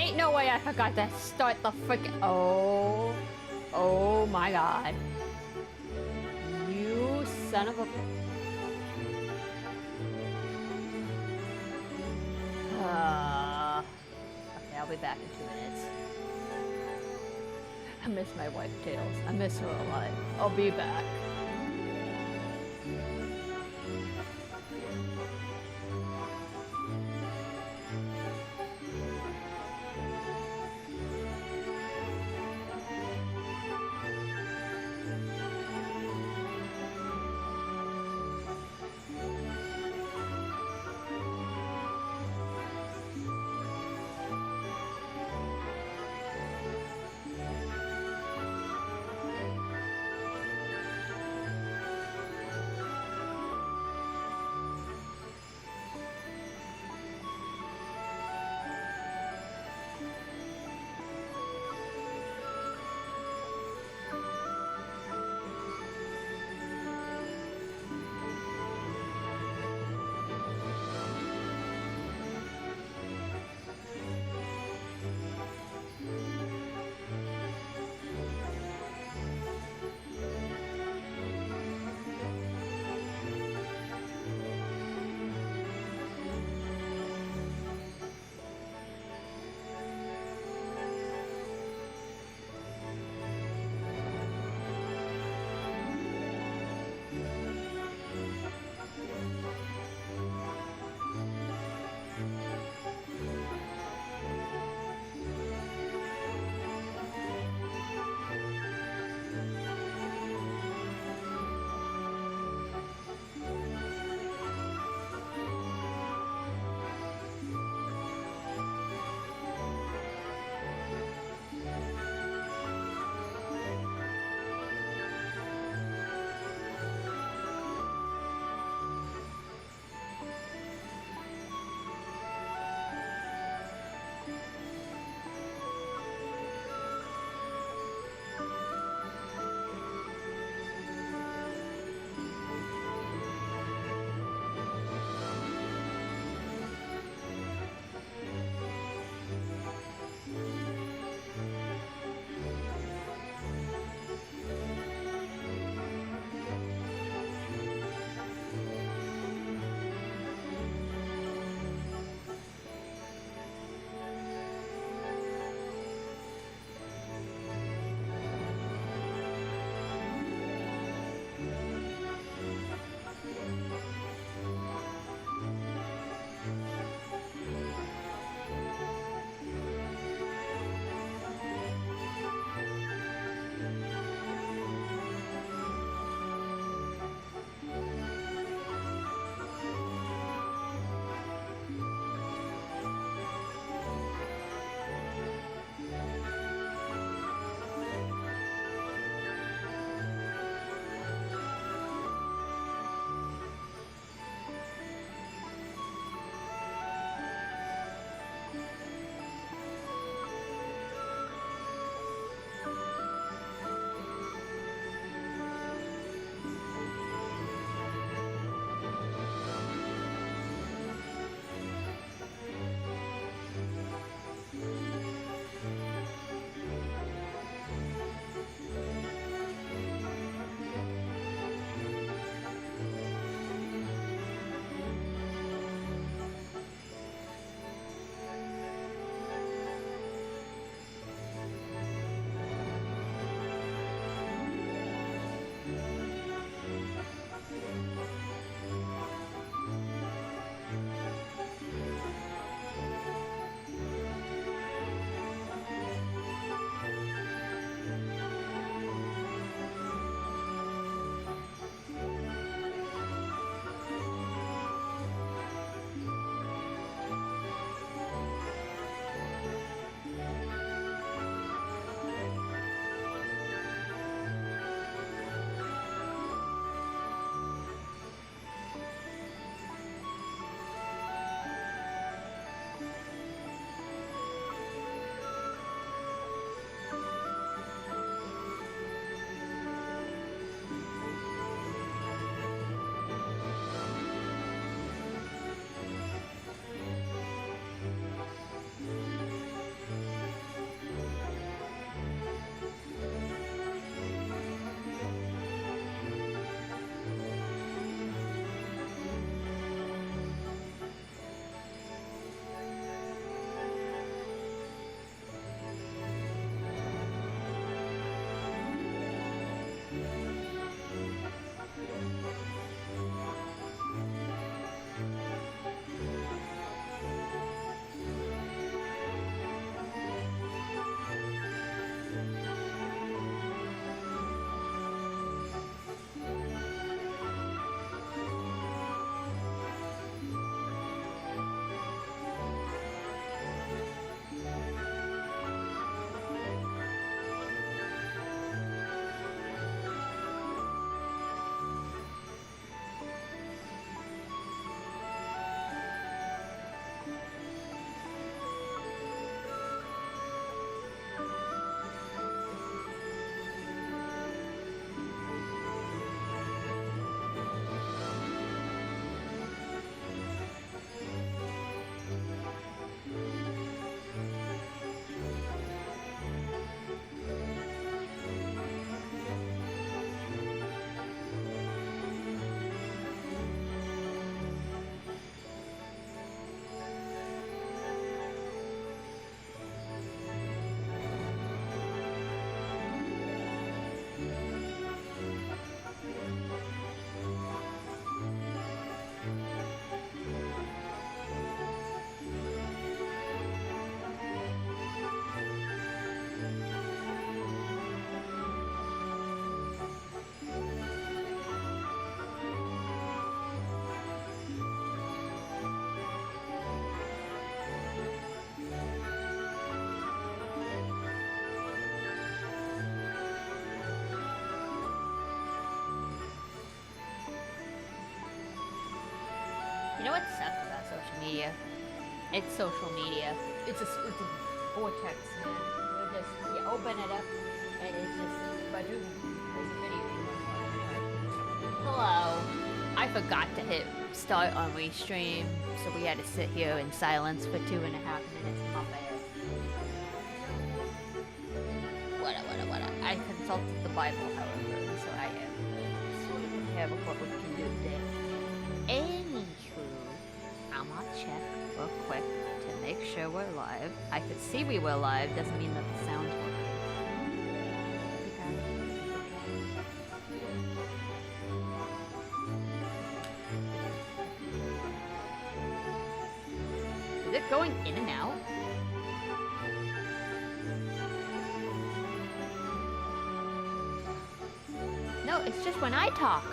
ain't no way I forgot to start the freaking. Oh my god. You son of a. Okay, I'll be back in 2 minutes. I miss my wife, Tails. I miss her a lot. I'll be back. You know what sucks about social media? It's social media. It's a vortex, man. You open it up, and it's just there's a video. Hello. I forgot to hit start on restream, so we had to sit here in silence for 2.5 minutes. My bad. What? I consulted the Bible, however, so I am sort of prepared with what we can do today. Anywho, I'm gonna check real quick to make sure we're live. I could see we were live, doesn't mean that the sound's working. Is it going in and out? No, it's just when I talk.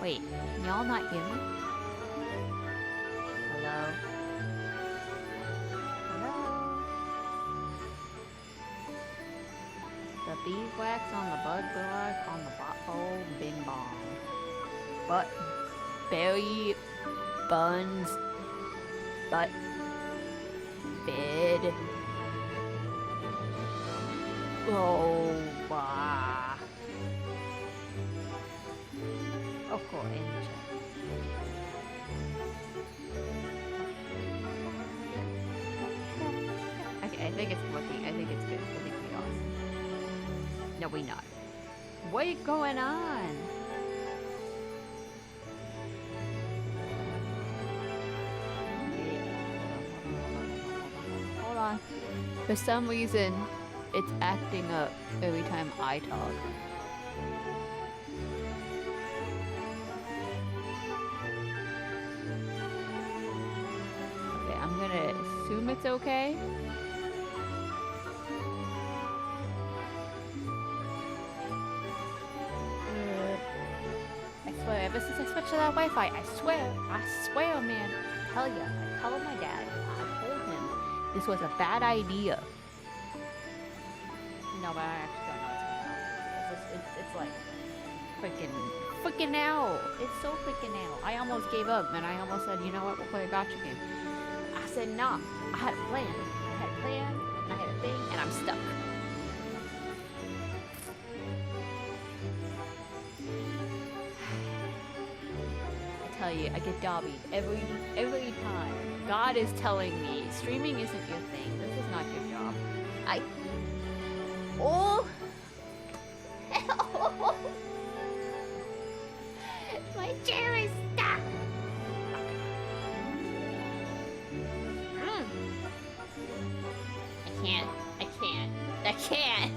Wait, can y'all not hear me? Hello? Hello? The beeswax on the bud black on the butthole, bing bong. But berry buns, but bed. Oh, wow. Of course, okay, I think it's working. I think it's good. I think we are. No, we not. What is going on? Hold on. For some reason, it's acting up every time I talk. Okay, I'm gonna assume it's okay. I swear, ever since I switched to that Wi-Fi, I swear, man. I told my dad, I told him this was a bad idea. No, but I actually don't know what's going on. It's like freaking out. It's so freaking out. I almost gave up, and I almost said, you know what, we'll play a gotcha game. I said, nah, I had a plan. And I had a thing, and I'm stuck. I tell you, I get dobbied every time. God is telling me, streaming isn't your thing. This is not your job. Oh! Help! My chair is stuck! I can't!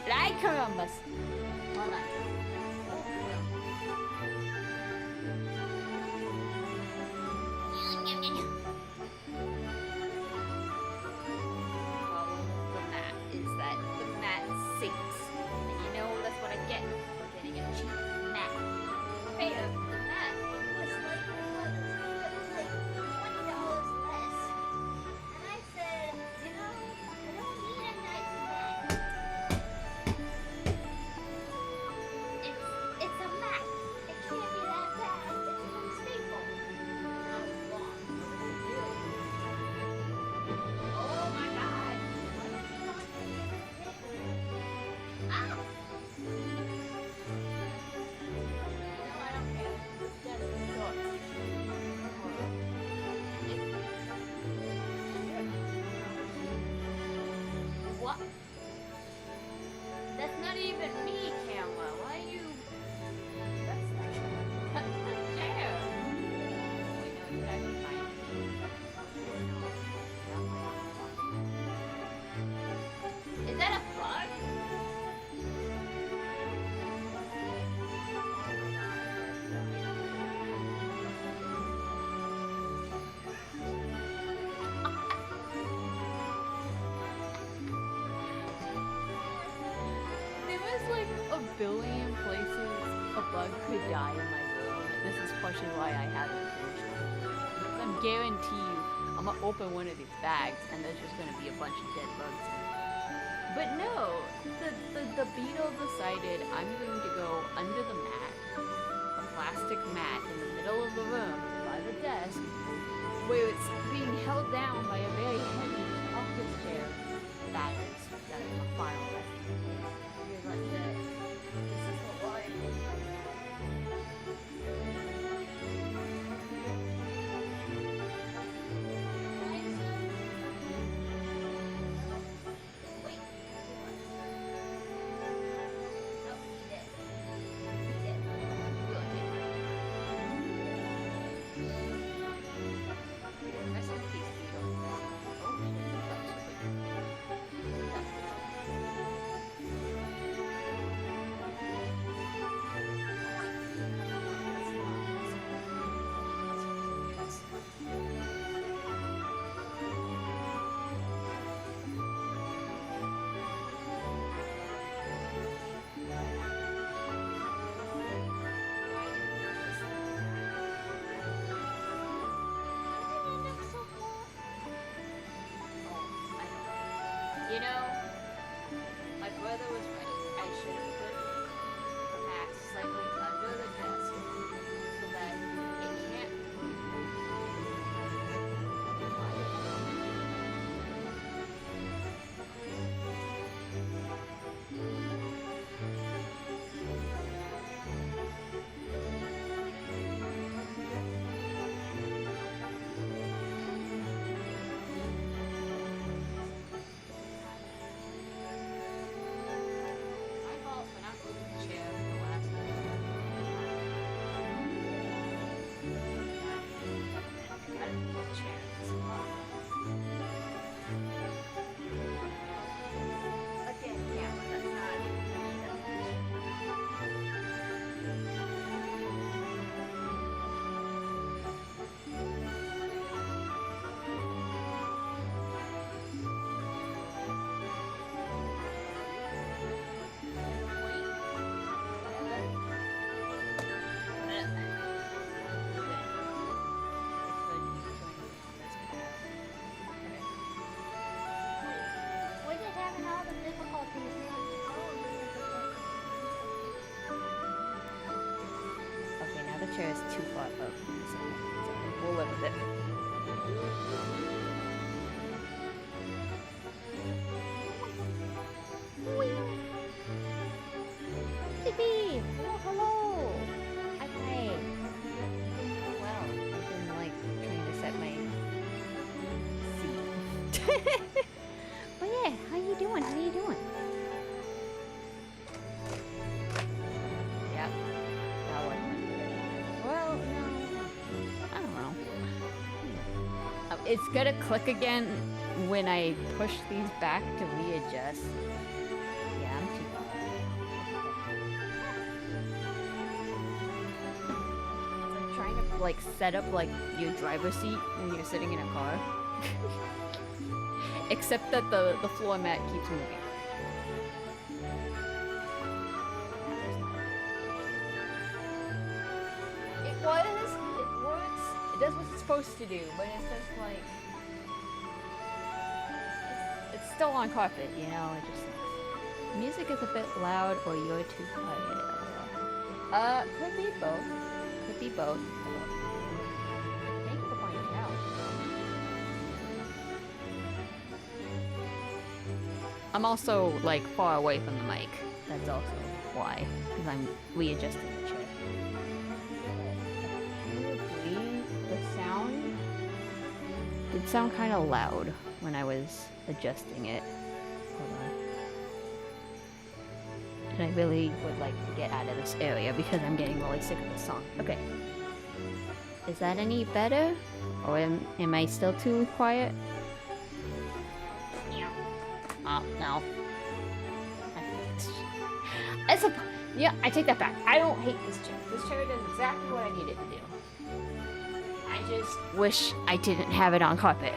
Like carambas! Hold on. Billion places a bug could die in my room. This is partially why I haven't finished it. I guarantee you, I'm gonna open one of these bags and there's just gonna be a bunch of dead bugs in it. But no, no! The beetle decided I'm going to go under the mat, a plastic mat in the middle of the room by the desk, where it's being held down by a very heavy office chair. That is my final resting place. You're like that. This is the life. You know, my brother was right. I should have put the mat slightly under the desk so that it can't move. Okay, now the chair is too far up, so we'll live with it. Tippy! Oh, hello! Hi. Well, I've been like trying to set my seat. But yeah, how you doing? How you doing? Yep. That wasn't good. Well, no. I don't know. It's gonna click again when I push these back to readjust. Yeah, I'm too far. It's like trying to like set up like your driver's seat when you're sitting in a car. Except that the floor mat keeps moving. It works, it does what it's supposed to do, but it's just like, it's still on carpet, you know, it just sucks. Music is a bit loud or you're too quiet. Could be both. Could be both. Thank you for pointing it out. I'm also like far away from the mic. That's also why, because I'm readjusting the chair. The sound did sound kind of loud when I was adjusting it. Hold on. And I really would like to get out of this area because I'm getting really sick of this song. Okay. Is that any better? Or am I still too quiet? Oh, no. Yeah, I take that back. I don't hate this chair. This chair does exactly what I need it to do. I just wish I didn't have it on carpet.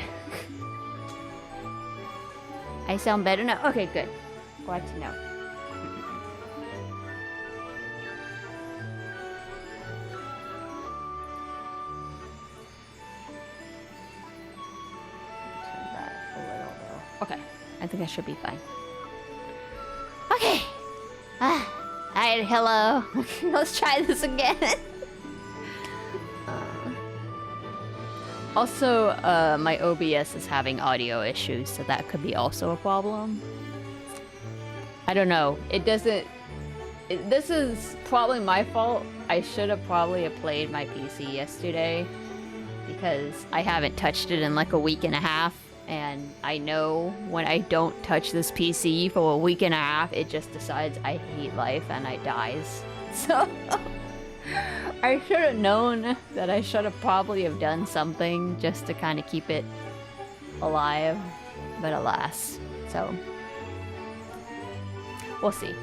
I sound better now? Okay, good. Glad to know. Turn that a little low. Okay, I think I should be fine. Okay. Alright, hello. Let's try this again. Also, my OBS is having audio issues, so that could be also a problem. I don't know. It doesn't... this is probably my fault. I should have probably played my PC yesterday, because I haven't touched it in like a week and a half, and I know when I don't touch this PC for a week and a half, it just decides I hate life and it dies. So... I should have known that I should have probably have done something just to kind of keep it alive, but alas. So, we'll see.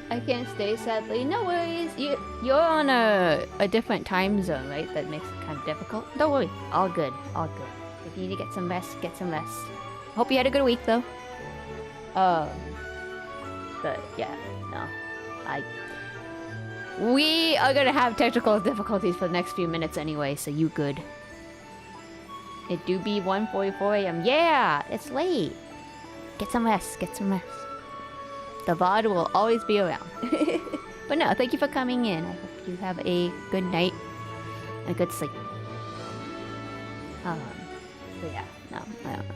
I can't stay, sadly. No worries. You're on a different time zone, right? That makes it kind of difficult. Don't worry. All good. All good. If you need to get some rest, get some rest. Hope you had a good week, though. But yeah, no. We are gonna have technical difficulties for the next few minutes anyway, so you good. It do be 1:44 a.m. Yeah, it's late. Get some rest, get some rest. The VOD will always be around. But no, thank you for coming in. I hope you have a good night and a good sleep. But yeah, no, I don't know.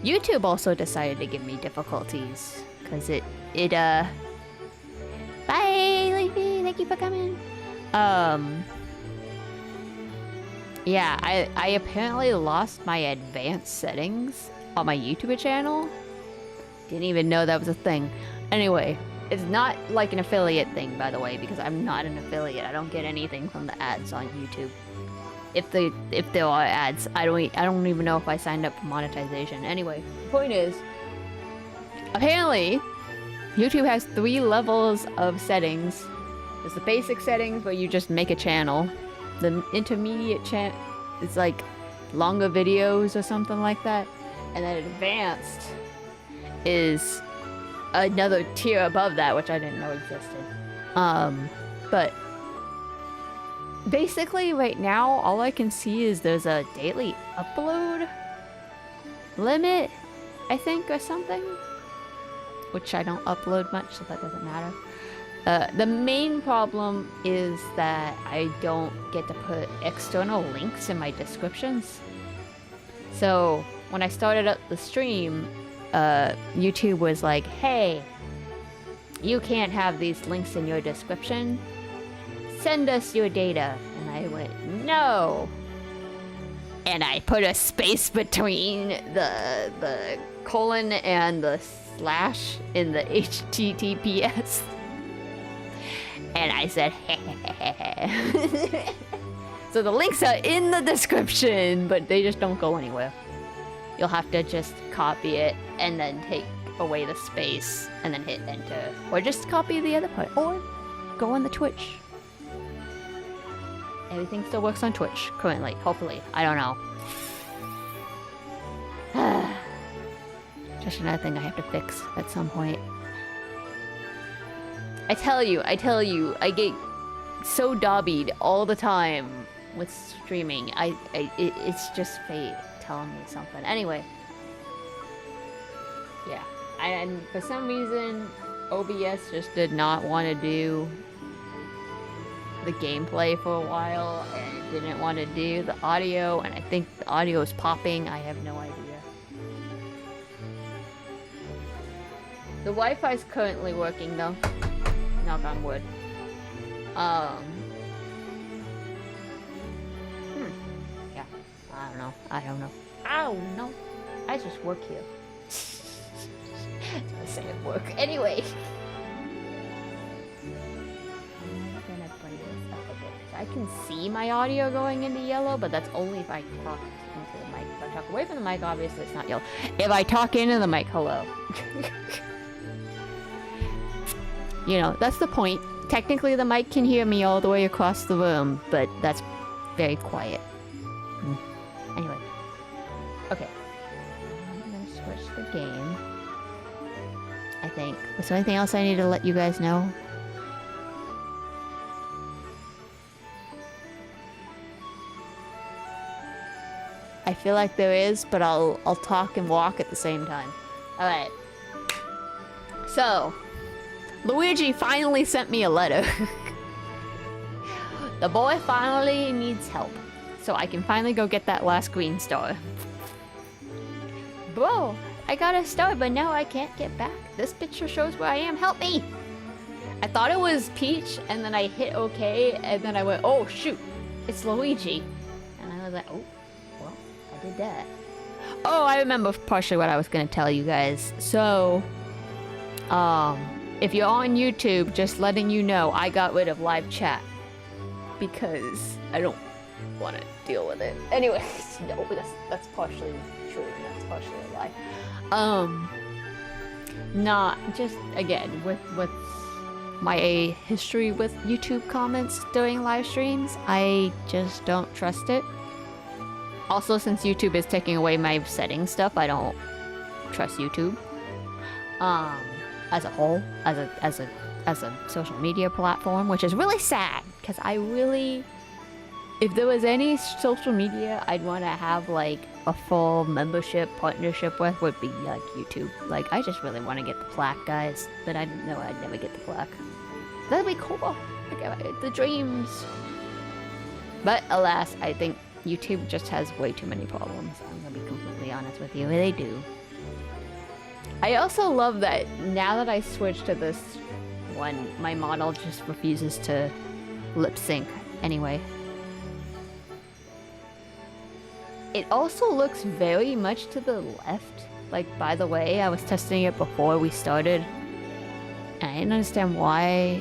YouTube also decided to give me difficulties, because bye, Leafy. Thank you for coming. Yeah, I apparently lost my advanced settings on my YouTube channel. Didn't even know that was a thing. Anyway, it's not like an affiliate thing, by the way, because I'm not an affiliate. I don't get anything from the ads on YouTube. If there are ads, I don't even know if I signed up for monetization. Anyway, the point is, apparently, YouTube has 3 levels of settings. There's the basic settings where you just make a channel. The intermediate is like longer videos or something like that. And then advanced is another tier above that, which I didn't know existed. But basically right now, all I can see is there's a daily upload limit, I think, or something. Which I don't upload much, so that doesn't matter. The main problem is that I don't get to put external links in my descriptions. So when I started up the stream, YouTube was like, hey, you can't have these links in your description. Send us your data. And I went, no. And I put a space between the colon and the slash in the HTTPS. And I said, so the links are in the description, but they just don't go anywhere. You'll have to just copy it and then take away the space and then hit enter. Or just copy the other part. Or go on the Twitch. Everything still works on Twitch currently, hopefully. I don't know. Just another thing I have to fix at some point. I tell you, I get so dobbied all the time with streaming. It's just fate telling me something. Anyway. Yeah. And for some reason, OBS just did not want to do the gameplay for a while and didn't want to do the audio, and I think the audio is popping. I have no idea. The Wi-Fi's currently working though. Knock on wood. Yeah. I don't know. I don't know. I just work here. I say at work. Anyway. I'm gonna bring this up a bit. I can see my audio going into yellow, but that's only if I talk into the mic. If I talk away from the mic, obviously it's not yellow. If I talk into the mic, hello. You know, that's the point. Technically, the mic can hear me all the way across the room, but that's very quiet. Anyway. Okay. I'm gonna switch the game. I think. Is there anything else I need to let you guys know? I feel like there is, but I'll talk and walk at the same time. Alright. So, Luigi finally sent me a letter. The boy finally needs help. So I can finally go get that last green star. Bro, I got a star, but now I can't get back. This picture shows where I am. Help me! I thought it was Peach, and then I hit OK, and then I went, oh shoot, it's Luigi. And I was like, oh, well, I did that. Oh, I remember partially what I was gonna tell you guys. So, if you're on YouTube, just letting you know, I got rid of live chat. Because I don't want to deal with it. Anyway, no, that's partially true, and that's partially a lie. Not just, again, with my history with YouTube comments during live streams, I just don't trust it. Also, since YouTube is taking away my settings stuff, I don't trust YouTube. As a whole, as a social media platform, which is really sad, because I really, if there was any social media I'd want to have like a full membership partnership with, would be like YouTube. Like, I just really want to get the plaque, guys, but I didn't know I'd never get the plaque. That'd be cool. Like, the dreams. But alas, I think YouTube just has way too many problems. I'm gonna be completely honest with you. They do. I also love that now that I switched to this one, my model just refuses to lip sync anyway. It also looks very much to the left. Like, by the way, I was testing it before we started, and I didn't understand why.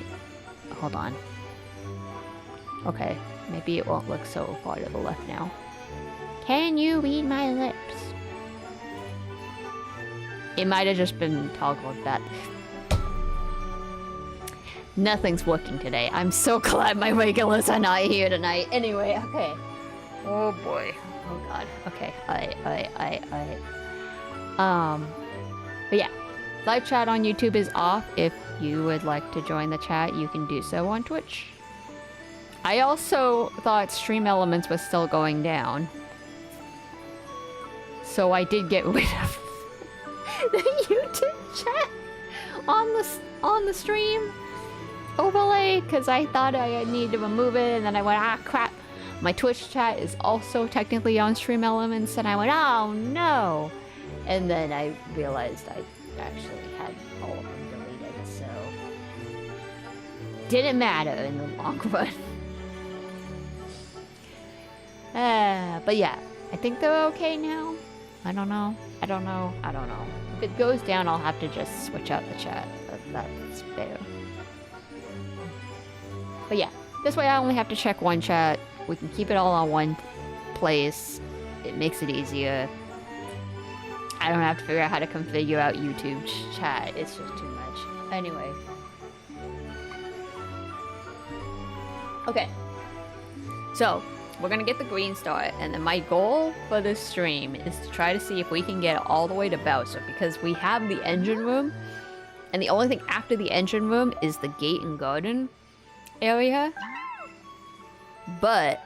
Hold on. Okay, maybe it won't look so far to the left now. Can you read my lips? It might have just been toggled that. Nothing's working today. I'm so glad my regulars are not here tonight. Anyway, okay. Oh boy. Oh god. Okay. But yeah. Live chat on YouTube is off. If you would like to join the chat, you can do so on Twitch. I also thought Stream Elements was still going down. So I did get rid of the YouTube chat on the stream overlay, because I thought I needed to remove it, and then I went, ah crap, my Twitch chat is also technically on Stream Elements, and I went, oh no, and then I realized I actually had all of them deleted, so didn't matter in the long run. But yeah, I think they're okay now. I don't know. If it goes down, I'll have to just switch out the chat. That's fair. But yeah, this way I only have to check one chat. We can keep it all on one place. It makes it easier. I don't have to figure out how to configure out YouTube chat. It's just too much. Anyway. Okay. So, we're gonna get the green star, and then my goal for this stream is to try to see if we can get all the way to Bowser, because we have the engine room, and the only thing after the engine room is the gate and garden area. But,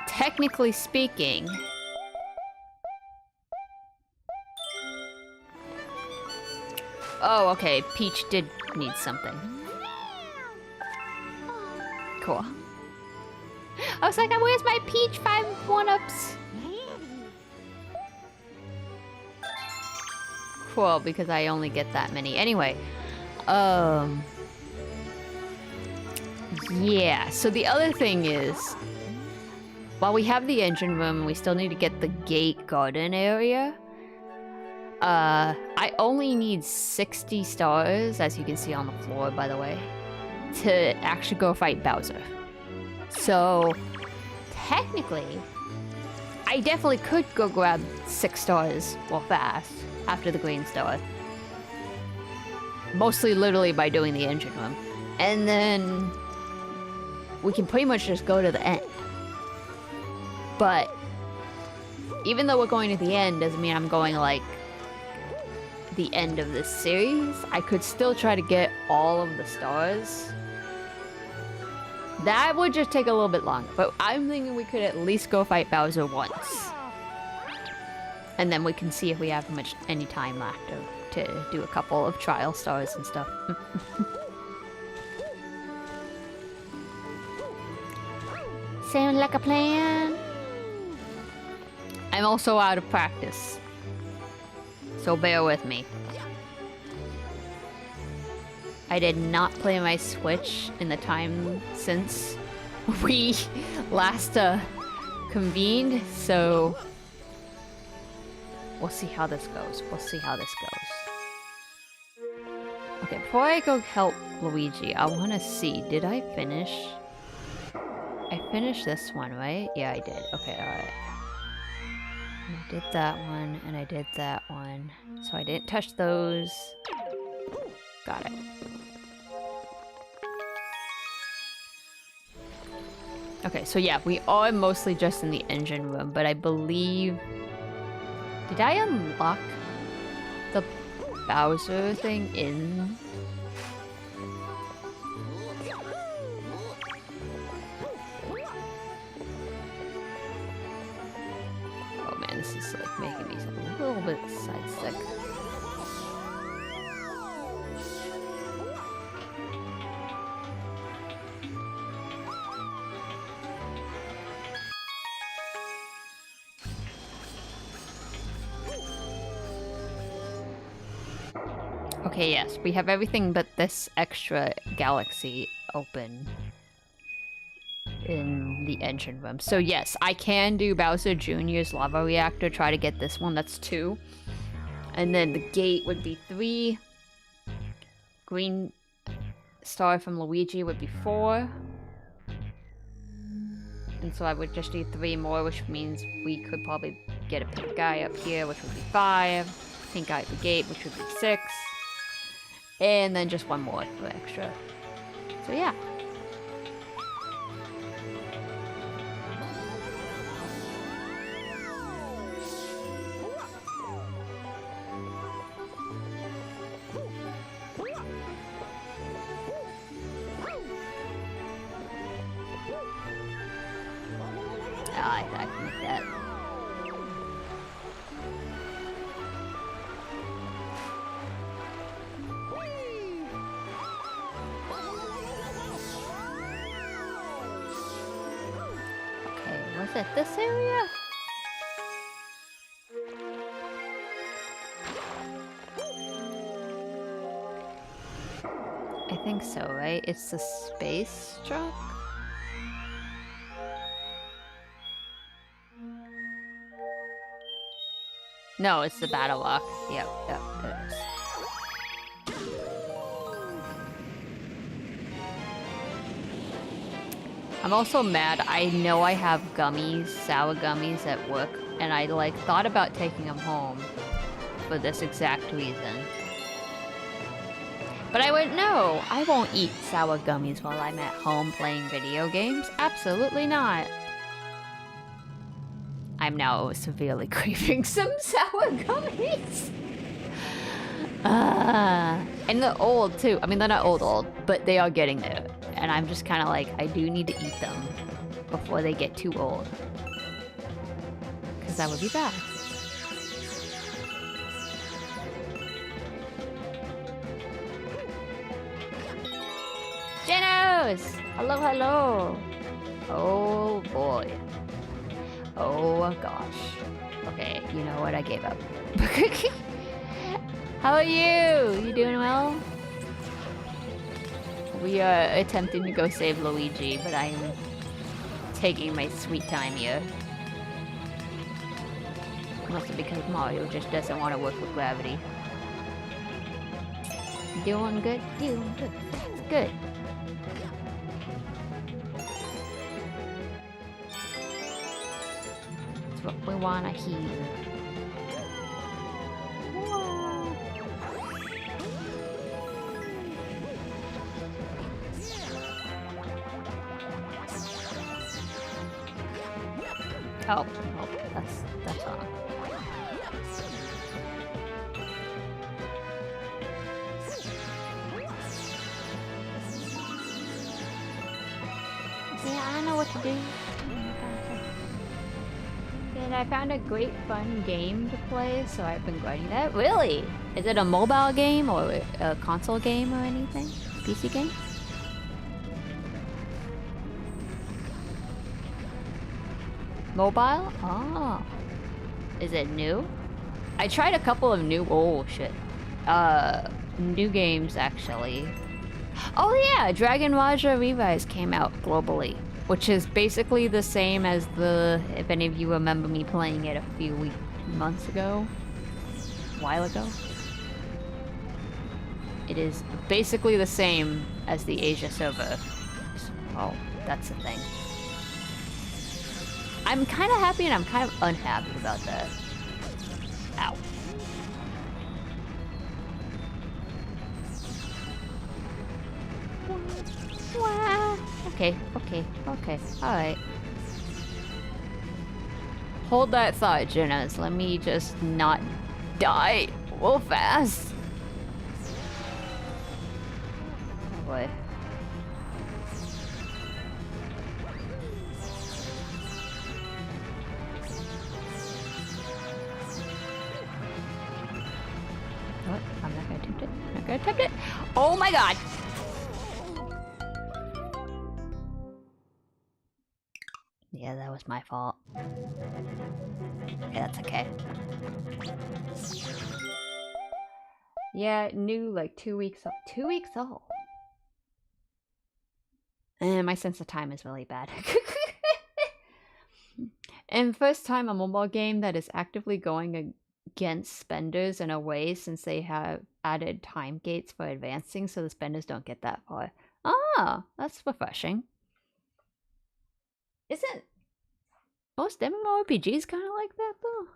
technically speaking, oh, okay, Peach did need something. Cool. I was like, where's my Peach 5 1-ups? Cool, because I only get that many. Anyway, yeah, so the other thing is, while we have the engine room, we still need to get the gate garden area. I only need 60 stars, as you can see on the floor, by the way, to actually go fight Bowser. So, technically, I definitely could go grab 6 stars real fast after the green star. Mostly literally by doing the engine room. And then we can pretty much just go to the end. But even though we're going to the end doesn't mean I'm going like the end of this series. I could still try to get all of the stars. That would just take a little bit longer, but I'm thinking we could at least go fight Bowser once. And then we can see if we have any time left to do a couple of trial stars and stuff. Sound like a plan? I'm also out of practice, so bear with me. I did not play my Switch in the time since we last convened, so we'll see how this goes. We'll see how this goes. Okay, before I go help Luigi, I want to see, did I finish? I finished this one, right? Yeah, I did. Okay, alright. I did that one, and I did that one. So I didn't touch those. Got it. Okay, so yeah, we are mostly just in the engine room, but I believe... Did I unlock the Bowser thing in... Oh man, this is like making me a little bit side-sick. Okay, yes, we have everything but this extra galaxy open in the engine room. So yes, I can do Bowser Jr.'s lava reactor, try to get this one, that's 2. And then the gate would be 3. Green star from Luigi would be 4. And so I would just do 3 more, which means we could probably get a pink guy up here, which would be 5. Pink guy at the gate, which would be 6. And then just 1 more for extra. So yeah. I can make that. Was it this area? I think so, right? It's the space truck? No, it's the battle rock. Yep, there it is. I'm also mad. I know I have gummies, sour gummies at work, and I like thought about taking them home for this exact reason. But I went, no, I won't eat sour gummies while I'm at home playing video games. Absolutely not. I'm now severely craving some sour gummies. And they're old too. I mean, they're not old, but they are getting there. And I'm just kind of like, I do need to eat them before they get too old. Because that would be bad. Genos! Hello, hello. Oh boy. Oh gosh. Okay, you know what? I gave up. How are you? You doing well? We are attempting to go save Luigi, but I am taking my sweet time here. Mostly because Mario just doesn't want to work with gravity. Doing good? Doing good. Good. That's what we want to hear. Oh, that's wrong. Yeah, I know what to do. Yeah, And I found a great fun game to play, so I've been grinding that. Really? Is it a mobile game or a console game or anything? PC game? Mobile? Oh. Is it new? I tried a couple of new... Oh, shit. New games, actually. Oh, yeah! Dragon Raja Revise came out globally. Which is basically the same as the... If any of you remember me playing it a few months ago. A while ago. It is basically the same as the Asia server. Oh, that's the thing. I'm kind of happy and I'm kind of unhappy about that. Ow. Okay, alright. Hold that thought, Jonas. Let me just not die real fast. Oh boy. What? I'm not gonna attempt it. I'm not gonna attempt it. Oh my god! Yeah, that was my fault. Yeah, that's okay. Yeah, new like 2 weeks old. 2 weeks old. And my sense of time is really bad. And first time a mobile game that is actively going against spenders in a way since they have added time gates for advancing so the spenders don't get that far. Ah, that's refreshing. Isn't most MMORPGs kind of like that though?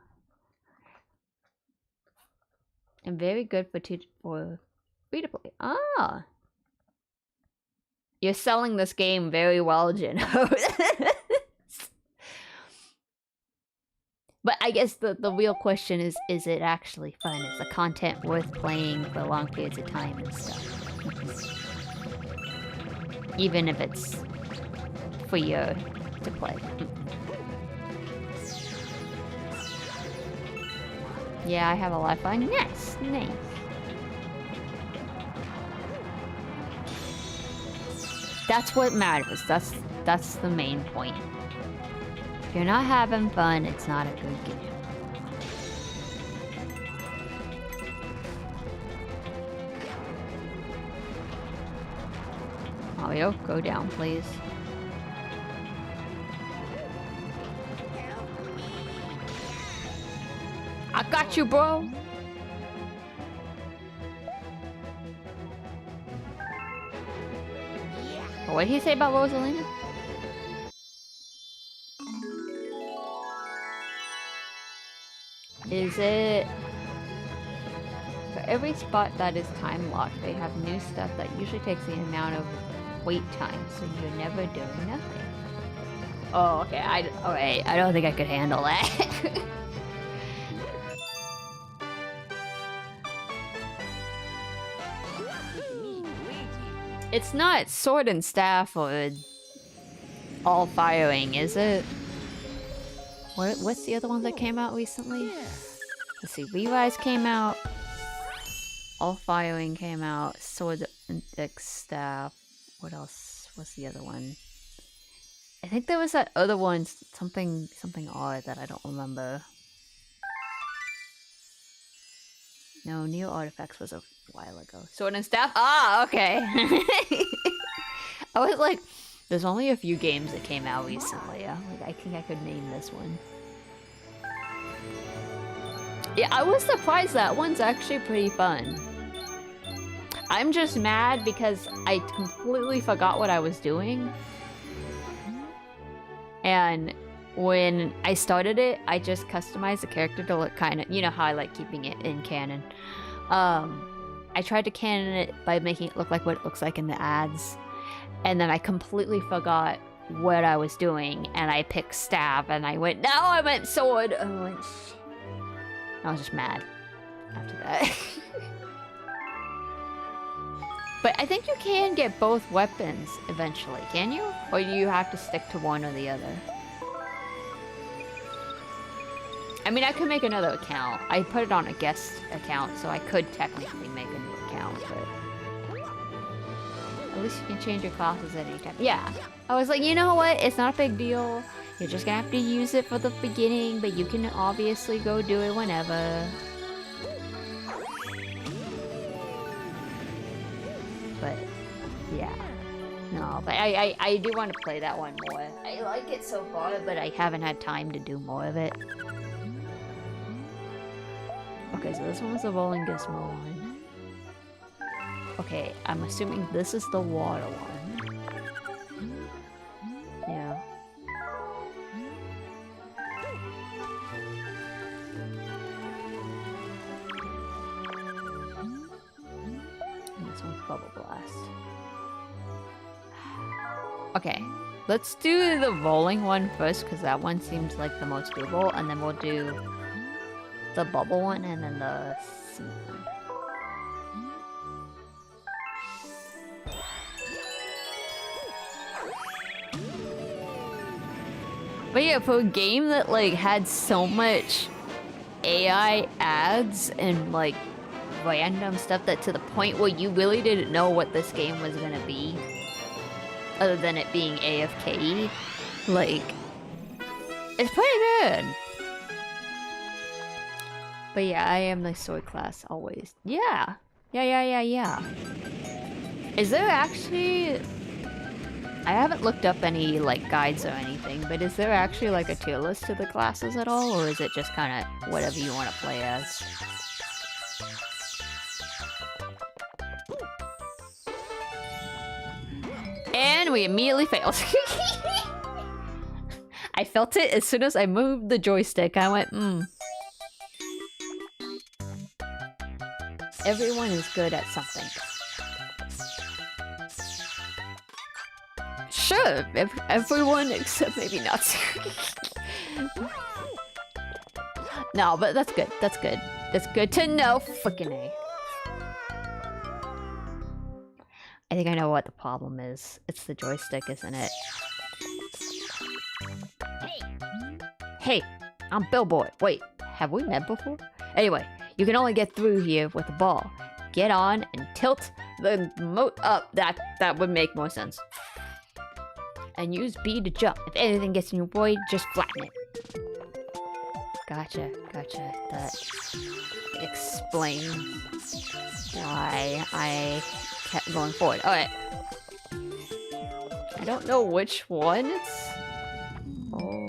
And very good for free to play. Ah, you're selling this game very well, Jin. But I guess the real question is it actually fun? Is the content worth playing for long periods of time and stuff? Even if it's for you to play. Yeah, I have a lot of fun. Yes, nice. That's what matters. That's the main point. If you're not having fun, it's not a good game. Mario, go down, please. I got you, bro! Oh, what did he say about Rosalina? Is it... For every spot that is time locked, they have new stuff that usually takes the amount of wait time, so you're never doing nothing. Oh, okay, alright, I don't think I could handle that. It's not sword and staff or all firing, is it? What's the other one that came out recently? Let's see, Rerise came out. All firing came out. Sword and staff. What else was the other one? I think there was that other one, something odd that I don't remember. No, Neo Artifacts was a while ago. Sword and staff? Ah, okay. I was like, there's only a few games that came out recently. Like, I think I could name this one. Yeah, I was surprised that one's actually pretty fun. I'm just mad because I completely forgot what I was doing. And when I started it, I just customized the character to look kind of, you know how I like keeping it in canon. I tried to canon it by making it look like what it looks like in the ads. And then I completely forgot what I was doing. And I picked staff and I went, no, I meant sword. And I went, shit. I was just mad after that. But I think you can get both weapons eventually, can you? Or do you have to stick to one or the other? I mean, I could make another account. I put it on a guest account, so I could technically make a new account, but... At least you can change your classes at any time. Yeah. I was like, you know what? It's not a big deal. You're just gonna have to use it for the beginning, but you can obviously go do it whenever. But, yeah. No, but I do want to play that one more. I like it so far, but I haven't had time to do more of it. Okay, so this one was the rolling gizmo one. Okay, I'm assuming this is the water one. Yeah. And this one's bubble blast. Okay, let's do the rolling one first, because that one seems like the most doable, and then we'll do the bubble one and then the sea one. But yeah, for a game that like had so much AI ads and like random stuff, that to the point where you really didn't know what this game was gonna be, other than it being AFK, like, it's pretty good. But yeah, I am the sword class always. Yeah. Yeah. Is there actually... I haven't looked up any, like, guides or anything, but is there actually, like, a tier list to the classes at all? Or is it just kind of whatever you want to play as? And we immediately failed. I felt it as soon as I moved the joystick. I went, Everyone is good at something. Sure, everyone except maybe Natsu. No, but that's good. That's good. That's good to know. Fucking A. I think I know what the problem is. It's the joystick, isn't it? Hey, I'm Billboard. Wait, have we met before? Anyway, you can only get through here with a ball. Get on and tilt the moat up. That would make more sense. And use B to jump. If anything gets in your way, just flatten it. Gotcha. That explains why I kept going forward. Alright. I don't know which one it's... Oh.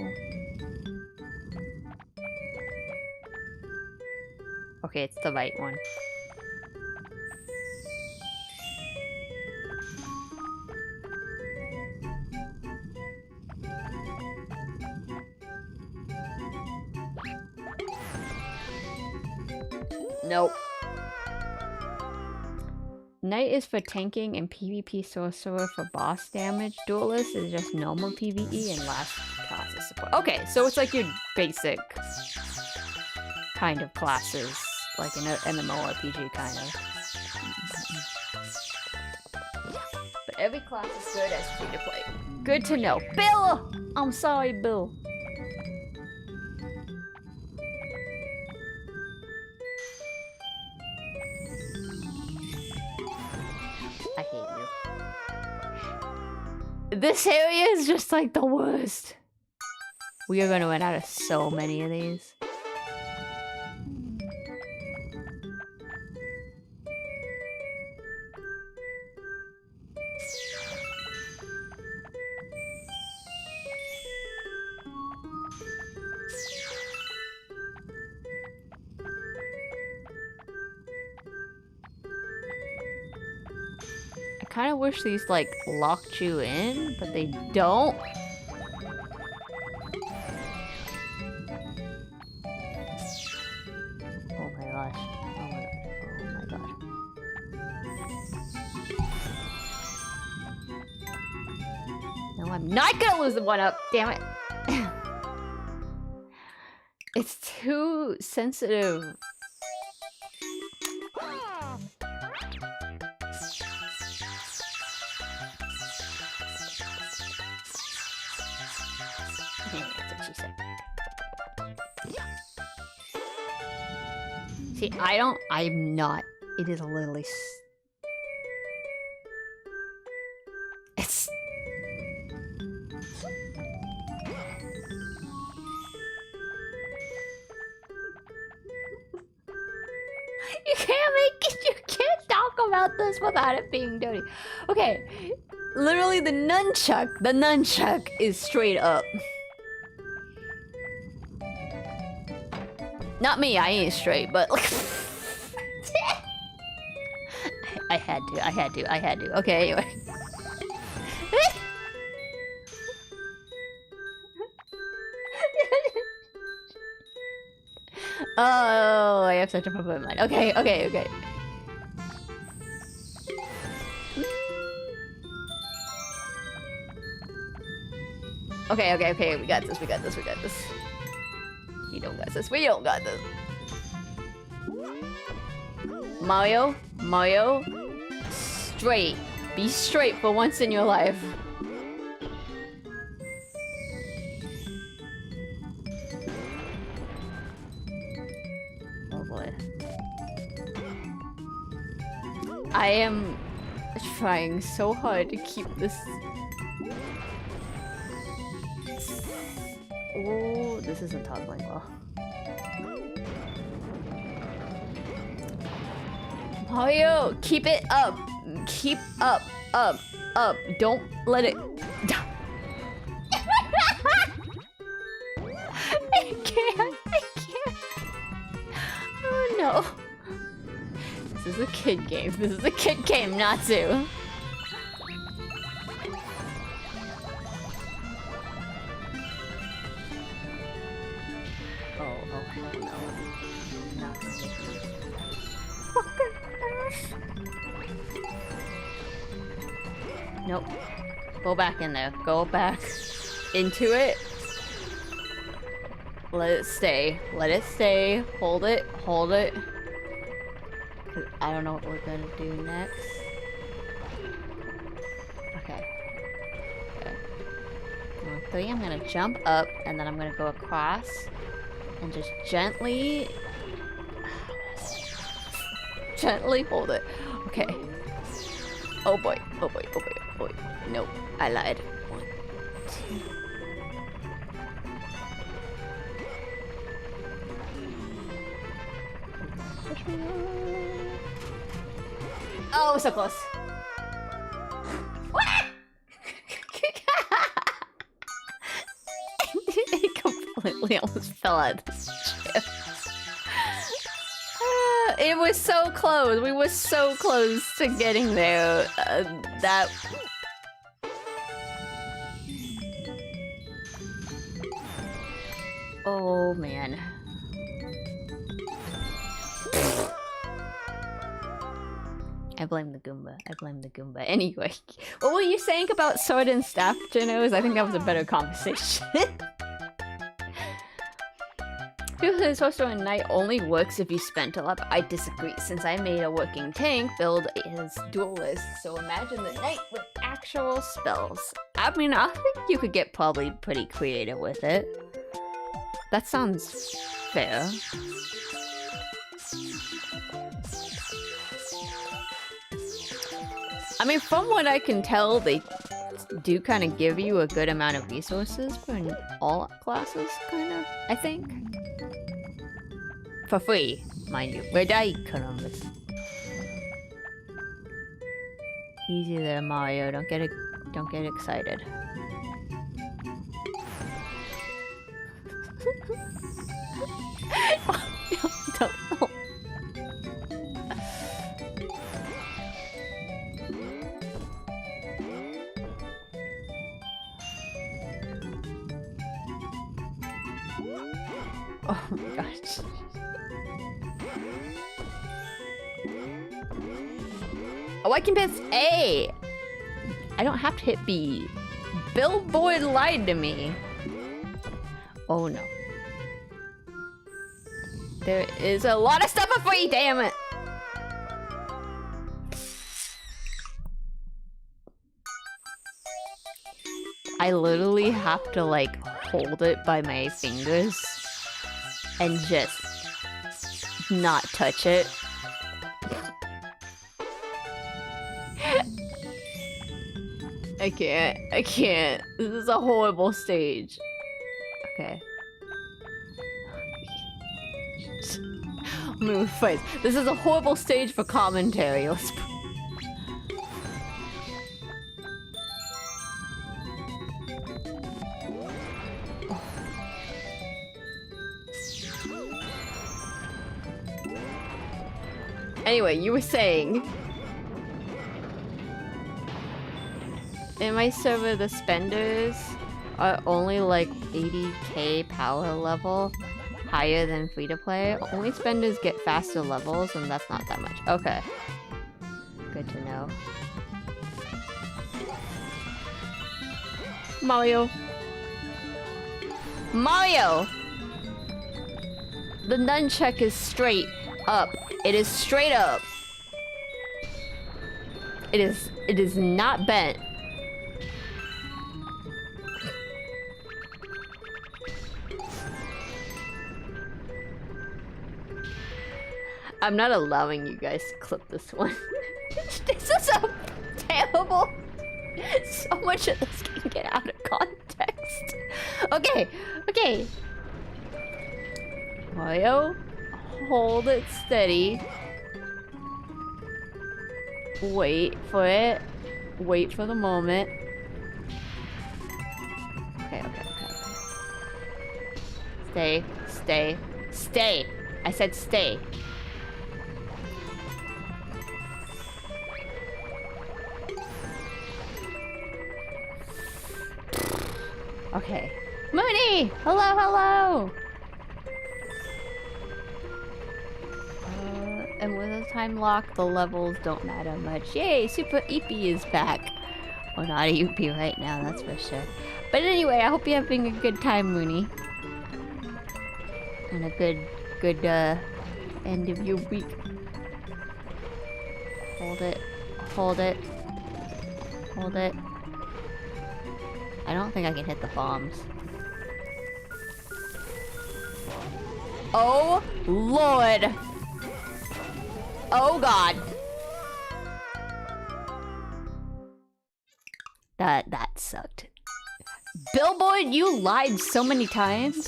Okay, it's the right one. Nope. Knight is for tanking and PvP sorcerer for boss damage. Duelist is just normal PvE and last class is support. Okay, so it's like your basic kind of classes, like an MMORPG kind of. But every class is good as free to play. Good to know. Bill! I'm sorry, Bill. I hate you. This area is just like the worst. We are gonna run out of so many of these. I kind of wish these like locked you in, but they don't. Oh my gosh. Oh my gosh. No, I'm not gonna lose the one up. Damn it. It's too sensitive. That's what she said. See, I'm not. It is literally... It's... You can't make it, you can't talk about this without it being dirty. Okay, literally the nunchuck is straight up. Not me, I ain't straight, but I had to. Okay, anyway. Oh, I have such a problem in mind. Okay. Okay, we got this. We don't got this. Mario, straight. Be straight for once in your life. Oh boy. I am trying so hard to keep this. Oh, this isn't toggling well. Mario, keep it up. Keep up. Don't let it... I can't. Oh no. This is a kid game, not to. Nope. Go back in there. Go back into it. Let it stay. Hold it. 'Cause I don't know what we're gonna do next. Okay. On 3, I'm gonna jump up and then I'm gonna go across and just gently hold it. Okay. Oh boy. Nope, I lied. 1, 2. Oh, so close. It completely almost fell out of this ship. It was so close. We were so close to getting there. That... Oh, man. I blame the Goomba. Anyway, what were you saying about sword and staff, Genos? I think that was a better conversation. People say sorcerer knight only works if you spent a lot. I disagree, since I made a working tank build as duelist, so imagine the knight with actual spells. I mean, I think you could get probably pretty creative with it. That sounds fair. I mean, from what I can tell, they do kind of give you a good amount of resources for all classes, kind of, I think. For free, mind you. Where did I Columbus? Easy there, Mario. Don't get excited. Don't. Oh my gosh. Oh, I can press A! I don't have to hit B. Billboard lied to me. Oh no. There is a lot of stuff for free, damn it! I literally have to, like, hold it by my fingers and just not touch it. I can't. This is a horrible stage. Okay. Move face. This is a horrible stage for commentary. Let's... Anyway, you were saying... In my server, the spenders are only like 80k power level, higher than free-to-play. Only spenders get faster levels, and that's not that much. Okay. Good to know. Mario! Mario! The nunchuck is straight up. It is straight up. It is not bent. I'm not allowing you guys to clip this one. This is so terrible. So much of this can get out of context. Okay, okay. Mario, hold it steady. Wait for it. Wait for the moment. Okay. Stay. I said stay. Okay. Mooney! Hello! And with a time lock, the levels don't matter much. Yay! Super Eepy is back! Well, not a Eepy right now, that's for sure. But anyway, I hope you're having a good time, Mooney. And a good end of your week. Hold it. I don't think I can hit the bombs. Oh, Lord! Oh, God! That sucked. Billboard, you lied so many times.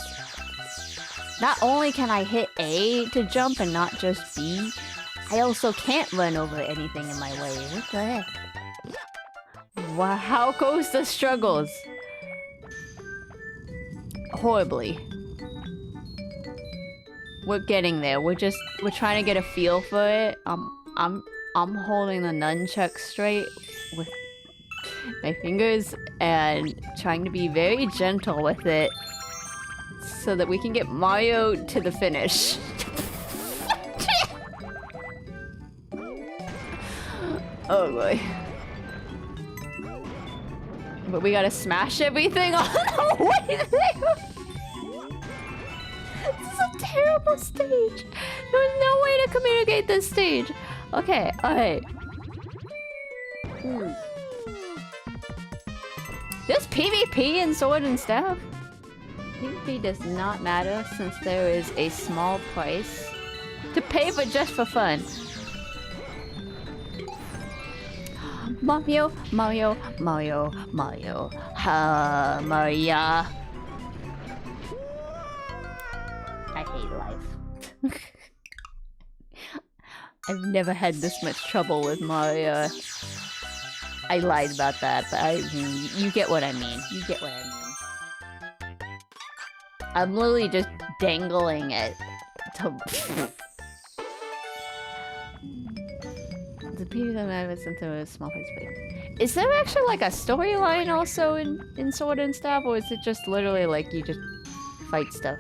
Not only can I hit A to jump and not just B, I also can't run over anything in my way. What the heck? Wow, how goes the struggles? Horribly. We're getting there. We're trying to get a feel for it. I'm holding the nunchuck straight with my fingers and trying to be very gentle with it so that we can get Mario to the finish. Oh boy. But we gotta smash everything on the way there. This is a terrible stage. There's no way to communicate this stage. Okay, alright. There's PvP in Sword and Staff. PvP does not matter since there is a small price to pay for just for fun. Mario. Maria. I hate life. I've never had this much trouble with Mario. I lied about that, but you get what I mean. I'm literally just dangling it to... The people that matter since there was small place. Is there actually like a storyline also in Sword and Staff, or is it just literally like you just fight stuff?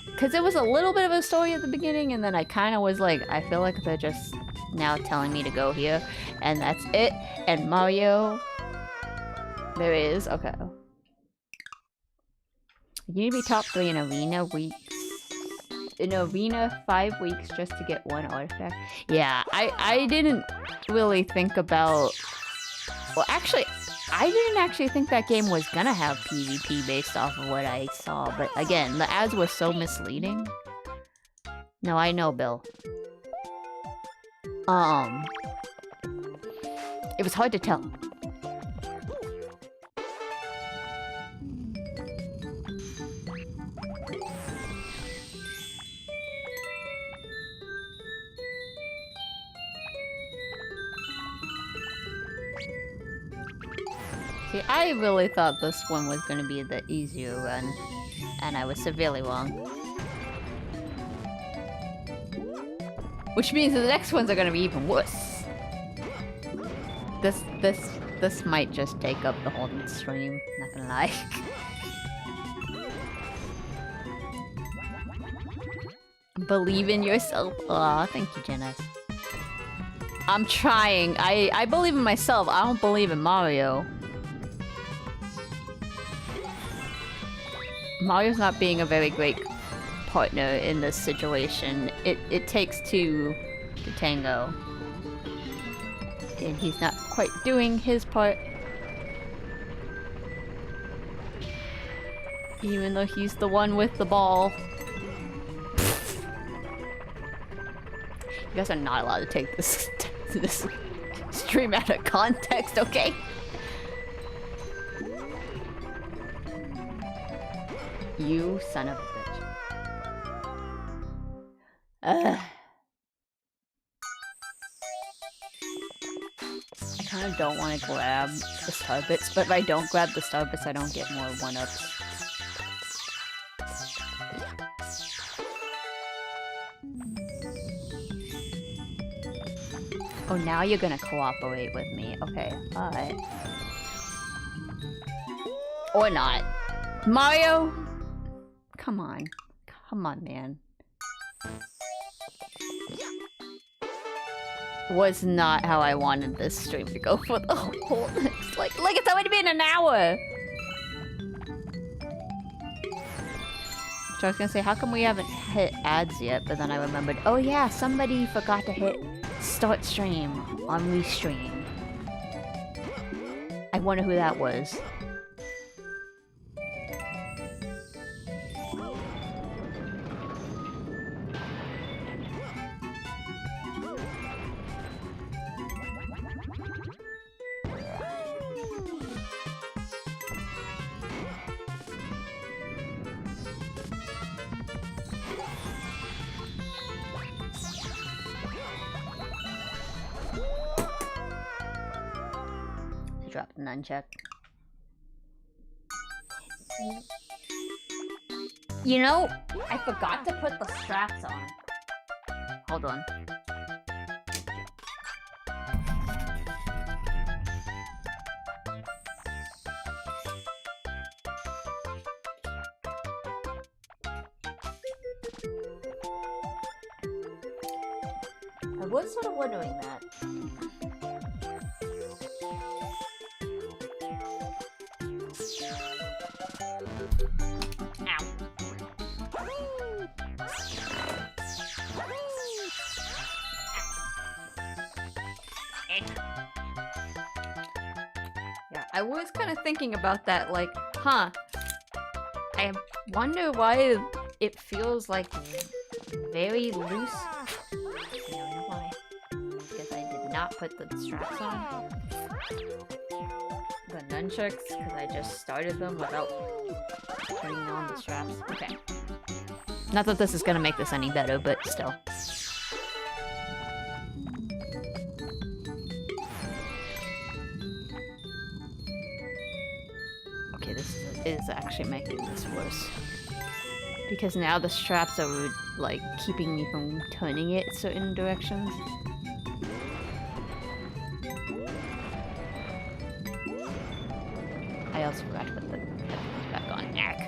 Because it was a little bit of a story at the beginning, and then I kind of was like, I feel like they're just now telling me to go here, and that's it. And Mario, there is okay. You need to be top 3 in arena weeks. In arena 5 weeks just to get 1 artifact. Yeah, I didn't really think about... Well, actually, I didn't actually think that game was gonna have PvP based off of what I saw. But again, the ads were so misleading. No, I know, Bill. It was hard to tell. See, I really thought this one was gonna be the easier run, and I was severely wrong. Which means that the next ones are gonna be even worse. This might just take up the whole stream, not gonna lie. Believe in yourself. Aw, thank you, Janice. I'm trying. I believe in myself. I don't believe in Mario. Mario's not being a very great partner in this situation. It takes two to tango. And he's not quite doing his part. Even though he's the one with the ball. You guys are not allowed to take this stream out of context, okay? You son of a bitch. I kind of don't want to grab the star bits, but if I don't grab the star bits, I don't get more one-ups. Oh, now you're gonna cooperate with me. Okay, alright. Or not. Mario? Come on. Come on, man. Was not how I wanted this stream to go for the whole... It's like it's already been an hour! So I was gonna say, how come we haven't hit ads yet? But then I remembered, oh yeah, somebody forgot to hit start stream on Restream. I wonder who that was. Dropped an uncheck. You know, I forgot to put the straps on. Hold on. I was sort of wondering that. I was kind of thinking about that, like, huh, I wonder why it feels like very loose. I don't know why. Because I did not put the straps on. The nunchucks, because I just started them without putting on the straps. Okay. Not that this is gonna make this any better, but still. Is actually making this worse. Because now the straps are, like, keeping me from turning it certain directions. I also forgot to put the headphones back on. Ack.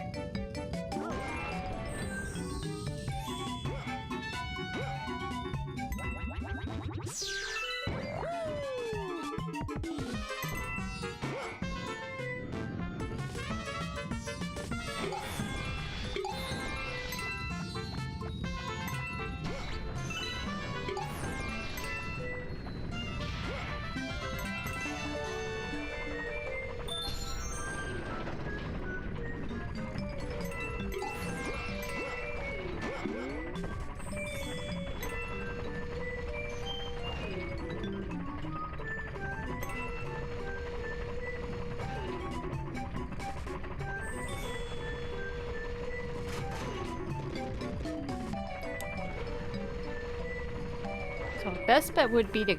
best bet would be to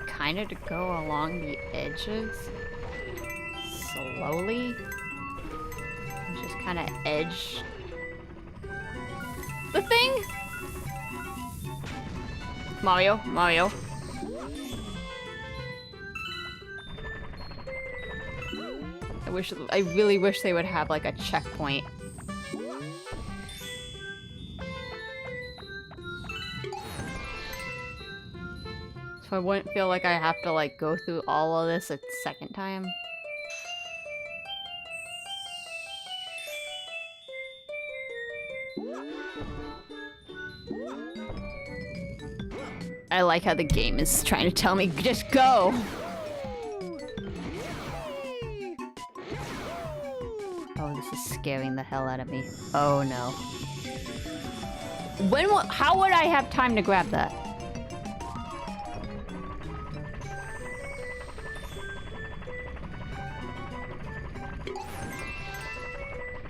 kind of to go along the edges slowly. And just kind of edge the thing. Mario, Mario. I really wish they would have like a checkpoint. So I wouldn't feel like I have to like go through all of this a second time. I like how the game is trying to tell me, just go! Oh, this is scaring the hell out of me. Oh no. How would I have time to grab that?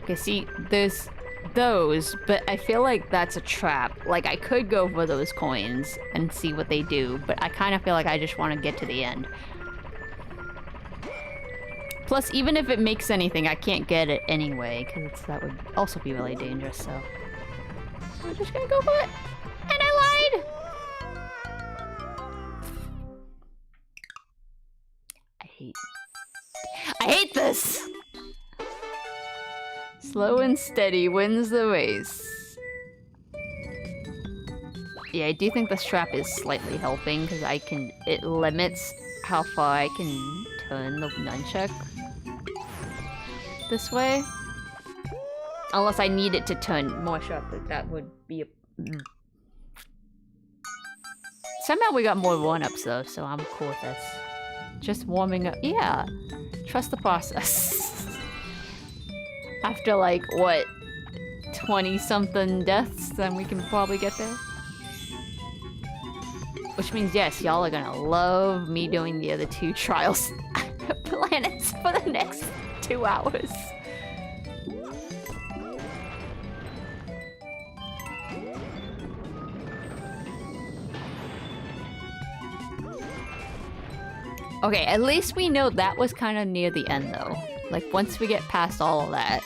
Okay, see, there's those, but I feel like that's a trap. Like, I could go for those coins and see what they do, but I kind of feel like I just want to get to the end. Plus, even if it makes anything, I can't get it anyway, because that would also be really dangerous, so... I'm just gonna go for it! And I lied! I hate this! Slow and steady wins the race. Yeah, I do think the strap is slightly helping, because it limits how far I can turn the nunchuck this way. Unless I need it to turn more sharply, that would be a... Somehow we got more one-ups though, so I'm cool with this. Just warming up. Yeah, trust the process. After like, what, 20-something deaths, then we can probably get there. Which means, yes, y'all are gonna love me doing the other 2 trials planets for the next 2 hours. Okay, at least we know that was kind of near the end, though. Like, once we get past all of that,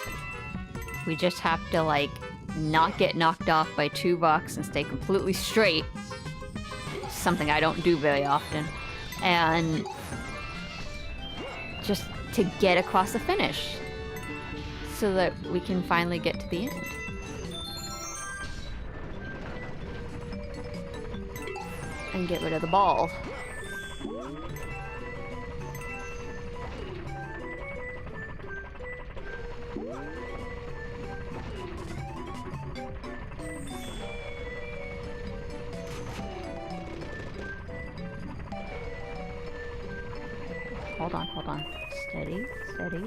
we just have to, like, not get knocked off by 2 rocks and stay completely straight. Something I don't do very often. And just to get across the finish. So that we can finally get to the end. And get rid of the ball. Hold on. Steady, steady.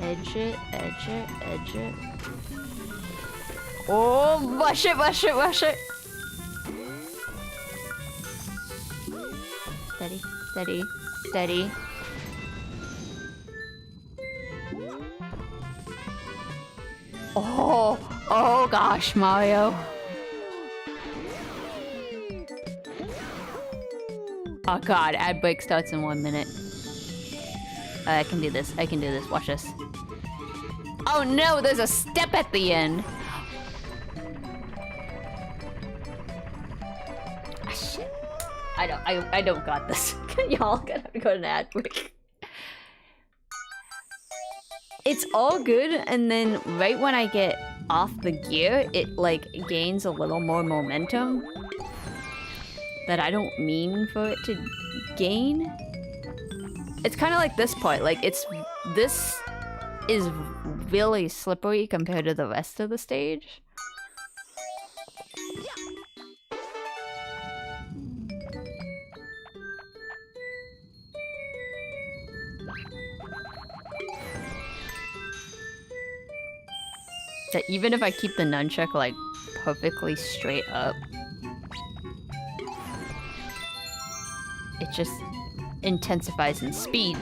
Edge it, edge it, edge it. Oh, rush it, rush it, rush it! Steady, steady, steady. Oh gosh, Mario. Oh god, ad break starts in 1 minute. I can do this, watch this. Oh no, there's a step at the end! Ah, shit. I don't got this. Y'all gonna have to go to an ad break. It's all good, and then right when I get off the gear, it like gains a little more momentum that I don't mean for it to gain. It's kind of like this part, like this is really slippery compared to the rest of the stage. That even if I keep the nunchuck like perfectly straight up, it just intensifies in speed.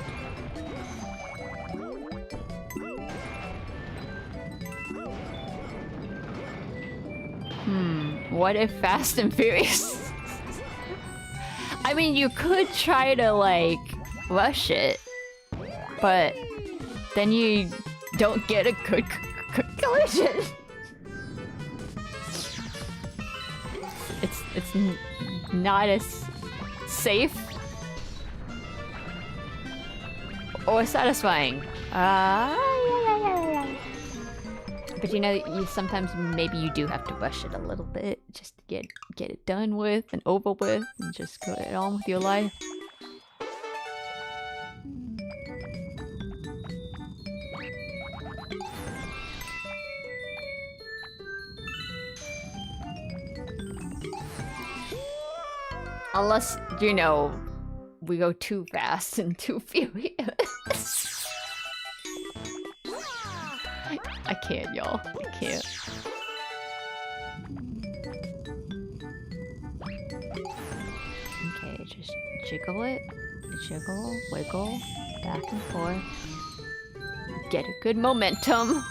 What if Fast and Furious? I mean, you could try to, like, rush it, but then you don't get a good collision. It's not as safe or satisfying. But you know, you sometimes maybe you do have to rush it a little bit just to get it done with and over with and just go on with your life. Unless, you know, we go too fast and too furious. I can't, y'all. I can't. Okay, just jiggle it. Jiggle, wiggle, back and forth. Get a good momentum.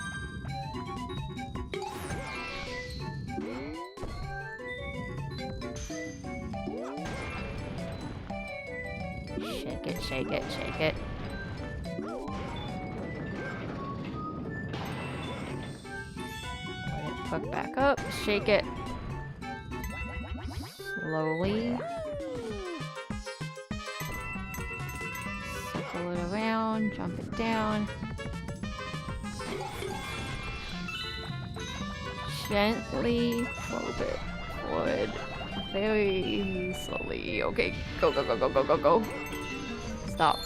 Shake it, shake it, shake it. Let it hook back up, shake it. Slowly. Circle it around, jump it down. Gently fold it forward. Very slowly. Okay, go, go, go, go, go, go, go. Stop.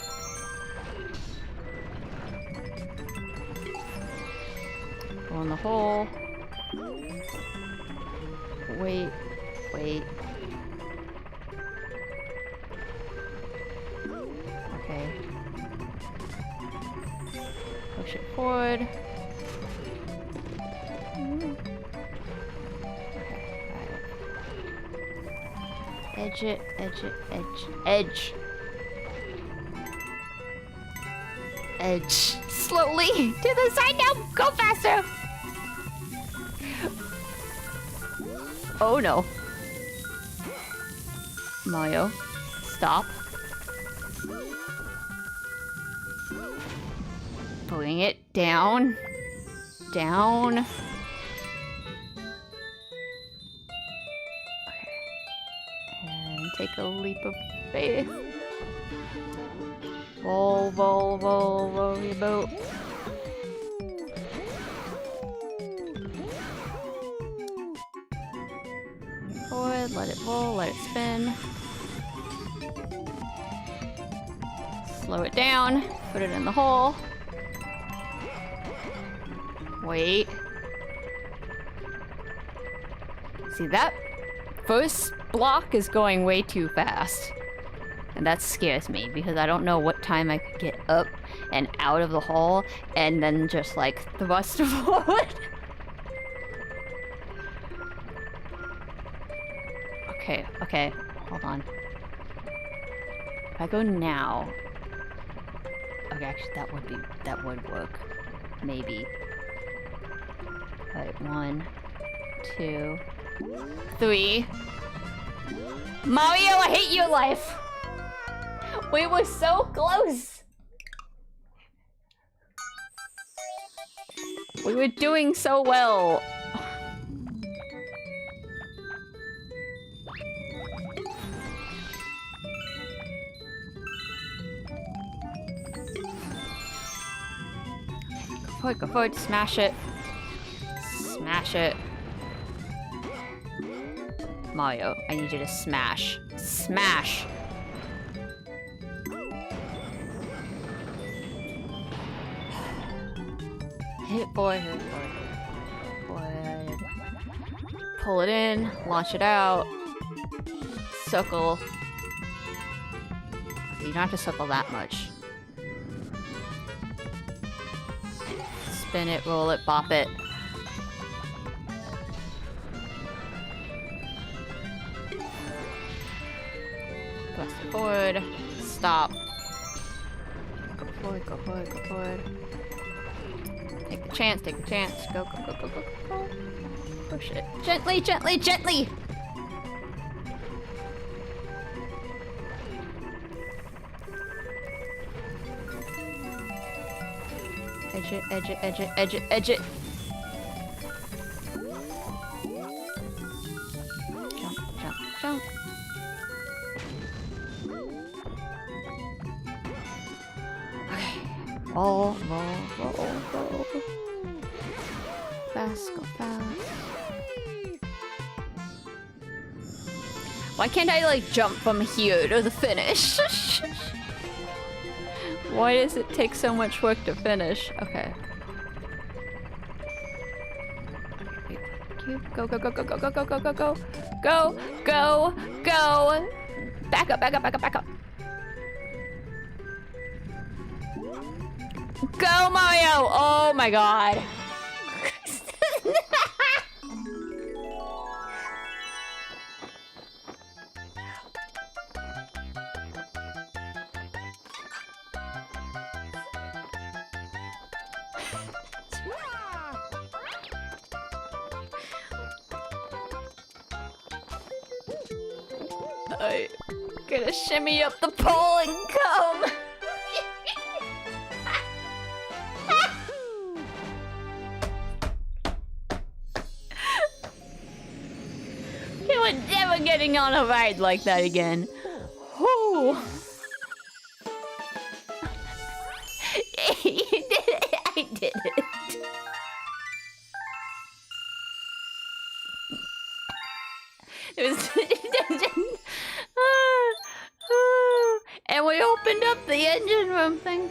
Go in the hole. Wait, wait. Okay. Push it forward. Edge it, edge it, edge, edge. Edge. Slowly to the side now. Go faster. Oh no. Mario, stop. Bring it down. Down. Take a leap of faith. Roll, roll, roll, roll your boat. Forward, let it roll, let it spin. Slow it down, put it in the hole. Wait. See that? First block is going way too fast. And that scares me because I don't know what time I could get up and out of the hole and then just like thrust forward. Okay, okay, hold on. If I go now. Okay, actually that would work. Maybe. Alright, 1, 2, 3. Mario, I hate your life! We were so close! We were doing so well. Go forward, smash it. Smash it. Mario, I need you to smash. Smash! Hit forward, hit forward, hit forward. Pull it in, launch it out. Circle. Okay, you don't have to circle that much. Spin it, roll it, bop it. Thrust it forward. Stop. Go forward, go forward, go forward. Take the chance, take the chance. Go, go, go, go, go, go. Oh shit. Gently, gently, gently! Edge it, edge it, edge it, edge it, edge it! Jump, jump, jump. Okay. Roll, roll, roll, roll. Fast, go fast. Why can't I like jump from here to the finish? Why does it take so much work to finish? Okay. Go, go, go, go, go, go, go, go, go, go. Go, go, go. Back up, back up, back up, back up. Go, Mario! Oh my god. I'm gonna shimmy up the pole and come. We're never getting on a ride like that again. Whoo. I did it. It was and we opened up the engine room thing.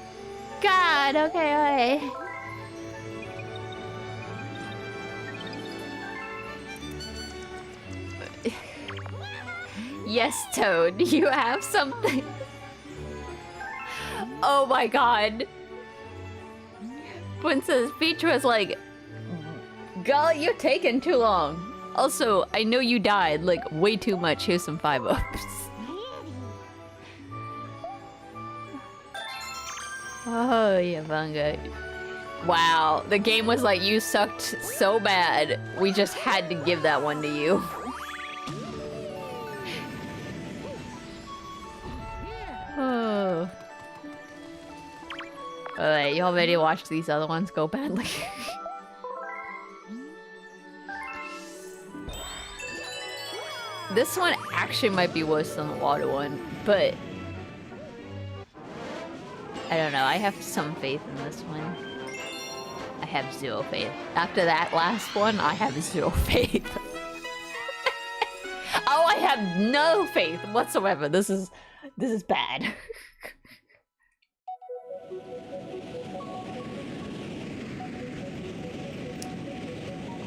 God, okay, okay. Yes, Toad, you have something. Oh my god. Princess Peach was like, golly, you're taking too long. Also, I know you died, like, way too much. Here's some 5-ups. Oh, yeah, Bunga. Wow, the game was like, you sucked so bad. We just had to give that one to you. Oh. Alright, you already watched these other ones go badly. This one actually might be worse than the water one, but I don't know, I have some faith in this one. I have 0 faith. After that last one, I have 0 faith. Oh, I have no faith whatsoever. This is bad.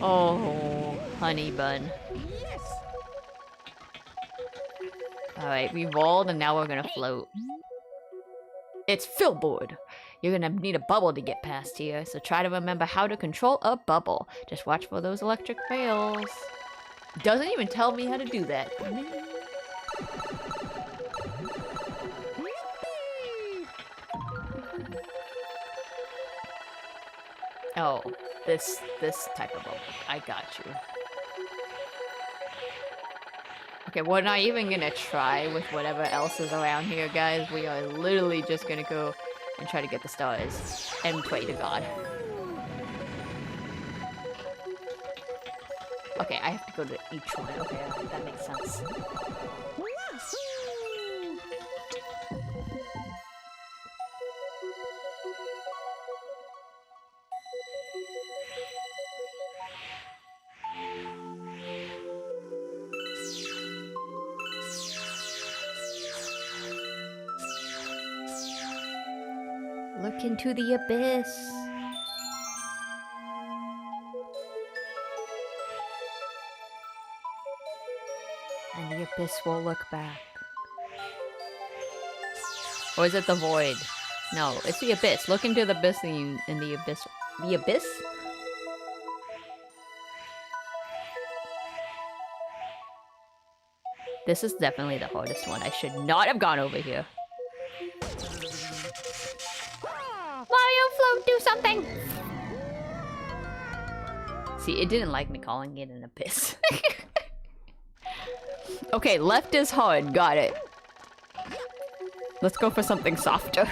Oh, honey bun. Yes. All right, we rolled and now we're gonna float. It's Fillboard. You're gonna need a bubble to get past here, so try to remember how to control a bubble. Just watch for those electric fails. Doesn't even tell me how to do that. Oh, this type of bubble. I got you. Okay, we're not even gonna try with whatever else is around here, guys. We are literally just gonna go and try to get the stars and pray to God. Okay, I have to go to each one. Okay, that makes sense. Look into the abyss. And the abyss will look back. Or is it the void? No, it's the abyss. Look into the abyss and the abyss. The abyss? This is definitely the hardest one. I should not have gone over here. Mario, float, do something! See, it didn't like me calling it an abyss. Okay, left is hard. Got it. Let's go for something softer.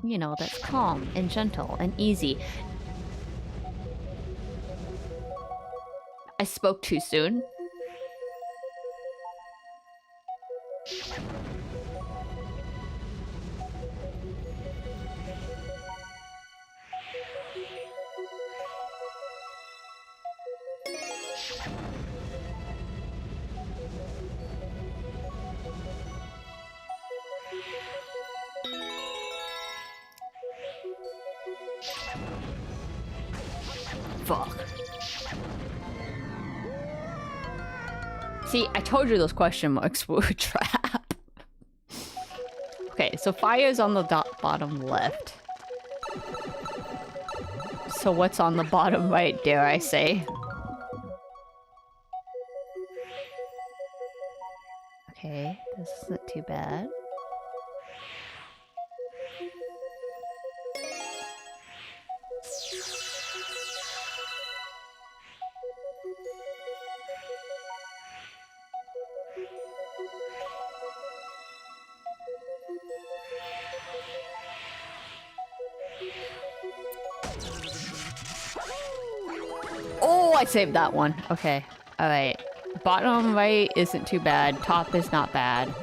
You know, that's calm and gentle and easy. I spoke too soon. Fuck. See, I told you those question marks were a trap. Okay, so fire's on the bottom left. So what's on the bottom right, dare I say? Okay, this isn't too bad. Oh, I saved that one. Okay. Alright. Bottom right isn't too bad. Top is not bad.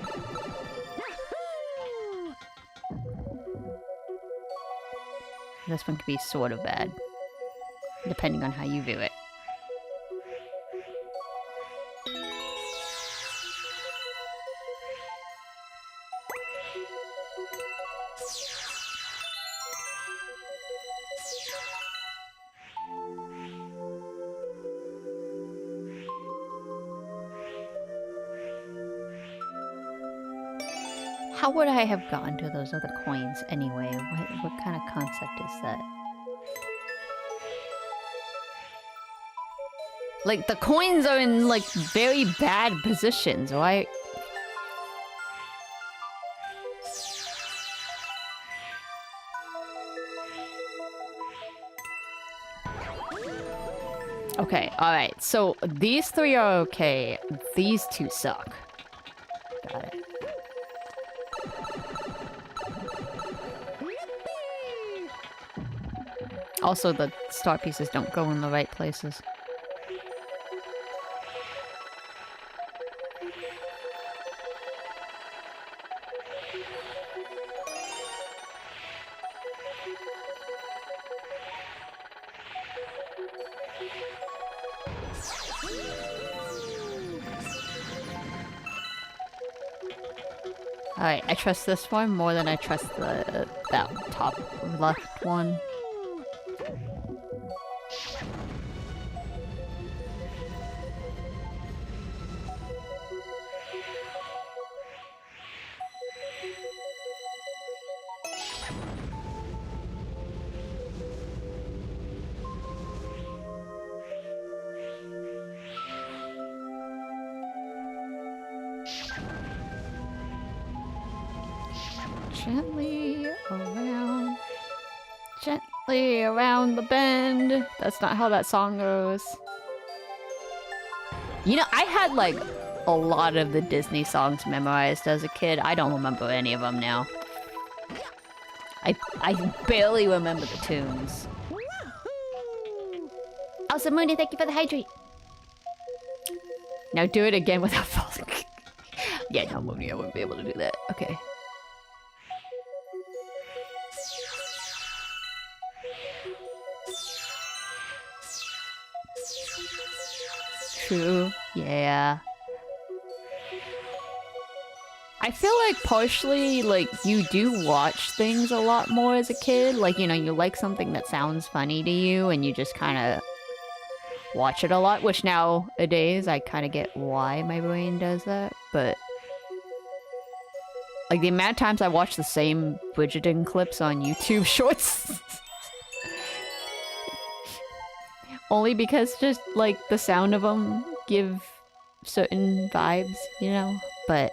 This one could be sort of bad. Depending on how you view it. How would I have gotten to those other coins anyway? What kind of concept is that? Like, the coins are in, like, very bad positions, right? Okay, alright. So, these three are okay. These two suck. Got it. Also, the star pieces don't go in the right places. Alright, I trust this one more than I trust that top left one. Gently around the bend. That's not how that song goes. You know, I had like a lot of the Disney songs memorized as a kid. I don't remember any of them now. I barely remember the tunes. Also, Mooney, thank you for the hydrate. Now do it again without falling. Yeah, no, Mooney, I wouldn't be able to do that. Okay. True. Yeah. I feel like partially, like, you do watch things a lot more as a kid. Like, you know, you like something that sounds funny to you and you just kind of watch it a lot, which nowadays I kind of get why my brain does that, but like the amount of times I watch the same Bridgerton clips on YouTube shorts only because just like the sound of them give certain vibes, you know, but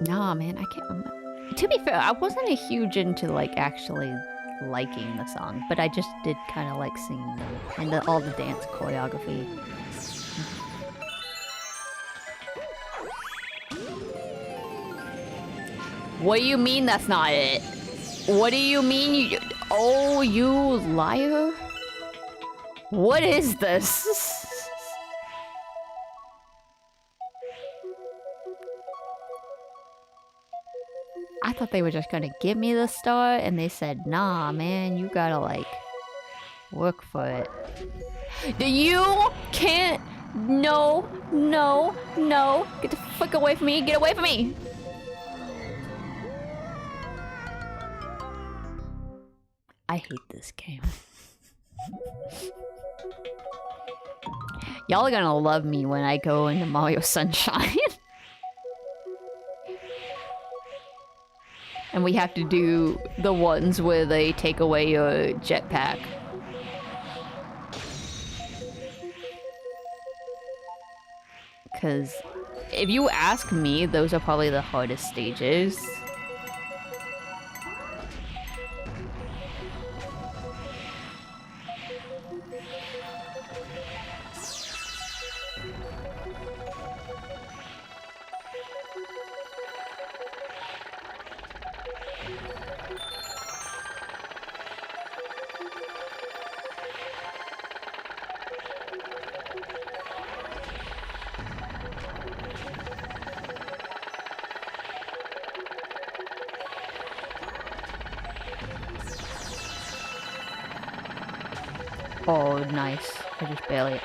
Nah, man, I can't remember. To be fair, I wasn't a huge into like actually liking the song, but I just did kind of like singing them and all the dance choreography. What do you mean that's not it? What do you mean you... Oh, you liar? What is this? I thought they were just gonna give me the star, and they said, nah, man, you gotta, like, work for it. You can't... No, no, no. Get the fuck away from me. Get away from me. I hate this game. Y'all are gonna love me when I go into Mario Sunshine. And we have to do the ones where they take away your jetpack. Because if you ask me, those are probably the hardest stages. Oh, nice. I just barely.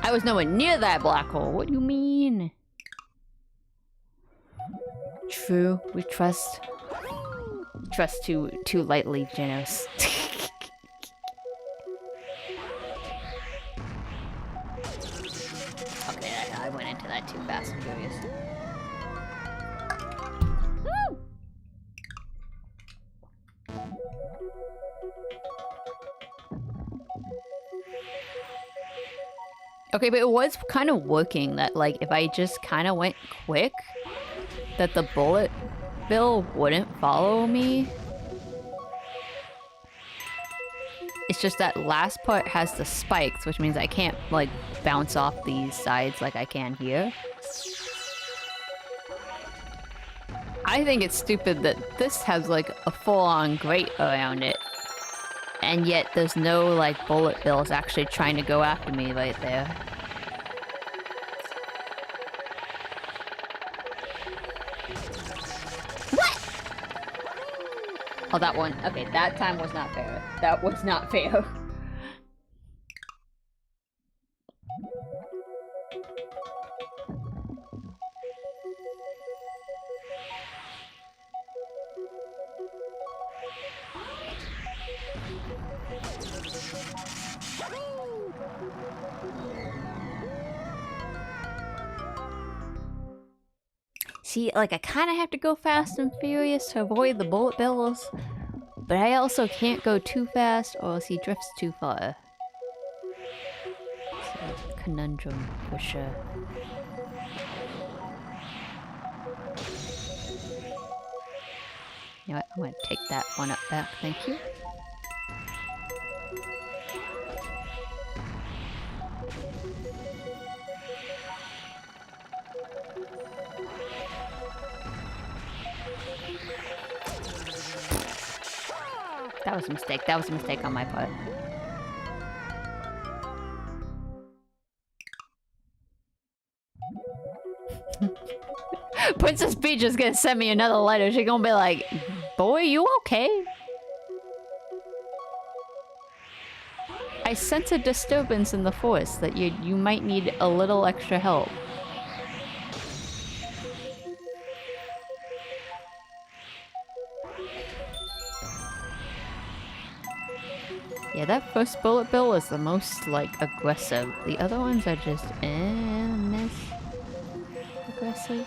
I was nowhere near that black hole. What do you mean? True, we trust too lightly, Genos. Okay, I went into that too fast and furious. Woo! Okay, but it was kind of working that, like, if I just kind of went quick, that the bullet bill wouldn't follow me. It's just that last part has the spikes, which means I can't, like, bounce off these sides like I can here. I think it's stupid that this has, like, a full-on grate around it. And yet there's no, like, bullet bills actually trying to go after me right there. What? Oh, that one. Okay, that time was not fair. That was not fair. See, like, I kind of have to go fast and furious to avoid the bullet bills, but I also can't go too fast or else he drifts too far. It's a conundrum for sure. You know what? I'm gonna take that one up back, thank you. That was a mistake. That was a mistake on my part. Princess Peach is gonna send me another letter. She's gonna be like, boy, you okay? I sense a disturbance in the force that you might need a little extra help. Yeah, that first bullet bill was the most, like, aggressive. The other ones are just, miss aggressive.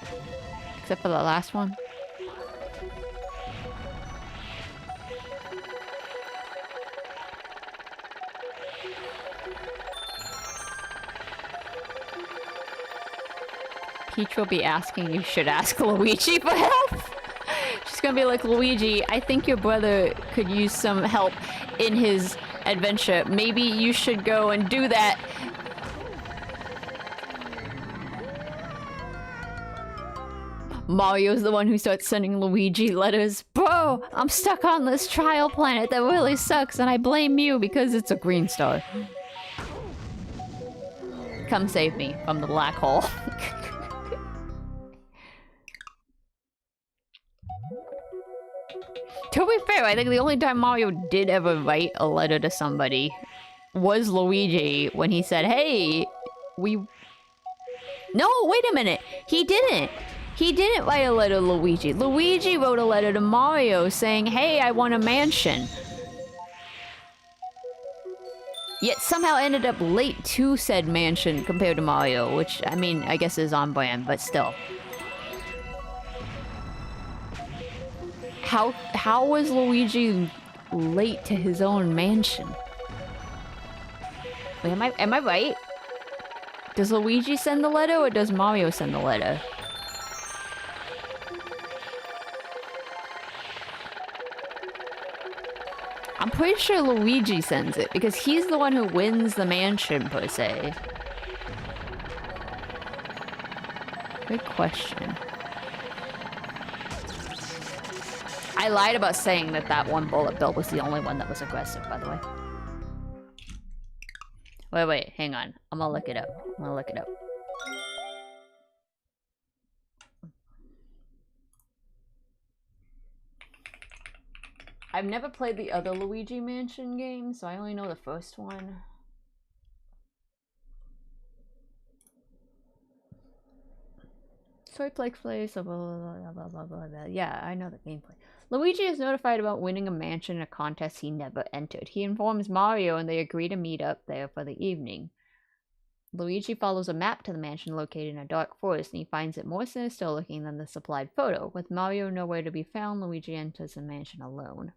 Except for the last one. Peach will be asking you should ask Luigi for help. She's gonna be like, Luigi, I think your brother could use some help in his adventure. Maybe you should go and do that. Mario's the one who starts sending Luigi letters. Bro, I'm stuck on this trial planet that really sucks and I blame you because it's a green star. Come save me from the black hole. To be fair, I think the only time Mario did ever write a letter to somebody was Luigi when he said, hey, we... No, wait a minute. He didn't. He didn't write a letter to Luigi. Luigi wrote a letter to Mario saying, hey, I want a mansion. Yet somehow ended up late to said mansion compared to Mario, which, I mean, I guess is on brand, but still. How was Luigi late to his own mansion? Wait, am I right? Does Luigi send the letter or does Mario send the letter? I'm pretty sure Luigi sends it because he's the one who wins the mansion per se. Good question. I lied about saying that that one bullet bill was the only one that was aggressive, by the way. Wait, hang on. I'm gonna look it up. I've never played the other Luigi Mansion games, so I only know the first one. Toy Plex Place, blah blah blah blah blah blah. Yeah, I know the gameplay. Luigi is notified about winning a mansion in a contest he never entered. He informs Mario and they agree to meet up there for the evening. Luigi follows a map to the mansion located in a dark forest and he finds it more sinister looking than the supplied photo. With Mario nowhere to be found, Luigi enters the mansion alone.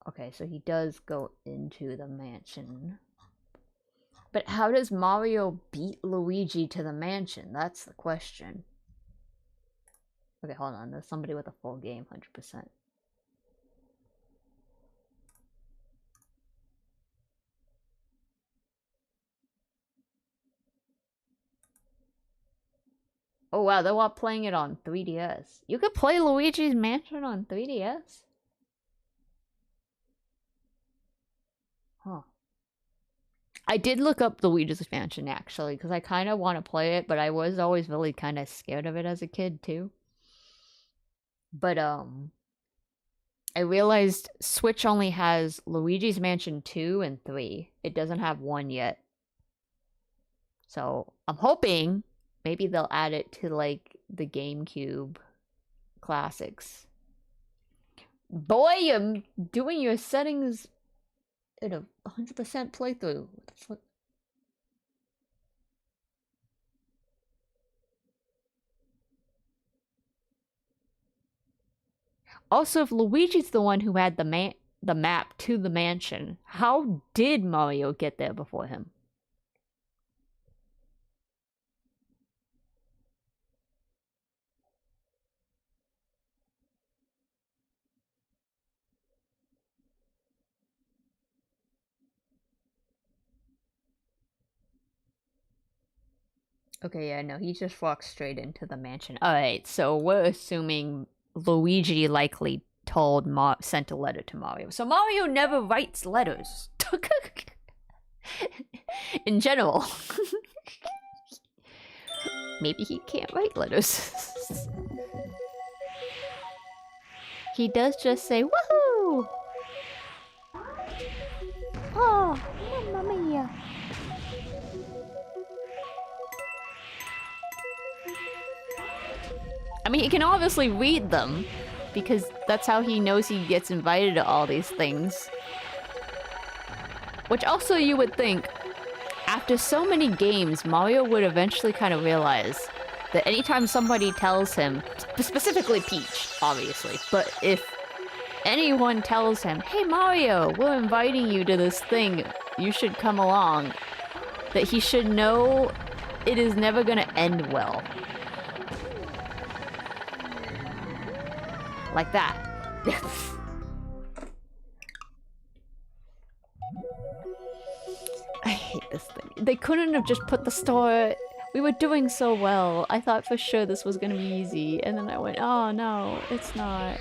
Okay, so he does go into the mansion. But how does Mario beat Luigi to the mansion? That's the question. Okay, hold on. There's somebody with a full game, 100%. Oh wow, they're all playing it on 3DS. You could play Luigi's Mansion on 3DS? Huh. I did look up Luigi's Mansion, actually, because I kind of want to play it, but I was always really kind of scared of it as a kid, too. But, I realized Switch only has Luigi's Mansion 2 and 3. It doesn't have 1 yet. So, I'm hoping maybe they'll add it to, like, the GameCube classics. Boy, you're doing your settings in a 100% playthrough. What the fuck? Also, if Luigi's the one who had the map to the mansion, how did Mario get there before him? Okay, yeah, no, he just walks straight into the mansion. Alright, so we're assuming Luigi likely sent a letter to Mario. So Mario never writes letters. In general. Maybe he can't write letters. He does just say, woohoo! Oh, mamma mia. I mean, he can obviously read them, because that's how he knows he gets invited to all these things. Which also you would think, after so many games, Mario would eventually kind of realize, that anytime somebody tells him, specifically Peach, obviously, but if anyone tells him, hey Mario, we're inviting you to this thing, you should come along, that he should know it is never gonna end well. Like that. I hate this thing. They couldn't have just put the store... We were doing so well. I thought for sure this was gonna be easy. And then I went, oh no, it's not.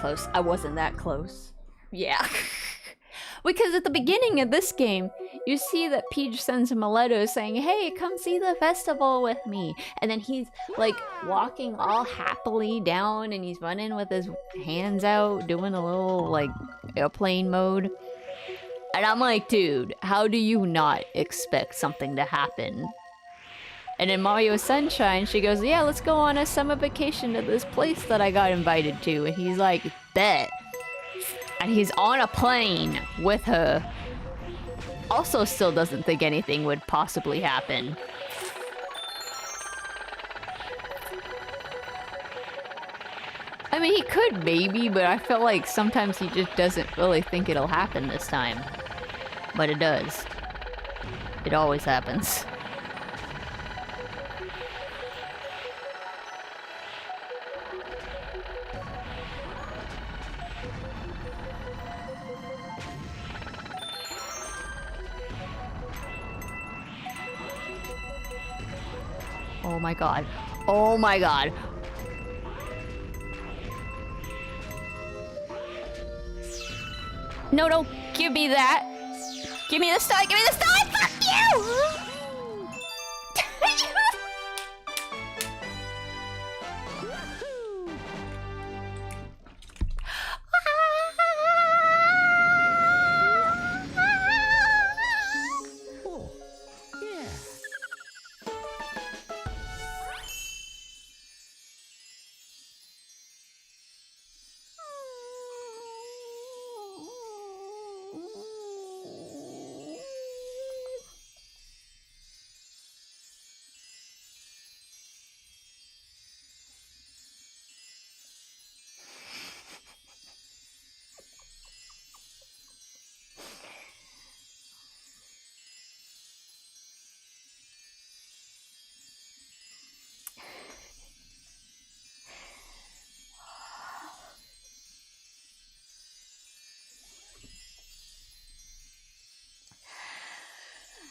Close. I wasn't that close. Yeah. Because at the beginning of this game, you see that Peach sends him a letter saying, hey, come see the festival with me. And then he's like walking all happily down and he's running with his hands out, doing a little like airplane mode. And I'm like, dude, how do you not expect something to happen? And in Mario Sunshine, she goes, yeah, let's go on a summer vacation to this place that I got invited to. And he's like, bet. And he's on a plane with her. Also still doesn't think anything would possibly happen. I mean, he could maybe, but I feel like sometimes he just doesn't really think it'll happen this time. But it does. It always happens. Oh my god. Oh my god. No, don't give me that. Give me the star. Give me the star. Fuck you!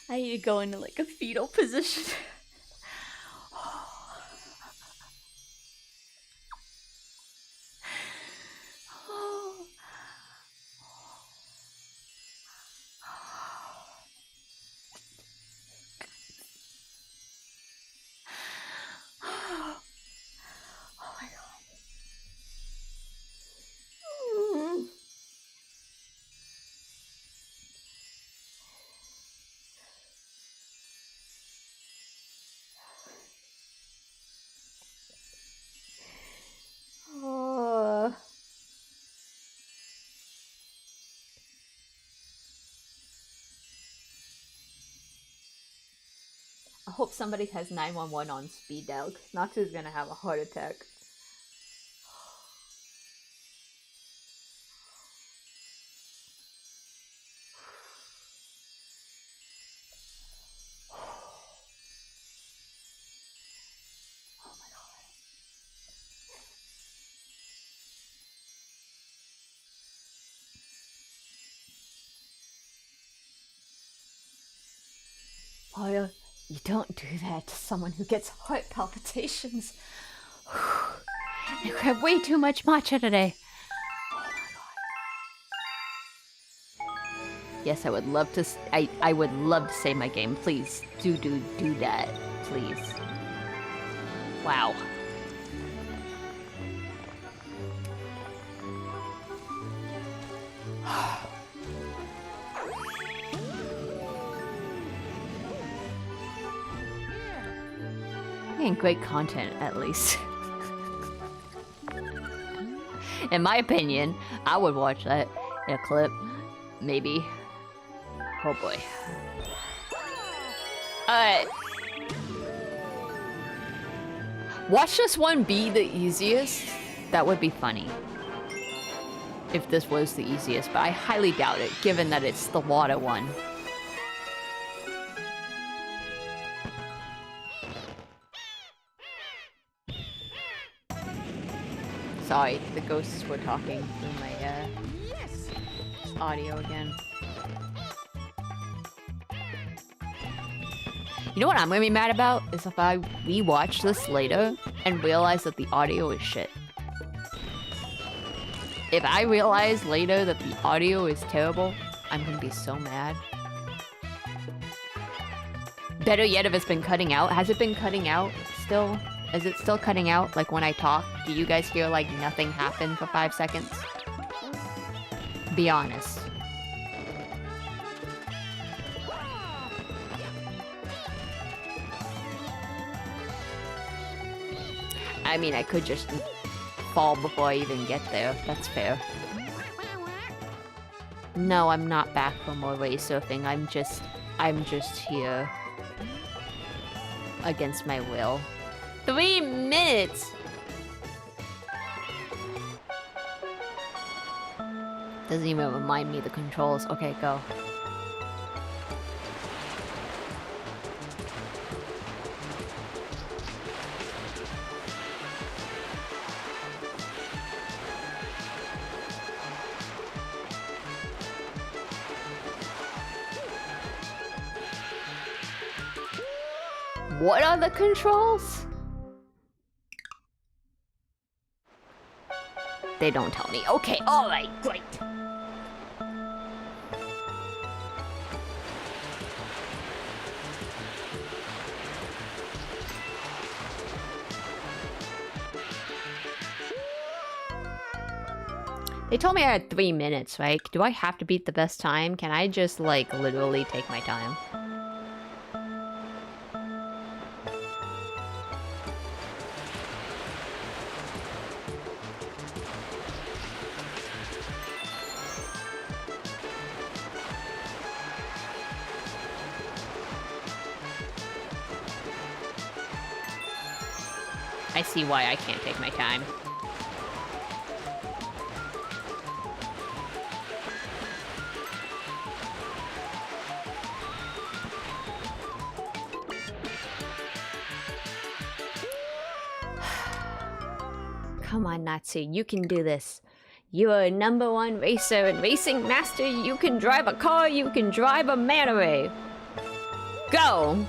I need to go into like a fetal position. I hope somebody has 911 on speed dial, because Natsu's gonna have a heart attack. Oh my god. Mario, you don't do that to someone who gets heart palpitations. I had way too much matcha today. Oh my god. Yes, I would love to. I would love to save my game. Please do that, please. Wow. And great content, at least. In my opinion, I would watch that in a clip. Maybe. Oh boy. Watch this one be the easiest. That would be funny. If this was the easiest, but I highly doubt it, given that it's the water one. Sorry, the ghosts were talking through my audio again. You know what I'm gonna be mad about? Is if I rewatch this later and realize that the audio is shit. If I realize later that the audio is terrible, I'm gonna be so mad. Better yet, if it's been cutting out. Has it been cutting out still? Is it still cutting out? Like when I talk, do you guys hear like nothing happen for 5 seconds? Be honest. I mean, I could just fall before I even get there. That's fair. No, I'm not back for more race surfing. I'm just here. Against my will. 3 minutes! Doesn't even remind me of the controls. Okay, go. What are the controls? They don't tell me. Okay, alright, great. They told me I had 3 minutes, right? Do I have to beat the best time? Can I just, like, literally take my time? I see why I can't take my time. Come on, Natsu, you can do this. You are a #1 racer and racing master. You can drive a car, you can drive a manta ray. Go!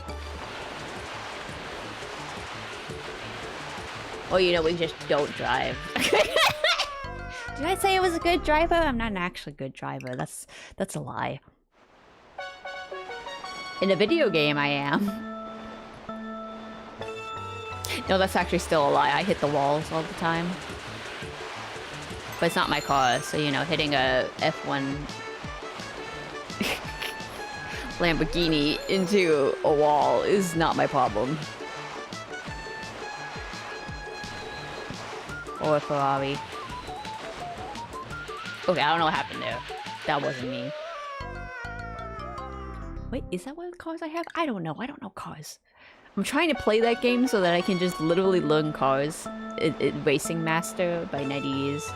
Or, you know, we just don't drive. Did I say I was a good driver? I'm not an actually good driver. That's a lie. In a video game, I am. No, that's actually still a lie. I hit the walls all the time. But it's not my car, so, you know, hitting a F1 Lamborghini into a wall is not my problem. Or a Ferrari. Okay, I don't know what happened there. That wasn't me. Wait, is that what cars I have? I don't know. I don't know cars. I'm trying to play that game so that I can just literally learn cars. Racing Master by NetEase.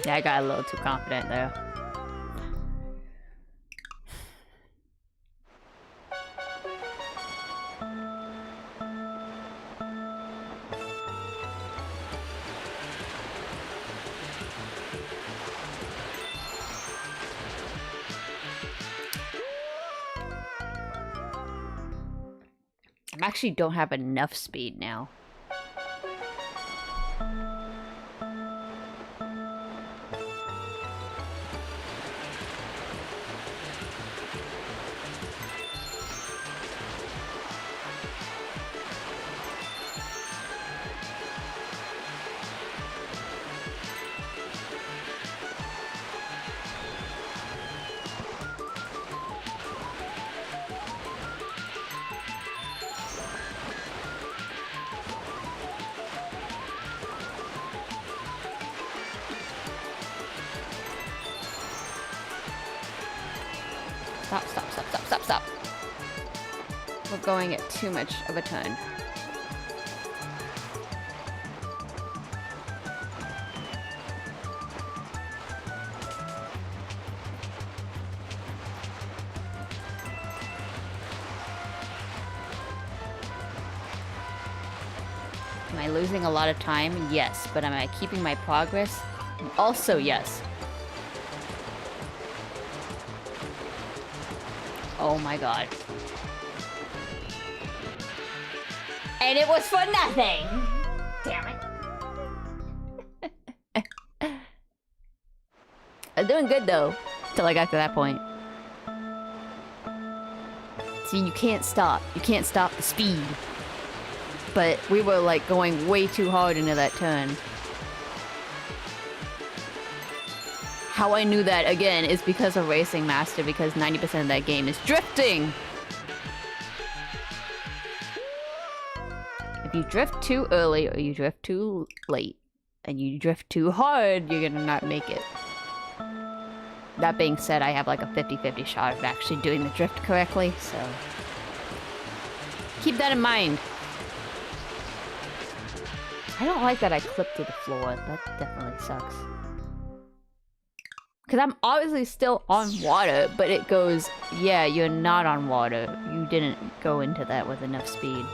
Yeah, I got a little too confident there. I actually don't have enough speed now. Stop. We're going at too much of a turn. Am I losing a lot of time? Yes. But am I keeping my progress? Also, yes. Oh my god. And it was for nothing! Damn it. I'm doing good though, till I got to that point. See, you can't stop. You can't stop the speed. But we were like going way too hard into that turn. How I knew that, again, is because of Racing Master, because 90% of that game is drifting! If you drift too early or you drift too late, and you drift too hard, you're gonna not make it. That being said, I have like a 50-50 shot of actually doing the drift correctly, so... keep that in mind. I don't like that I clipped to the floor. That definitely sucks. Because I'm obviously still on water, but it goes, yeah, you're not on water. You didn't go into that with enough speed.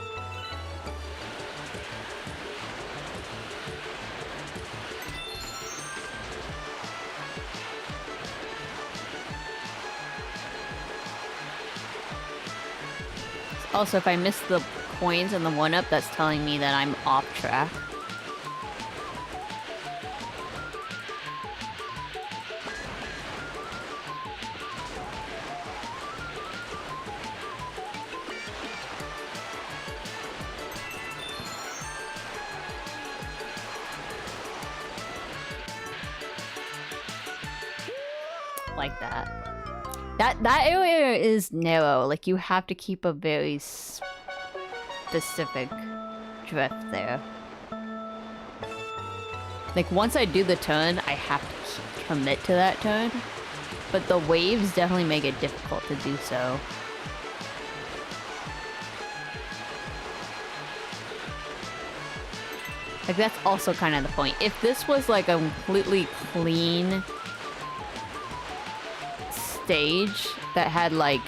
Also, if I miss the coins and the 1-up, that's telling me that I'm off track. Like that. That area is narrow. Like, you have to keep a very specific drift there. Like, once I do the turn, I have to commit to that turn. But the waves definitely make it difficult to do so. Like, that's also kind of the point. If this was like a completely clean stage that had like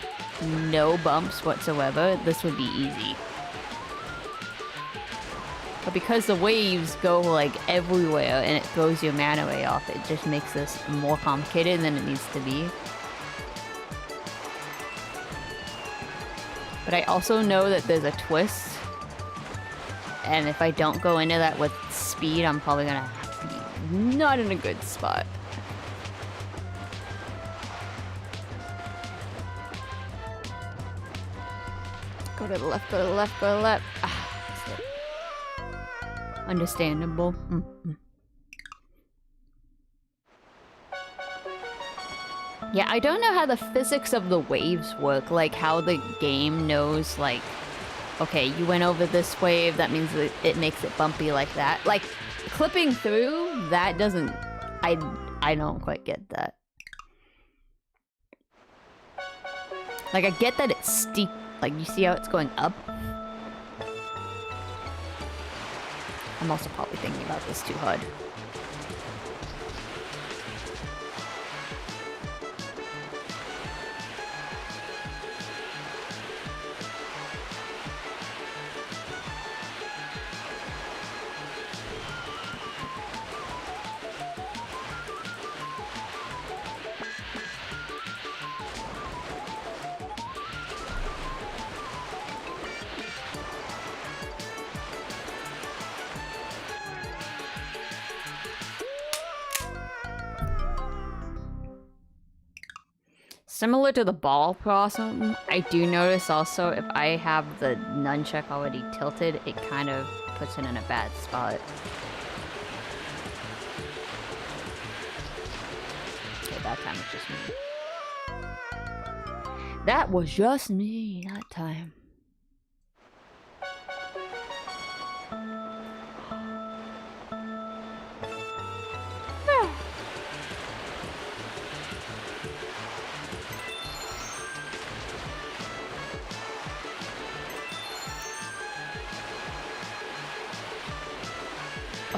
no bumps whatsoever, this would be easy. But because the waves go like everywhere and it throws your mana ray off, it just makes this more complicated than it needs to be. But I also know that there's a twist, and if I don't go into that with speed, I'm probably gonna be not in a good spot. Go to the left, go to the left, go to the left. Ah, that's it. Understandable. Yeah, I don't know how the physics of the waves work, like how the game knows, like, okay, you went over this wave, that means that it makes it bumpy like that. Like, clipping through, that doesn't... I don't quite get that. Like, I get that it's steep. Like, you see how it's going up? I'm also probably thinking about this too hard. Similar to the ball problem, I do notice also if I have the nunchuck already tilted, it kind of puts it in a bad spot. Okay, that time was just me. That was just me that time.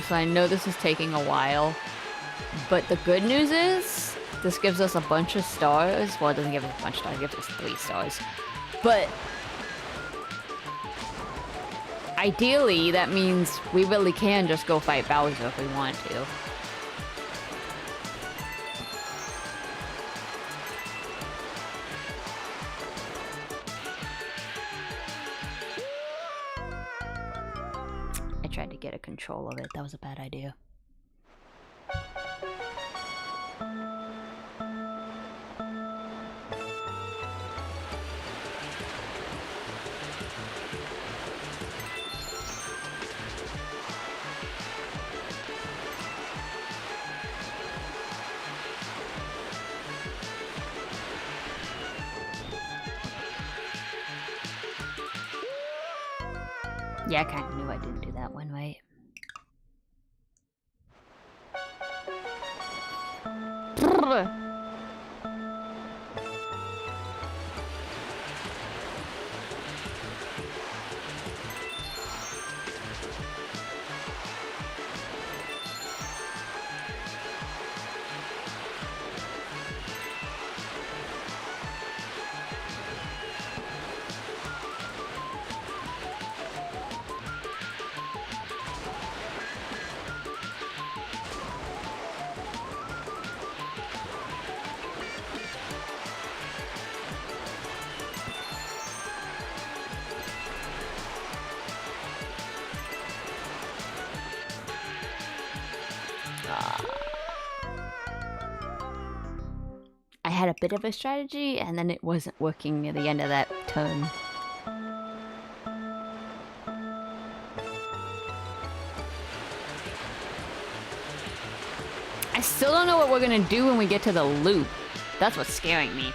So I know this is taking a while, but the good news is this gives us a bunch of stars. Well, it doesn't give us a bunch of stars, it gives us 3 stars. But ideally, that means we really can just go fight Bowser if we want to. I tried to get a control of it. That was a bad idea. Yeah, I kind of knew I didn't do that one right. I had a bit of a strategy, and then it wasn't working near the end of that turn. I still don't know what we're gonna do when we get to the loop. That's what's scaring me.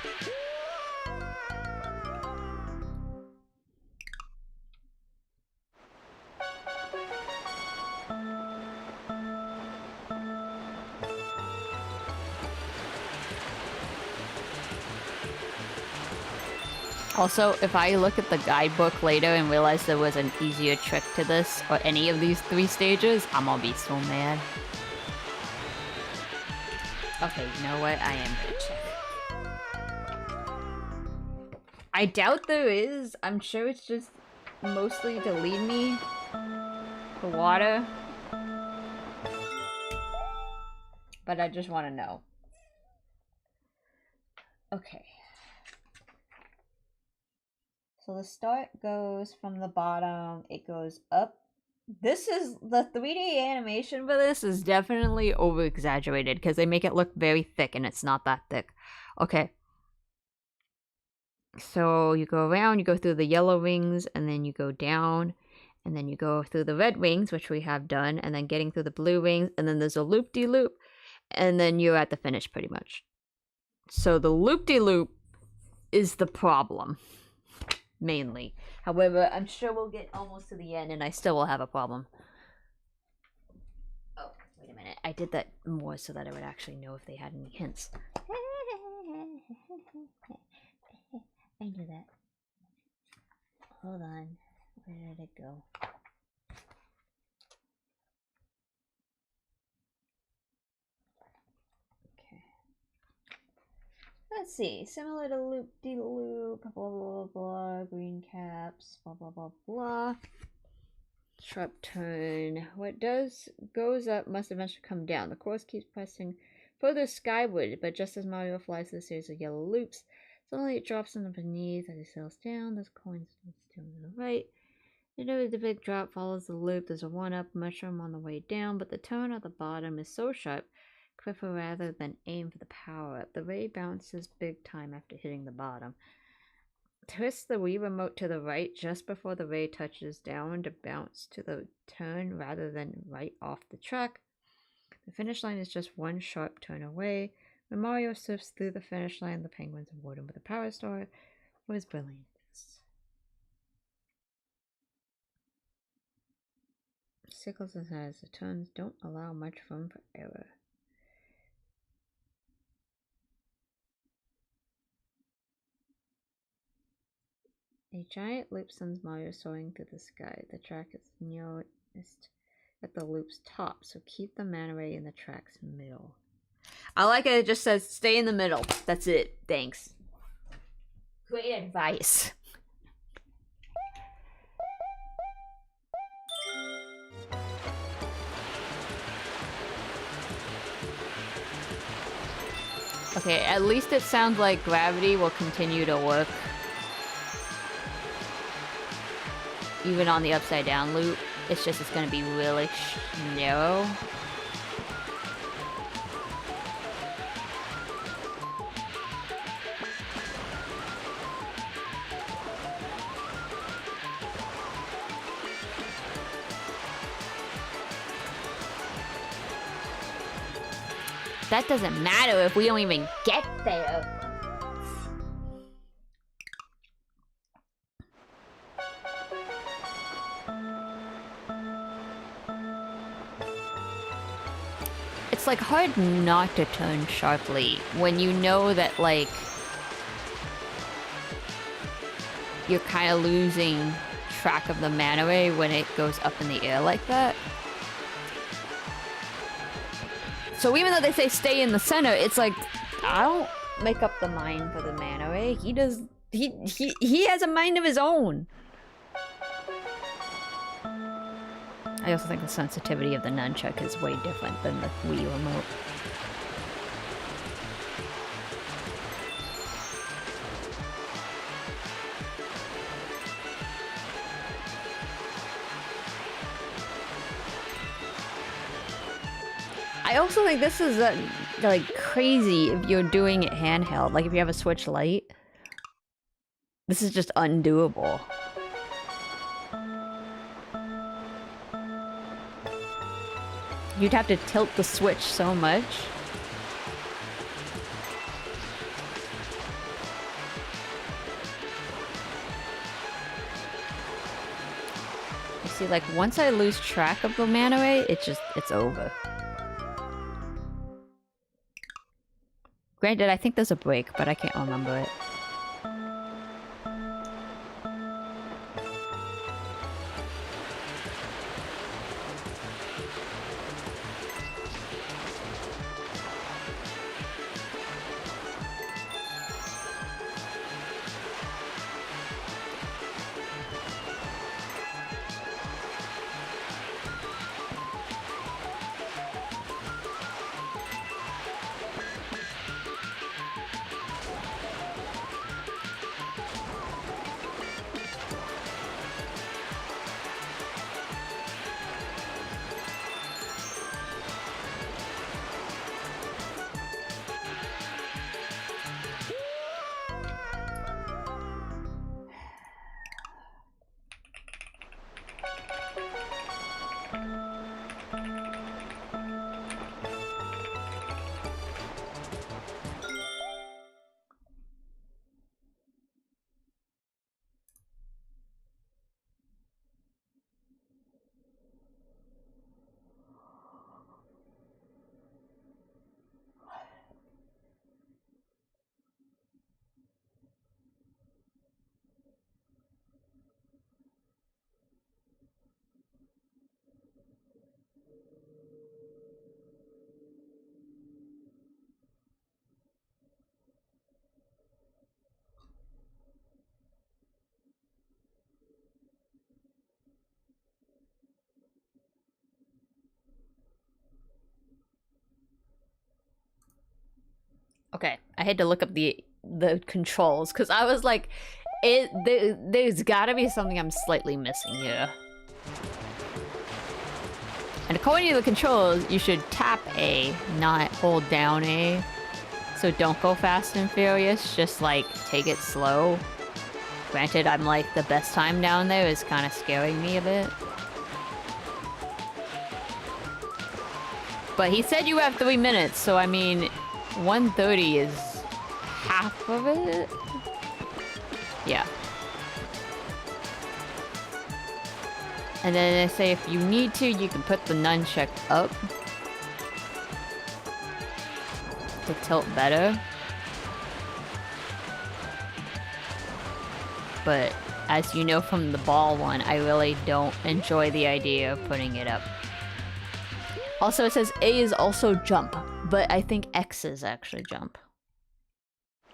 Also, if I look at the guidebook later and realize there was an easier trick to this, or any of these 3 stages, I'm gonna be so mad. Okay, you know what? I am gonna check. I doubt there is. I'm sure it's just mostly to lead me to water. But I just want to know. Okay. So the start goes from the bottom, it goes up. This is, the 3D animation for this is definitely over-exaggerated because they make it look very thick and it's not that thick. Okay. So you go around, you go through the yellow rings, and then you go down, and then you go through the red rings, which we have done, and then getting through the blue rings, and then there's a loop-de-loop, and then you're at the finish pretty much. So the loop-de-loop is the problem. Mainly. However, I'm sure we'll get almost to the end and I still will have a problem. Oh, wait a minute. I did that more so that I would actually know if they had any hints. I knew that. Hold on. Where did it go? Let's see. Similar to loop-de-loop, blah, blah, blah, green caps, blah, blah, blah, blah. Sharp turn. What goes up must eventually come down. The course keeps pressing further skyward, but just as Mario flies through the series of yellow loops, suddenly it drops on the beneath as he sails down. This coin stands still to the right. The big drop follows the loop. There's a 1-up mushroom on the way down, but the turn at the bottom is so sharp, quicker rather than aim for the power. The ray bounces big time after hitting the bottom. Twist the Wii remote to the right just before the ray touches down to bounce to the turn rather than right off the track. The finish line is just one sharp turn away. When Mario surfs through the finish line, the penguins award him with a power star. It was brilliant. Sickles says the turns don't allow much room for error. A giant loop sends Mario soaring through the sky. The track is nearest at the loop's top, so keep the mana ray in the track's middle. I like it, it just says stay in the middle. That's it. Thanks. Great advice. Okay, at least it sounds like gravity will continue to work. Even on the upside down loop. It's just, it's gonna be really narrow. That doesn't matter if we don't even get there. It's like hard not to turn sharply when you know that like you're kind of losing track of the mana ray when it goes up in the air like that. So even though they say stay in the center, it's like I don't make up the mind for the mana ray. He does. He has a mind of his own. I also think the sensitivity of the nunchuck is way different than the Wii remote. I also think this is like crazy if you're doing it handheld. Like if you have a Switch Lite, this is just undoable. You'd have to tilt the Switch so much. You see, like once I lose track of the mana ray, it's over. Granted, I think there's a break, but I can't remember it. Okay, I had to look up the controls because I was like, there's gotta be something I'm slightly missing here. And according to the controls, you should tap A, not hold down A. So don't go fast and furious, just like take it slow. Granted, I'm like the best time down there is kind of scaring me a bit. But he said you have 3 minutes, so I mean, 1:30 is half of it? Yeah. And then they say if you need to, you can put the nunchuck up to tilt better. But as you know from the ball one, I really don't enjoy the idea of putting it up. Also, it says A is also jump, but I think X is actually jump.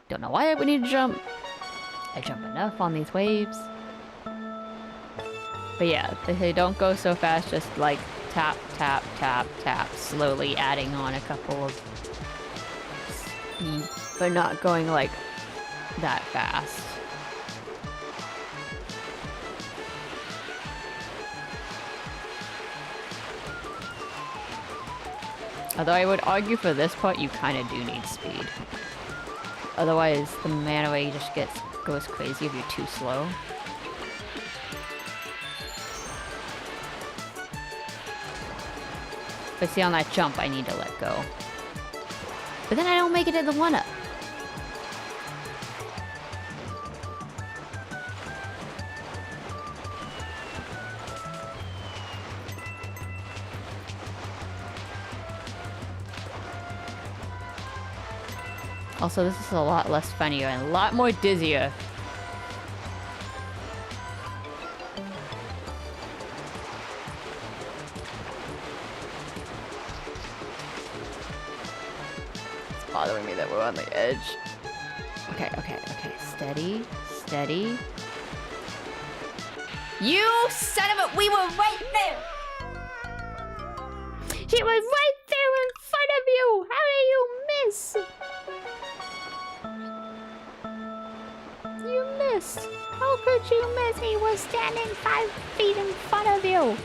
Don't know why I would need to jump. I jump enough on these waves. But yeah, they say don't go so fast, just like tap, tap, tap, tap, slowly adding on a couple of speed, but not going like that fast. Although I would argue for this part, you kind of do need speed. Otherwise, the mana ray just goes crazy if you're too slow. But see, on that jump, I need to let go. But then I don't make it in the one-up. Also, this is a lot less funnier and a lot more dizzier. It's bothering me that we're on the edge. Okay, okay, okay. Steady, steady. You son of a... We were right there! She was right there in front of you! How did you miss? You missed. How could you miss? He was standing 5 feet in front of you.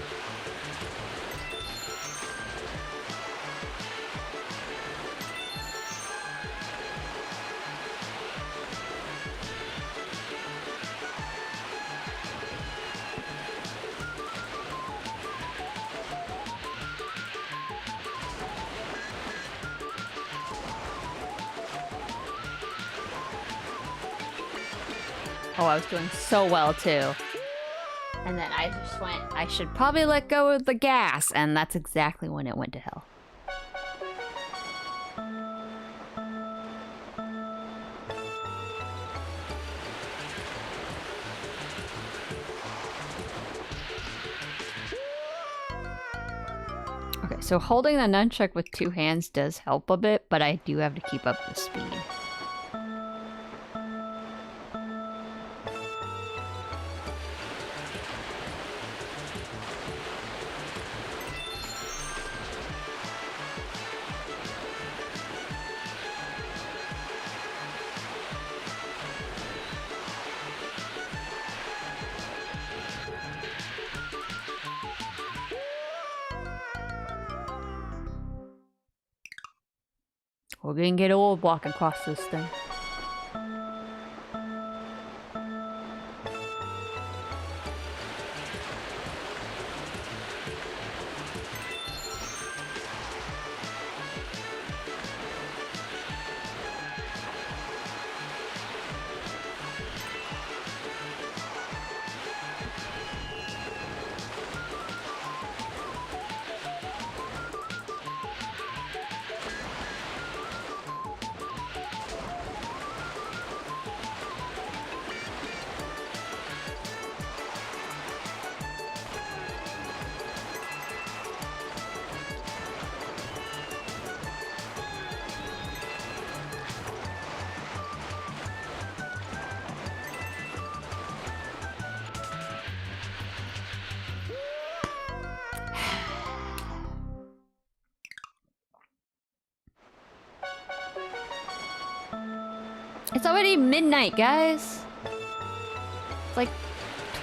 Oh, I was doing so well too. And then I just went, I should probably let go of the gas, and that's exactly when it went to hell. Okay, so holding the nunchuck with 2 hands does help a bit, but I do have to keep up the speed. We're gonna get old walking across this thing. It's already midnight, guys. It's like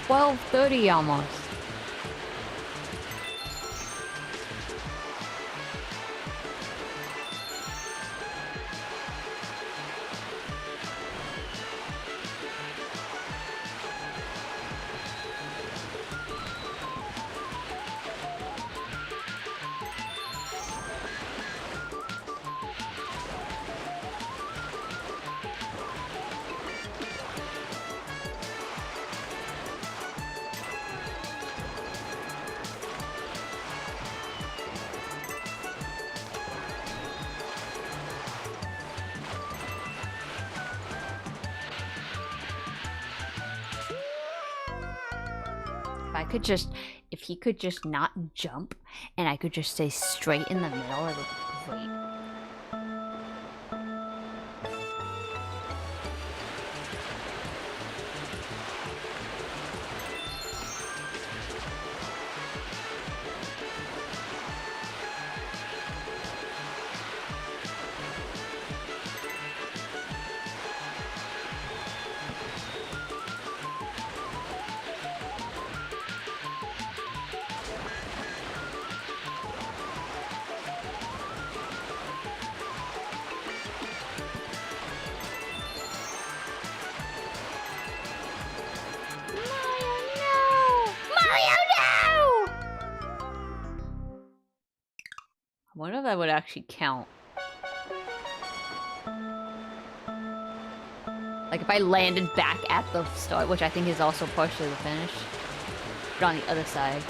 12:30 almost. if he could just not jump and I could just stay straight in the middle, it would be great. I wonder if that would actually count. Like if I landed back at the start, which I think is also partially the finish, but on the other side.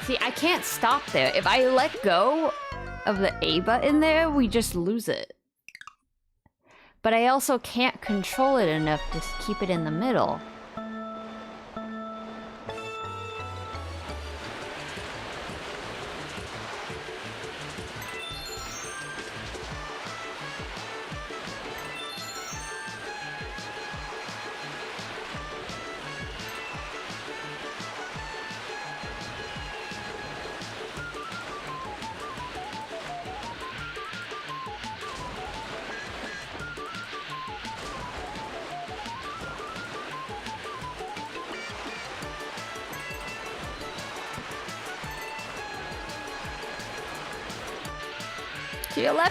See, I can't stop there. If I let go of the A button there, we just lose it. But I also can't control it enough to keep it in the middle.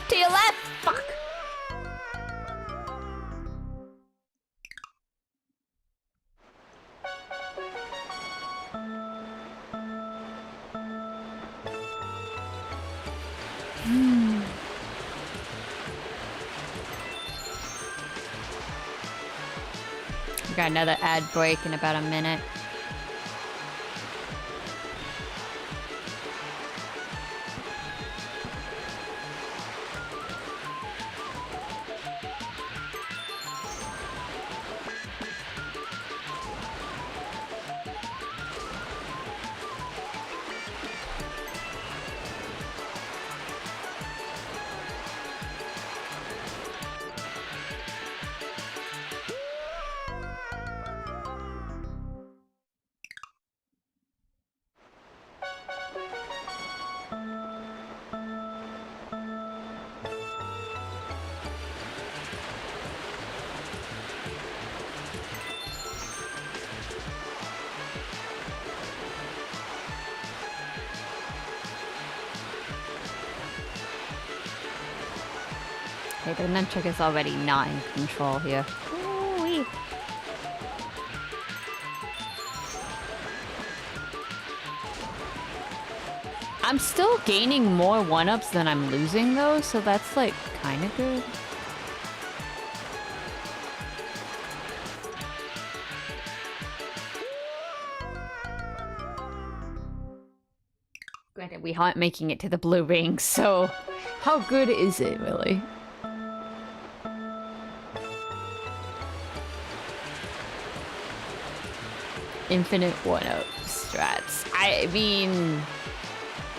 To your left, fuck! We got another ad break in about a minute. Okay, the nunchuck is already not in control here. Ooh-wee. I'm still gaining more 1-ups than I'm losing though, so that's like kind of good. Granted, we aren't making it to the blue ring, so how good is it really? Infinite 1-up strats. I mean,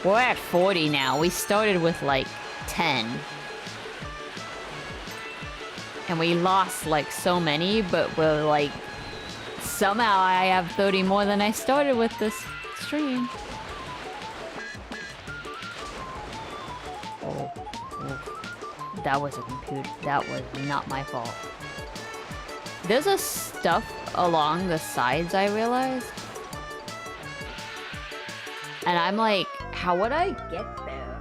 we're at 40 now. We started with like 10. And we lost like so many, but we're like, somehow I have 30 more than I started with this stream. Oh. That was a computer. That was not my fault. There's a stuff along the sides, I realized. And I'm like, how would I get there?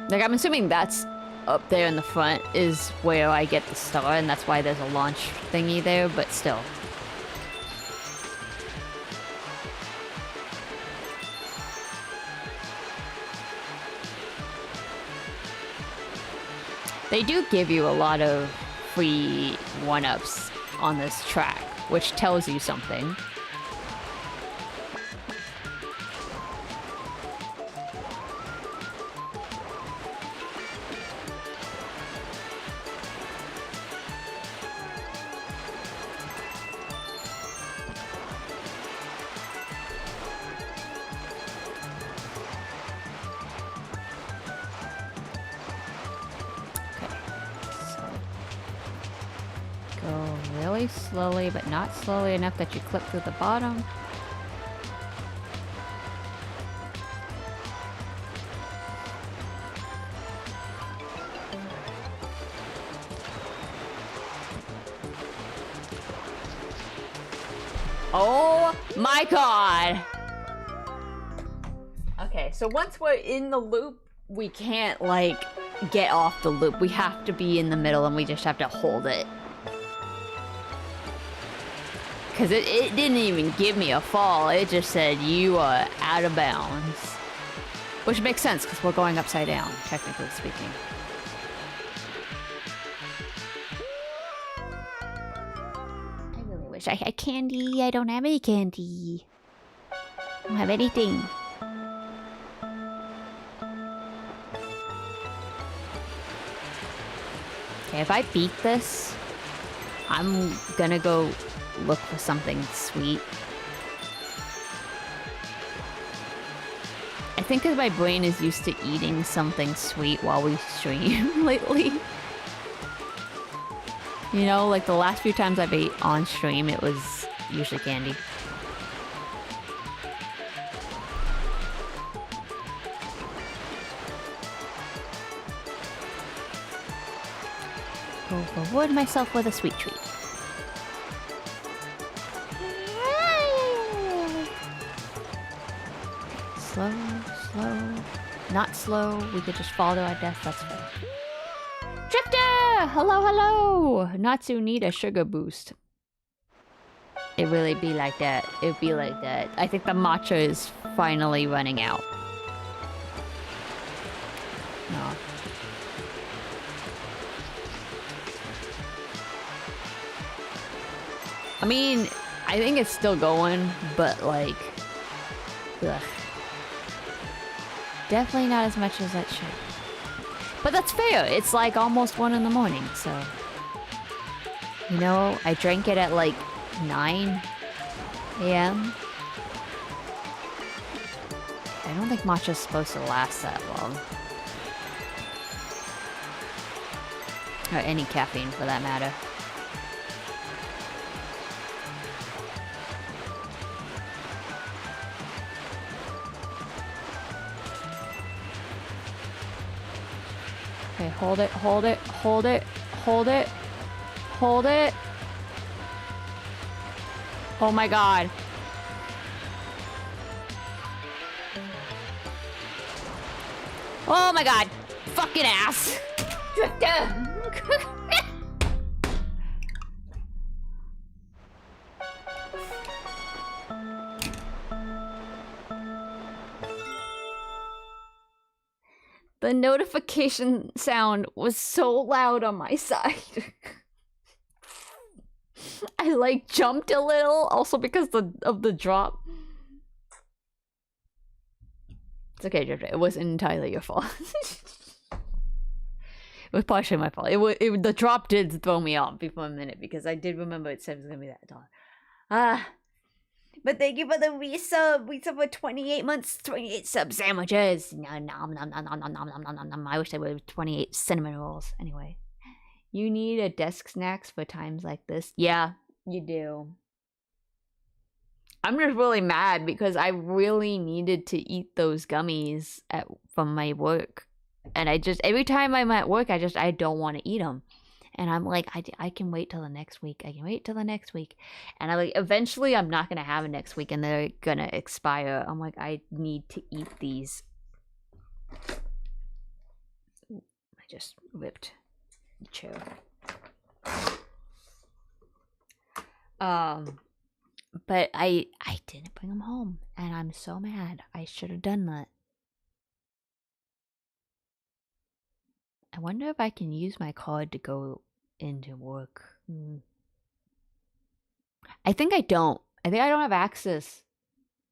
Like, I'm assuming that's up there in the front is where I get the star, and that's why there's a launch thingy there, but still. They do give you a lot of free one-ups on this track, which tells you something. Slowly, but not slowly enough that you clip through the bottom. Oh my god! Okay, so once we're in the loop, we can't, like, get off the loop. We have to be in the middle and we just have to hold it. Because it didn't even give me a fall. It just said, you are out of bounds. Which makes sense, because we're going upside down, technically speaking. I really wish I had candy. I don't have any candy. I don't have anything. Okay, if I beat this, I'm gonna go look for something sweet. I think because my brain is used to eating something sweet while we stream lately. You know, like the last few times I've ate on stream, it was usually candy. Go reward myself with a sweet treat. Slow, slow, not slow. We could just fall to our death, that's fair. Drifter! Hello, hello! Natsu need a sugar boost. It really be like that. It be like that. I think the matcha is finally running out. No. I mean, I think it's still going, but like... Ugh. Definitely not as much as it should. But that's fair. It's like almost 1 in the morning, so... You know, I drank it at like 9 a.m. I don't think matcha's supposed to last that long. Or any caffeine for that matter. Okay, hold it, hold it, hold it, hold it, hold it. Oh my god. Oh my god. Fucking ass. The notification sound was so loud on my side. I like jumped a little, also because of the drop. It's okay, Drifter. It wasn't entirely your fault. It was partially my fault. The drop did throw me off before a minute because I did remember it said it was gonna be that tall. But thank you for the resub. We sub for 28 months, 28 sub sandwiches. Nom, nom, nom, nom, nom, nom, nom, nom, nom. I wish they were 28 cinnamon rolls. Anyway. You need a desk snacks for times like this. Yeah, you do. I'm just really mad because I really needed to eat those gummies from my work. And I just, every time I'm at work, I don't want to eat them. And I'm like, I can wait till the next week. I can wait till the next week. And I like, eventually I'm not going to have it next week and they're going to expire. I'm like, I need to eat these. Ooh, my I just ripped the chair. But I didn't bring them home, and I'm so mad. I should have done that. I wonder if I can use my card to go into work. I think I don't. I think I don't have access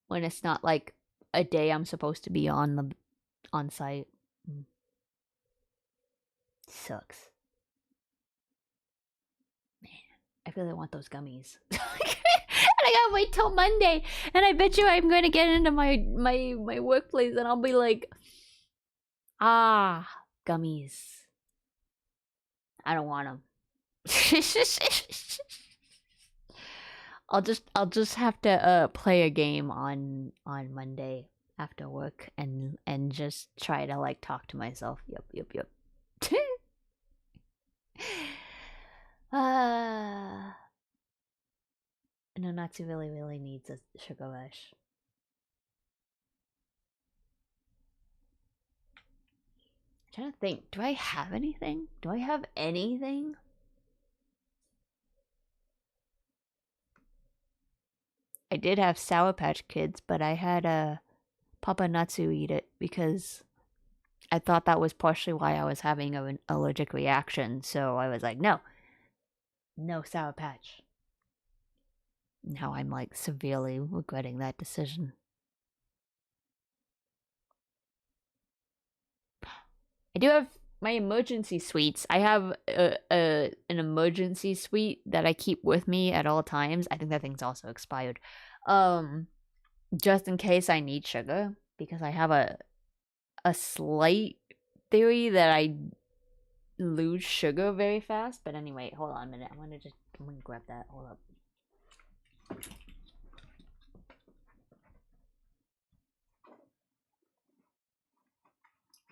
when it's not like a day I'm supposed to be on site. Sucks. Man, I really want those gummies. And I gotta wait till Monday. And I bet you I'm gonna get into my workplace and I'll be like, gummies. I don't want them. I'll just have to play a game on Monday after work and just try to like talk to myself. Yep. No, Natsu really needs a sugar rush. I'm trying to think. Do I have anything? Do I have anything? I did have Sour Patch Kids, but I had Papa Natsu eat it because I thought that was partially why I was having an allergic reaction. So I was like, no Sour Patch. Now I'm like severely regretting that decision. I do have my emergency sweets. I have an emergency sweet that I keep with me at all times. I think that thing's also expired. Just in case I need sugar, because I have a slight theory that I lose sugar very fast. But anyway, hold on a minute. I'm gonna grab that. Hold up.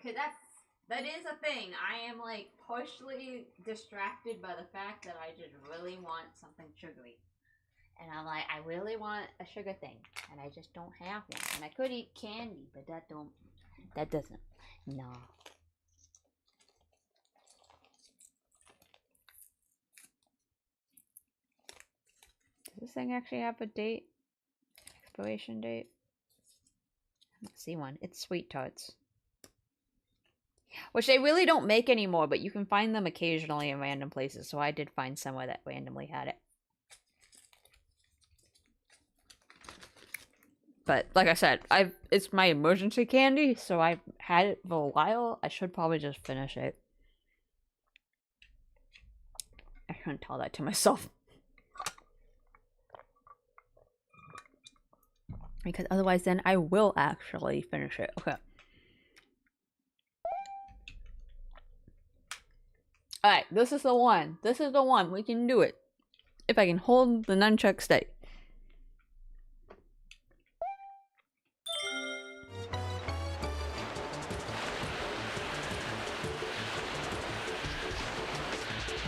Cause that is a thing. I am like partially distracted by the fact that I just really want something sugary. And I'm like, I really want a sugar thing. And I just don't have one. And I could eat candy, but that doesn't. No. Does this thing actually have a date? Expiration date? I don't see one. It's Sweet Tarts. Which they really don't make anymore, but you can find them occasionally in random places. So I did find somewhere that randomly had it. But like I said, it's my emergency candy, so I've had it for a while. I should probably just finish it. I shouldn't tell that to myself. Because otherwise then I will actually finish it. Okay. Alright, this is the one. This is the one. We can do it. If I can hold the nunchuck steady.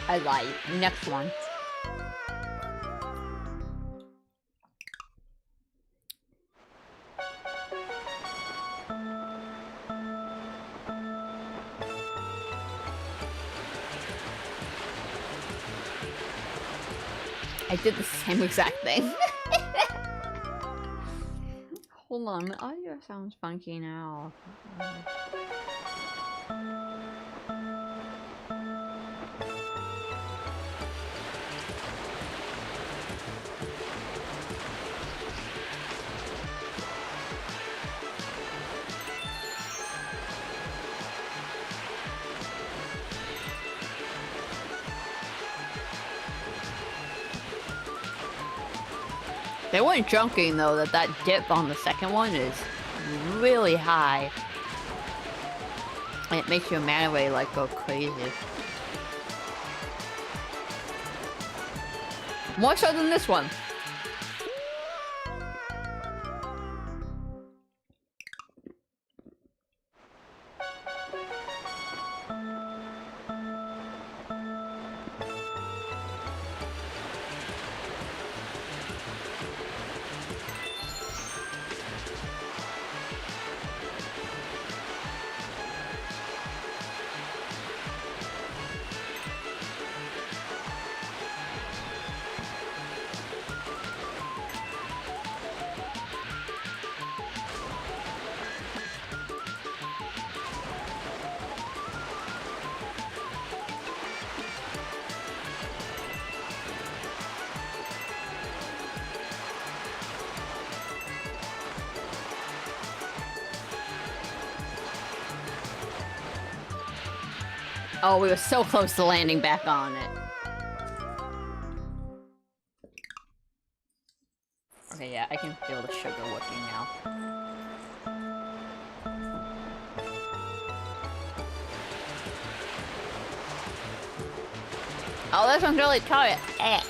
I lied. Next one. I did the same exact thing. Hold on, the audio sounds funky now. They weren't joking though that dip on the second one is really high. And it makes your mana rate like go crazy. More so than this one. Oh, we were so close to landing back on it. Okay, yeah, I can feel the sugar working now. Oh, this one's really tight. Eh.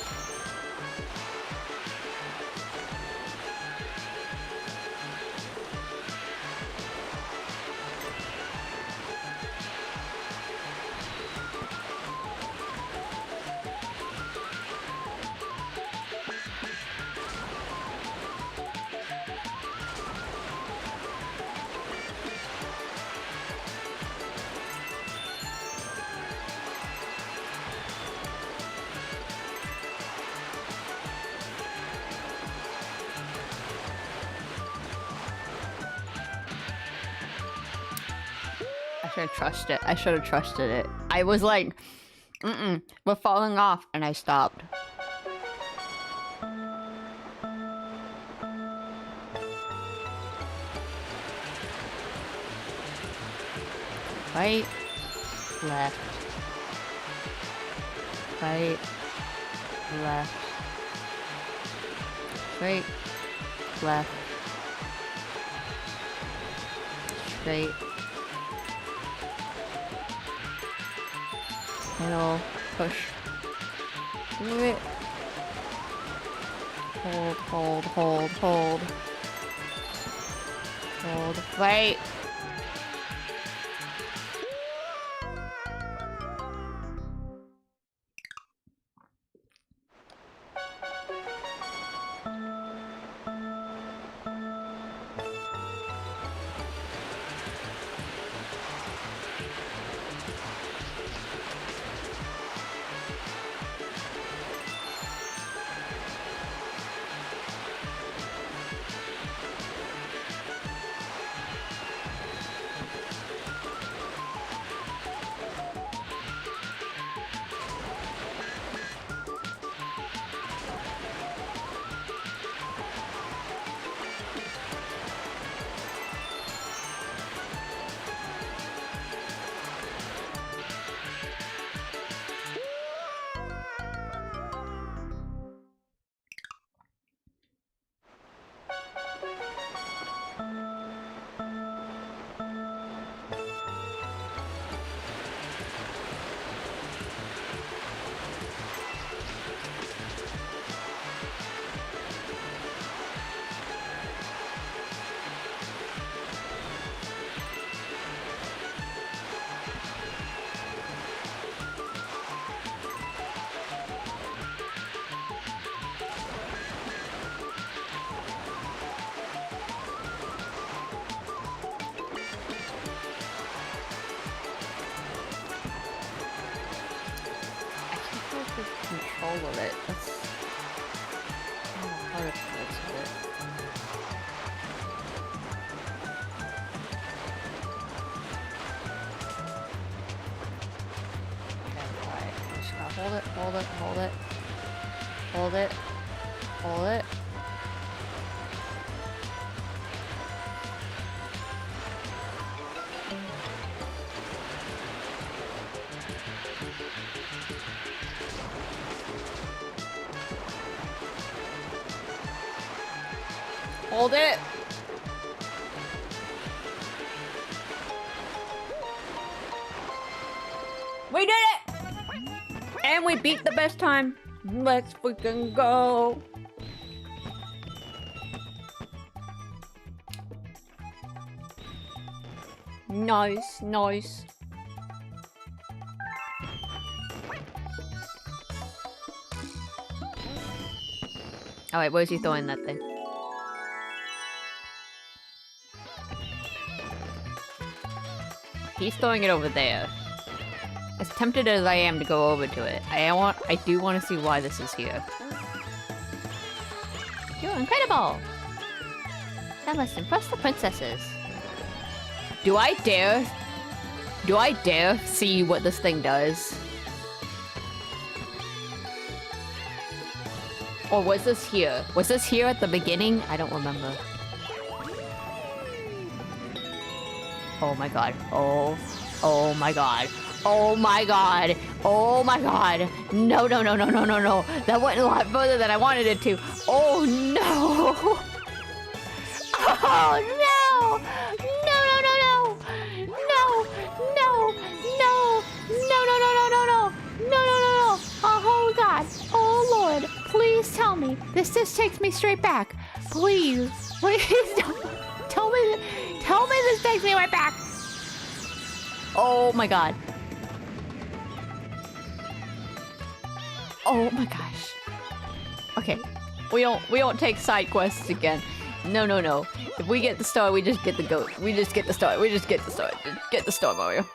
I should have trusted it. I should have trusted it. I was like, we're falling off, and I stopped. Right, left, right, left, straight, left, straight, middle, push, do it, hold, hold, hold, hold, hold, right. Control of it. That's hard parts of it. Okay, alright. Just gotta hold it, hold it, hold it. Hold it. Hold it. Hold it. We did it! And we beat the best time. Let's freaking go. Nice, nice. Alright, where's he throwing that thing? He's throwing it over there. As tempted as I am to go over to it, I do want to see why this is here. You're incredible! That must impress the princesses. Do I dare see what this thing does? Or was this here? Was this here at the beginning? I don't remember. Oh my god. Oh my god. Oh my god. Oh my god. No, no, no, no, no, no, no. That went a lot further than I wanted it to. Oh no. Oh no. No, no, no, no. No, no, no. No, no, no, no, no, no. No, no, no, no. Oh god. Oh lord. Please tell me. This just takes me straight back. Please. Please don't. Tell me this takes me right back. Oh my god. Oh my gosh. Okay. We don't take side quests again. No, no, no. If we get the star, we just get the goat. We just get the star. We just get the star. Just get the star, Mario.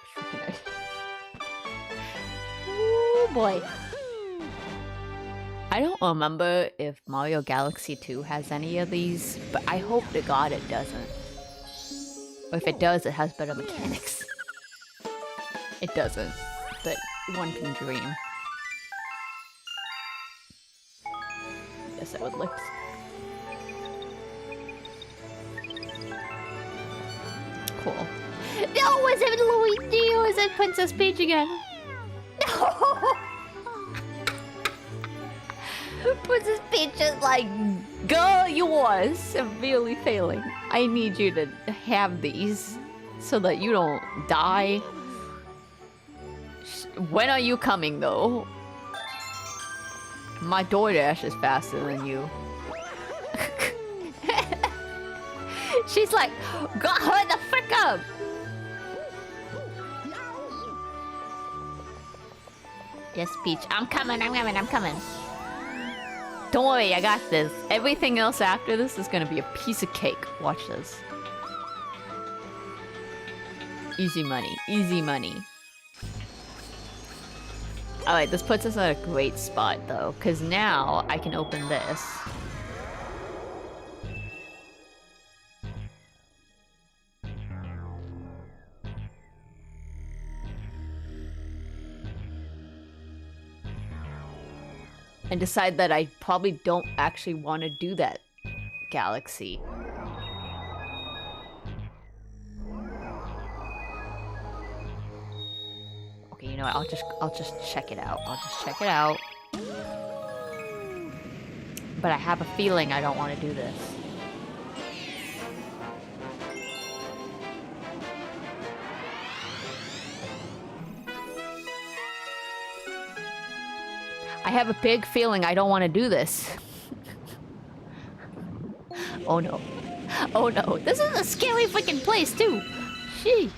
Oh boy. I don't remember if Mario Galaxy 2 has any of these, but I hope to God it doesn't. Or if it does, it has better mechanics. It doesn't, but one can dream. Guess that would look. Cool. No, was it Luigi or is it Princess Peach again? No! Princess Peach is like, girl, you are severely failing. I need you to have these so that you don't die. When are you coming though? My DoorDash is faster than you. She's like, go hurry the frick up! Yes, Peach, I'm coming. Don't worry, I got this. Everything else after this is gonna be a piece of cake. Watch this. Easy money, easy money. Alright, this puts us at a great spot though, because now I can open this. And decide that I probably don't actually want to do that galaxy. Okay, you know what? I'll just check it out. I'll just check it out. But I have a feeling I don't want to do this. I have a big feeling I don't want to do this. Oh no. Oh no. This is a scary freaking place too. Sheesh.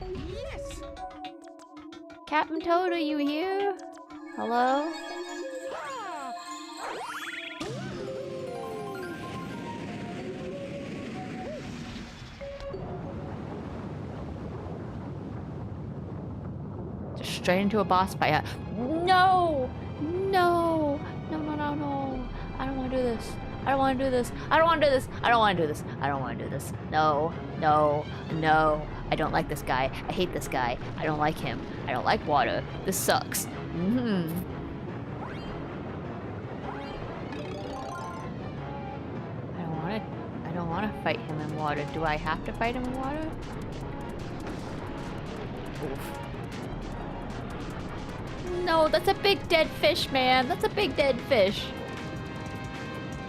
Yes. Captain Toad, are you here? Hello? Just straight into a boss fight. No! No! No, no, no, no. I don't want to do this. I don't want to do this. I don't want to do this. I don't want to do this. I don't want to do this. No, no, no. I don't like this guy. I hate this guy. I don't like him. I don't like water. This sucks. Mm-hmm. I don't want to fight him in water. Do I have to fight him in water? Oof. No, that's a big dead fish, man. That's a big dead fish.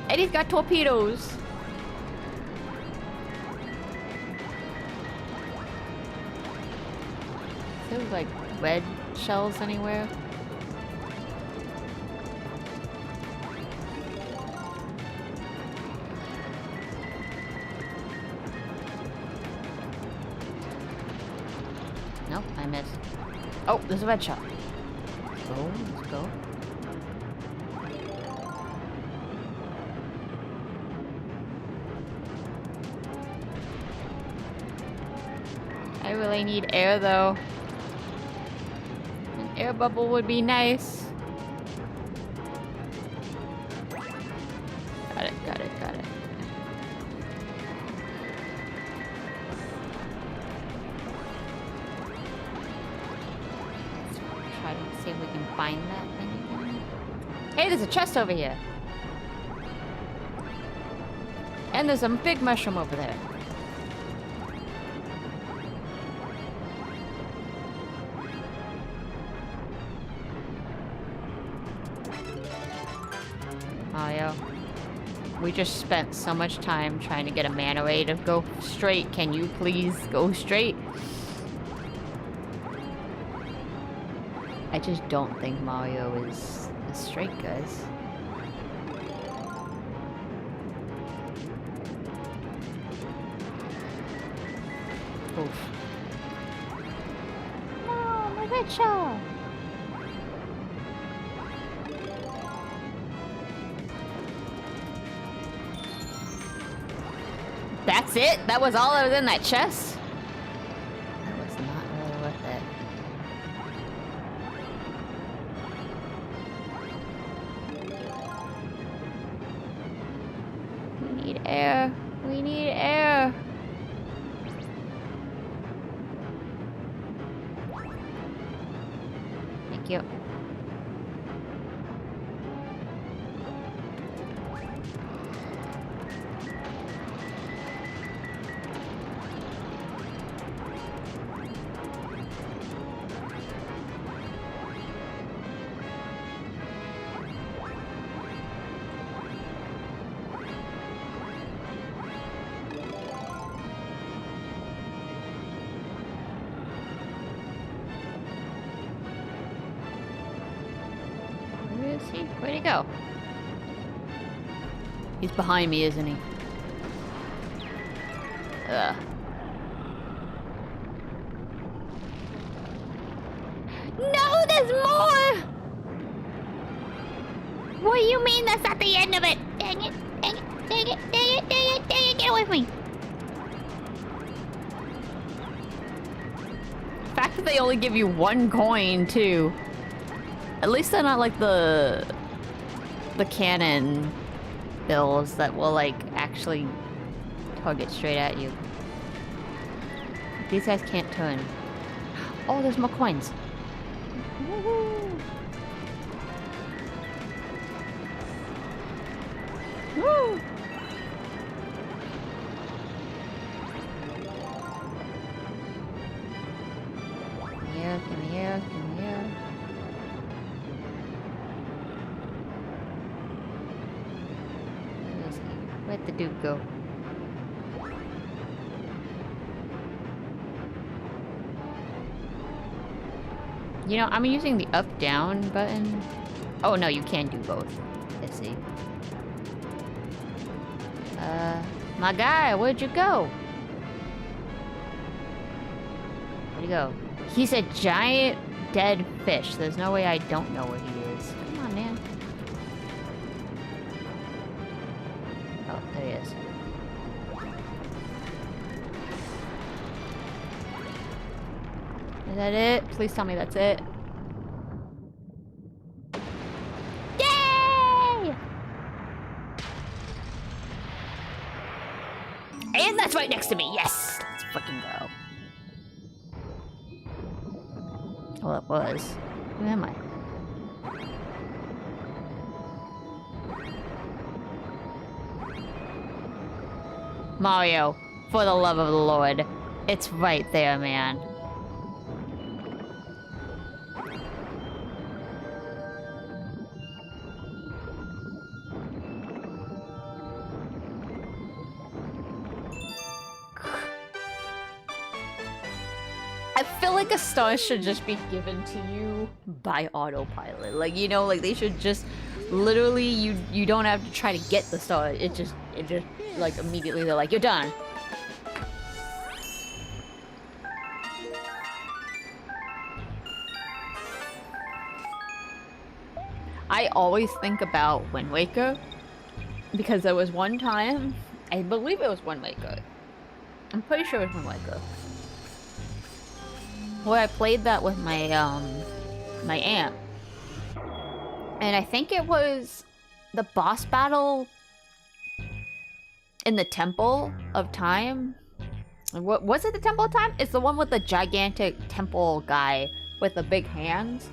And he's got torpedoes. Is there like red shells anywhere? Nope, I missed. Oh, there's a red shell. Let's go. I really need air though. An air bubble would be nice. Got it, got it, got it. Try to see if we can find that thing again. Hey, there's a chest over here. And there's a big mushroom over there. We just spent so much time trying to get a mana ray to go straight. Can you please go straight? I just don't think Mario is a straight, guys. Oof. No, my rickshaw! That's it? That was all that was in that chest? That was not really worth it. We need air. We need air. Thank you. Where'd he go? He's behind me, isn't he? Ugh. No, there's more! What do you mean that's not the end of it? Dang it, dang it, dang it, dang it, dang it, dang it, get away from me! The fact that they only give you 1 coin, too. At least they're not like the cannon bills that will like actually target straight at you. These guys can't turn. Oh, there's more coins. Woohoo! Woo! Give me here, give me here, give me here. Where'd the dude go? You know, I'm using the up-down button. Oh no, you can do both. Let's see. My guy, where'd you go? Where'd he go? He's a giant dead fish. There's no way I don't know where he is. Come on, man. Oh, there he is. Is that it? Please tell me that's it. Yay! And that's right next to me. Yes! Let's fucking go. Well, it was. Who am I? Mario, for the love of the Lord. It's right there, man. I feel like a star should just be given to you by autopilot. Like, you know, like they should just literally you don't have to try to get the star. It just like immediately they're like, you're done. I always think about Wind Waker because there was one time, I believe it was Wind Waker. I'm pretty sure it was Wind Waker. Where I played that with my my aunt. And I think it was the boss battle in the Temple of Time. What was it, the Temple of Time? It's the one with the gigantic temple guy with the big hands.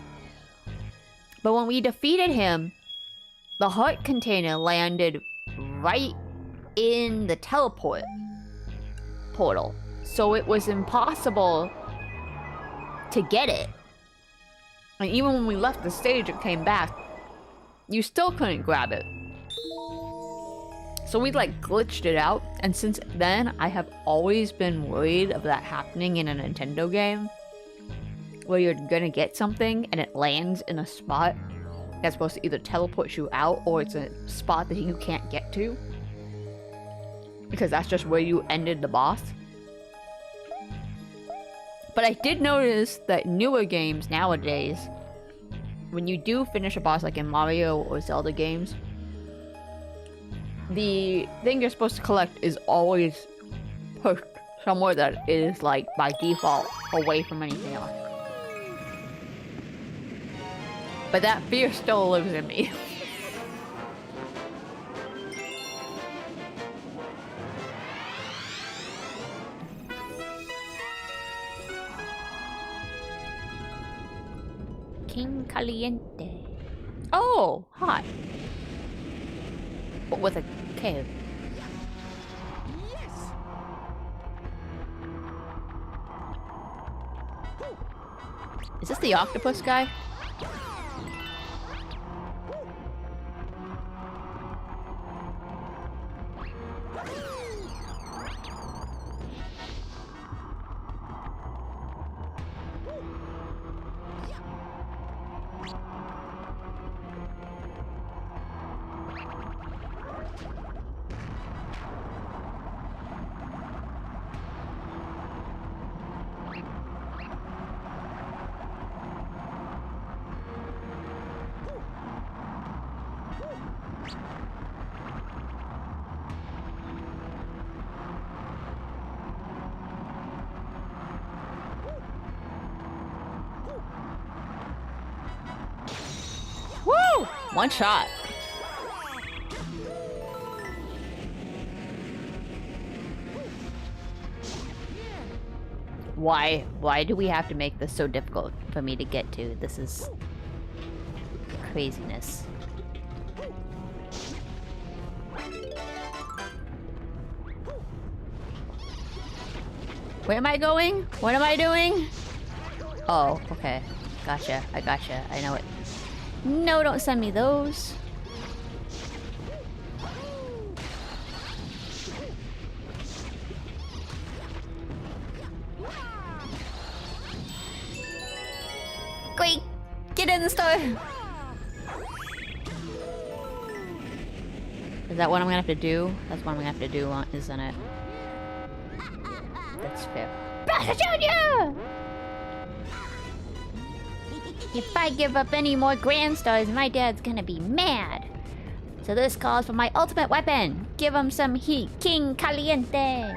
But when we defeated him, the heart container landed right in the teleport portal. So it was impossible to get it. And even when we left the stage and came back, you still couldn't grab it. So we like glitched it out, and since then I have always been worried of that happening in a Nintendo game where you're gonna get something and it lands in a spot that's supposed to either teleport you out or it's a spot that you can't get to because that's just where you ended the boss. But I did notice that newer games nowadays, when you do finish a boss like in Mario or Zelda games, the thing you're supposed to collect is always pushed somewhere that is like by default away from anything else. But that fear still lives in me. King Caliente. Oh, hi. But with a K. Yes. Is this the octopus guy? Woo! One shot. Why do we have to make this so difficult for me to get to? This is craziness. Where am I going? What am I doing? Oh, okay. Gotcha. I gotcha. I know it. No, don't send me those. Quick! Get in the store! Is that what I'm gonna have to do? That's what I'm gonna have to do, isn't it? That's fair. Brother Junior! If I give up any more Grand Stars, my dad's gonna be mad. So this calls for my ultimate weapon. Give him some heat. King Caliente.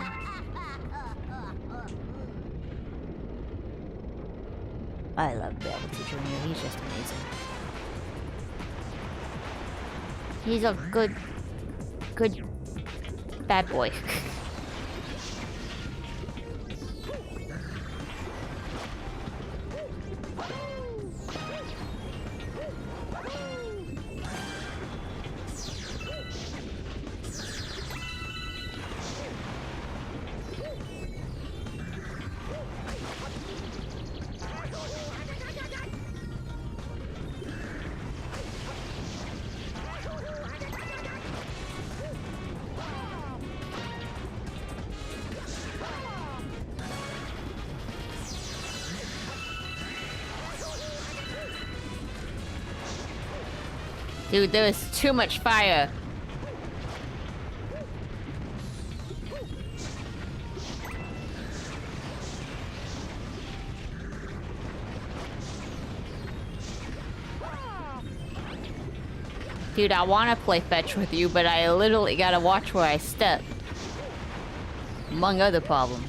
I love Backseating Junior. He's just amazing. He's a good bad boy. Dude, there is too much fire. Dude, I want to play fetch with you, but I literally gotta watch where I step. Among other problems.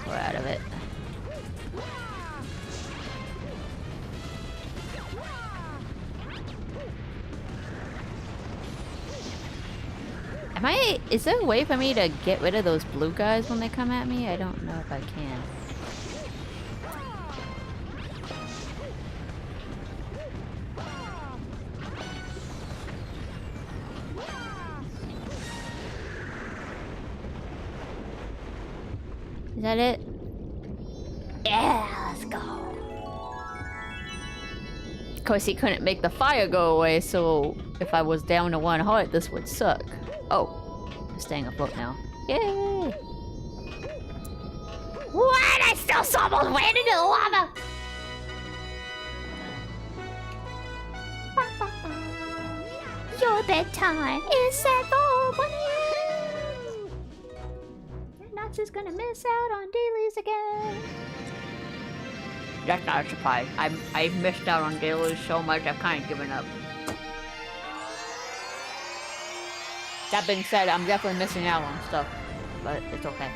We're out of it. Is there a way for me to get rid of those blue guys when they come at me? I don't know if I can. that it? Yeah, let's go. Of course, he couldn't make the fire go away, so if I was down to 1 heart, this would suck. Oh, I'm staying afloat now. Yay! What? I still almost ran into the lava! Your bedtime is set for 1 a.m. You're not just gonna miss out on dailies again. That's not a surprise. I've missed out on dailies so much, I've kind of given up. That being said, I'm definitely missing out on stuff, but it's okay.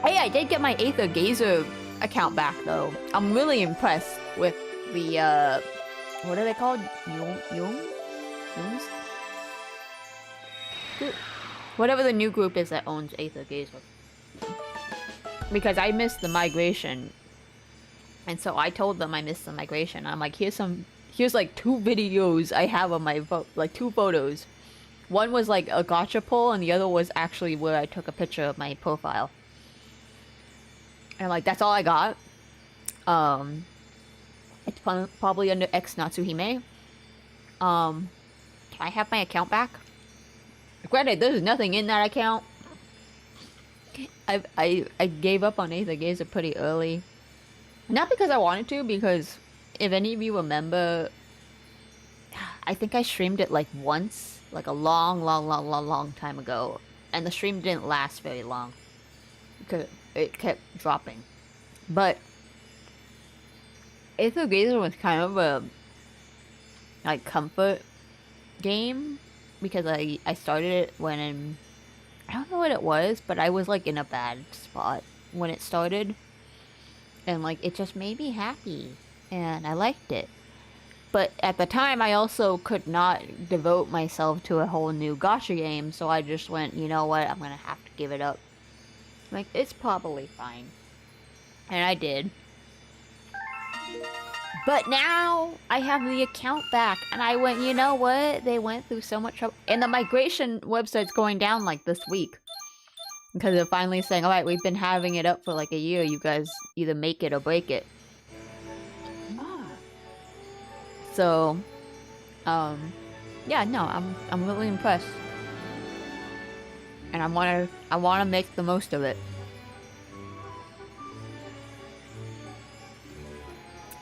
Hey, I did get my Aether Gazer account back, though. I'm really impressed with the, what are they called? Jungs? Whatever the new group is that owns Aether Gazer. Because I missed the migration. And so I told them I missed the migration. I'm like, here's like 2 videos I have on my like 2 photos. One was like a gacha pull, and the other was actually where I took a picture of my profile. And like, that's all I got. It's probably under xnatsuhime. Can I have my account back? Granted, there's nothing in that account. I gave up on Aether Gazer pretty early. Not because I wanted to, because if any of you remember, I think I streamed it like once, like a long time ago, and the stream didn't last very long because it kept dropping. But Aether Gazer was kind of a like comfort game because I started it when I don't know what it was, but I was like in a bad spot when it started, and like it just made me happy and I liked it. But at the time I also could not devote myself to a whole new gacha game, so I just went, you know what, I'm gonna have to give it up. Like, it's probably fine. And I did. But now I have the account back, and I went, you know what? They went through so much trouble. And the migration website's going down like this week. Because they're finally saying, alright, we've been having it up for like a year. You guys either make it or break it. So, yeah, no, I'm really impressed. And I wanna make the most of it.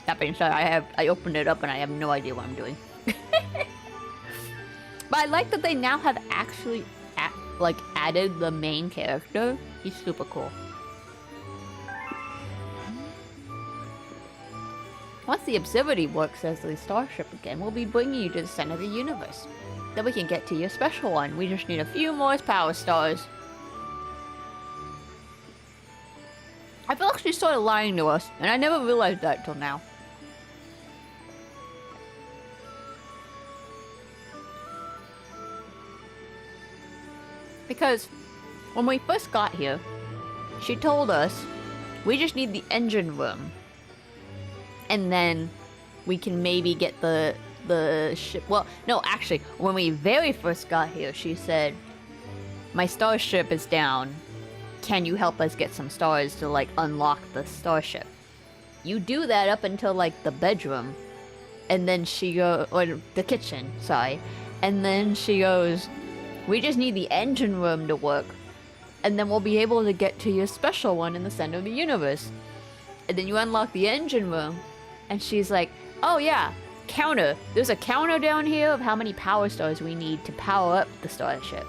That being said, I opened it up and I have no idea what I'm doing. But I like that they now have actually added the main character. He's super cool. Once the observatory works as the starship again, we'll be bringing you to the center of the universe. Then we can get to your special one. We just need a few more power stars. I feel like she's sort of lying to us, and I never realized that till now. Because when we first got here, she told us we just need the engine room. And then we can maybe get the ship. Well, no, actually, when we very first got here, she said, my starship is down. Can you help us get some stars to, like, unlock the starship? You do that up until, like, the bedroom. And then she goes, or the kitchen, sorry. And then she goes, we just need the engine room to work. And then we'll be able to get to your special one in the center of the universe. And then you unlock the engine room. And she's like, oh yeah, counter. There's a counter down here of how many power stars we need to power up the starship.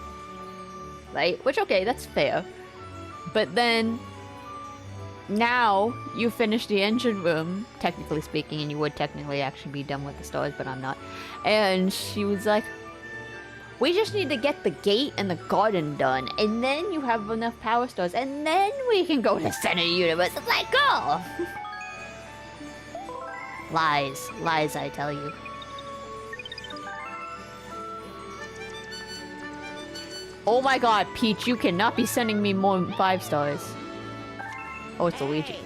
Right? Which, okay, that's fair. But then, now, you finish the engine room, technically speaking, and you would technically actually be done with the stars, but I'm not. And she was like, we just need to get the gate and the garden done, and then you have enough power stars, and then we can go to the center of the universe. It's like, go! Lies. Lies, I tell you. Oh my god, Peach, you cannot be sending me more than 5 stars. Oh, it's Luigi.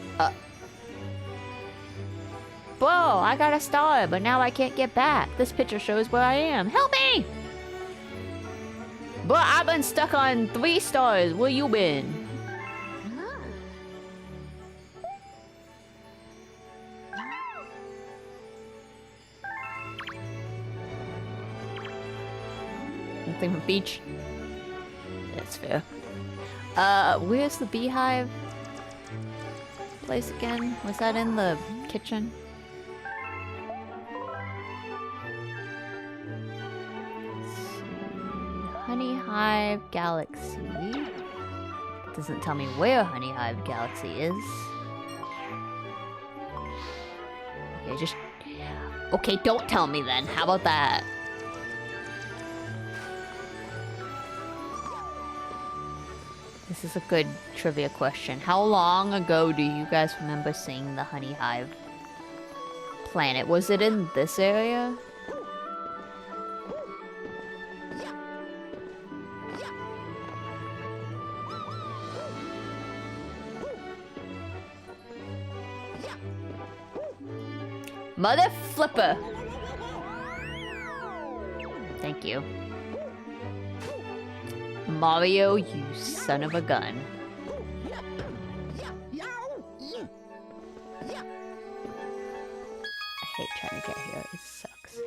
Bro, I got a star, but now I can't get back. This picture shows where I am. Help me! Bro, I've been stuck on 3 stars. Where you been? Nothing from beach. That's fair. Where's the beehive place again? Was that in the kitchen? Let's see. Honey Hive Galaxy. Doesn't tell me where Honey Hive Galaxy is. Okay, just... Okay, don't tell me then. How about that? This is a good trivia question. How long ago do you guys remember seeing the Honey Hive planet? Was it in this area? Mother flipper! Thank you. Mario, you son of a gun. I hate trying to get here. It sucks.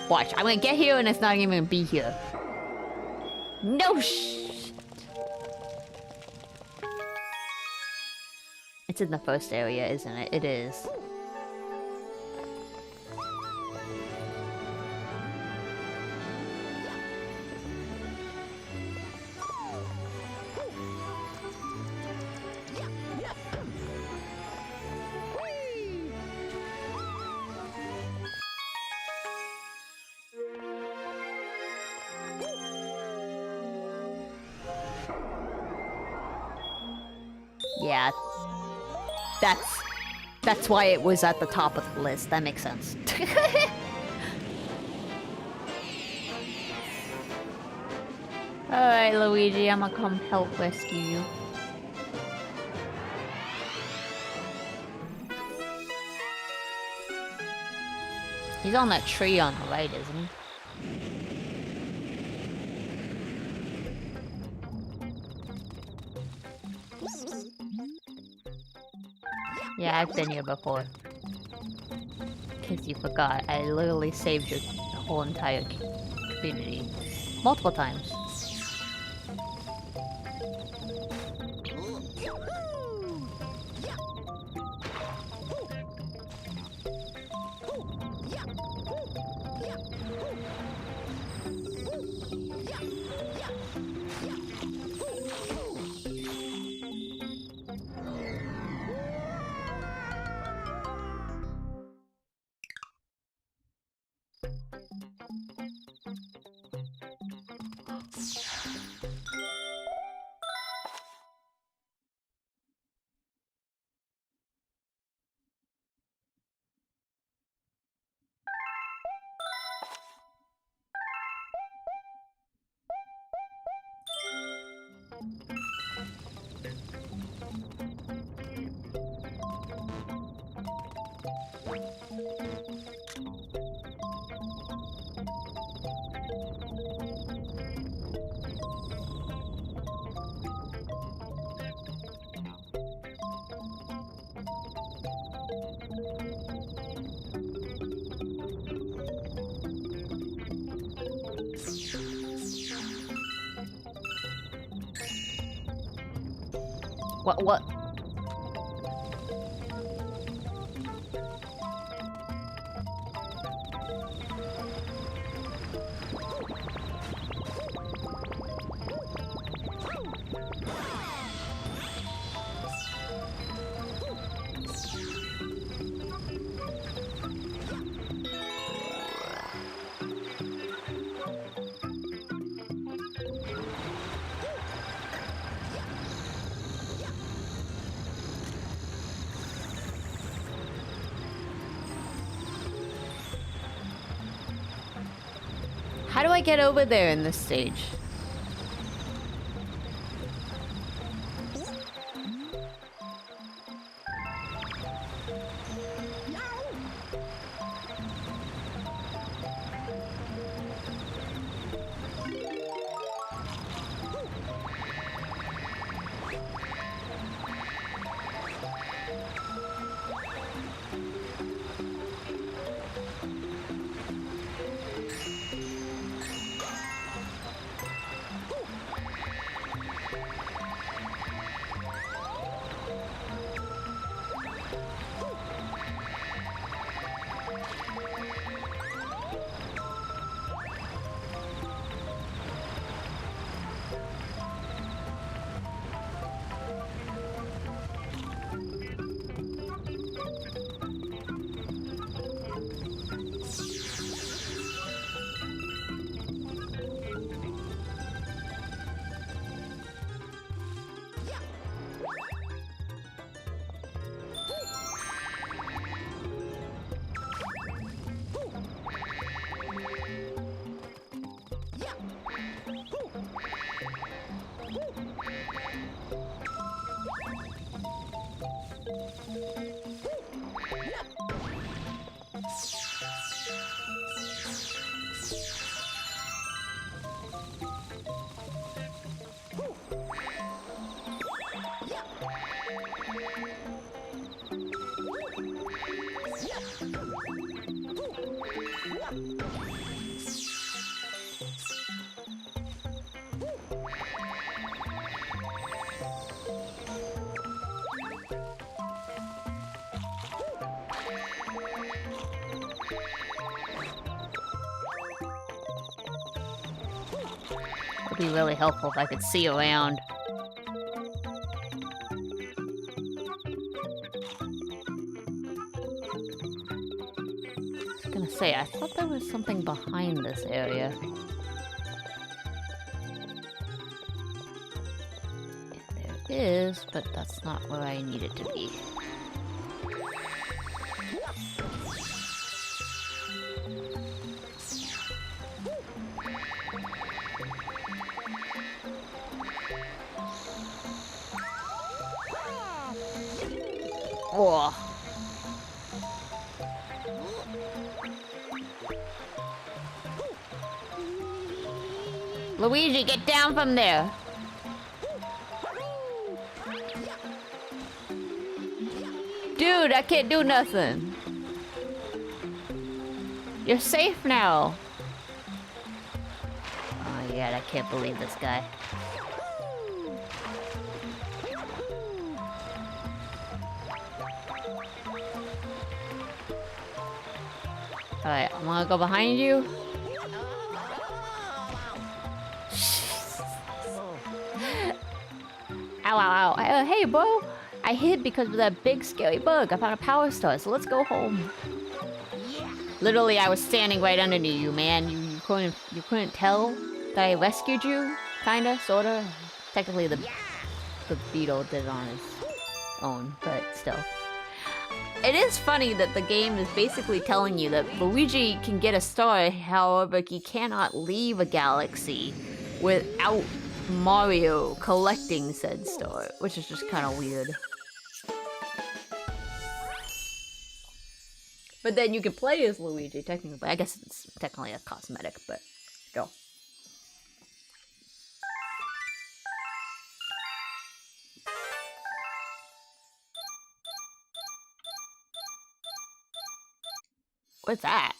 Watch, I'm gonna get here and it's not even gonna be here. No shit. It's in the first area, isn't it? It is. Yeah. That's why it was at the top of the list. That makes sense. Alright, Luigi, I'm gonna come help rescue you. He's on that tree on the right, isn't he? Yeah, I've been here before. Cause you forgot, I literally saved your whole entire community. Multiple times. What? How do I get over there in this stage? It'd be really helpful if I could see around. I was gonna say, I thought there was something behind this area. There is, but that's not where I need it to be. Whoa. Luigi, get down from there! Dude, I can't do nothing. You're safe now. Oh yeah, I can't believe this guy. Alright, I'm gonna go behind you. Ow, ow, ow. Hey, bro. I hid because of that big scary bug. I found a power star, so let's go home. Literally, I was standing right under you, man. You couldn't tell that I rescued you? Kinda, sorta. Technically, the beetle did it on his own, but still. It is funny that the game is basically telling you that Luigi can get a star, however, he cannot leave a galaxy without Mario collecting said star, which is just kind of weird. But then you can play as Luigi, technically. I guess it's technically a cosmetic, but still. What's that?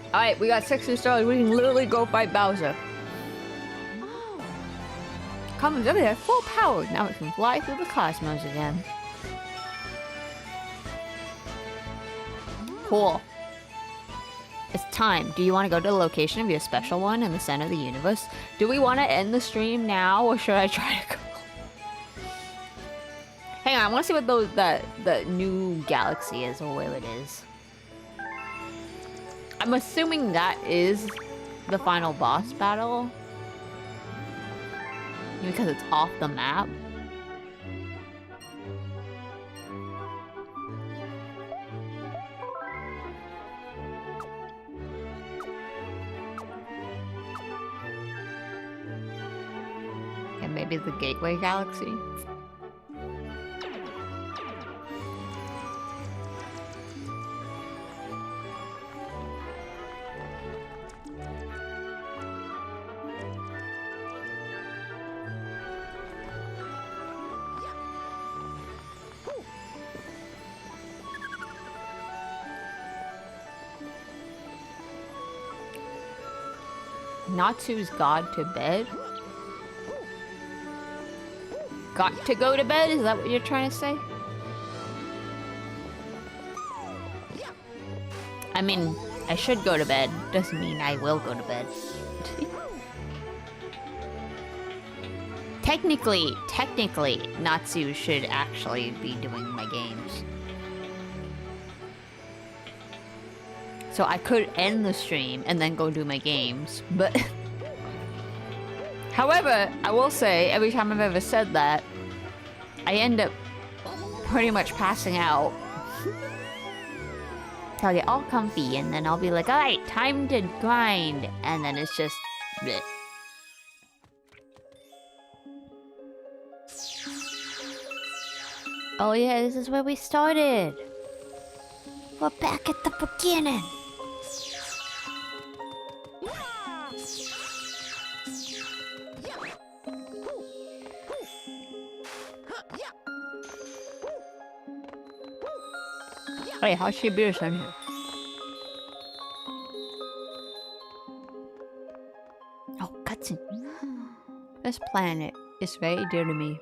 Alright, we got 6 new stars. We can literally go fight Bowser. Oh. Commons over there, full power. Now we can fly through the cosmos again. Cool. It's time. Do you want to go to the location of your special one in the center of the universe? Do we want to end the stream now, or should I try to go? Hang on, I want to see what the new galaxy is, or where it is. I'm assuming that is the final boss battle. Because it's off the map. And maybe the Gateway Galaxy. Natsu's god to bed? Got to go to bed? Is that what you're trying to say? I mean, I should go to bed. Doesn't mean I will go to bed. Technically, Natsu should actually be doing my games. So I could end the stream and then go do my games, but... However, I will say, every time I've ever said that, I end up pretty much passing out. So I'll get all comfy, and then I'll be like, alright, time to grind, and then it's just... bleh. Oh yeah, this is where we started! We're back at the beginning. Hey, how's she beer in here? Oh, cutscene. This planet is very dear to me.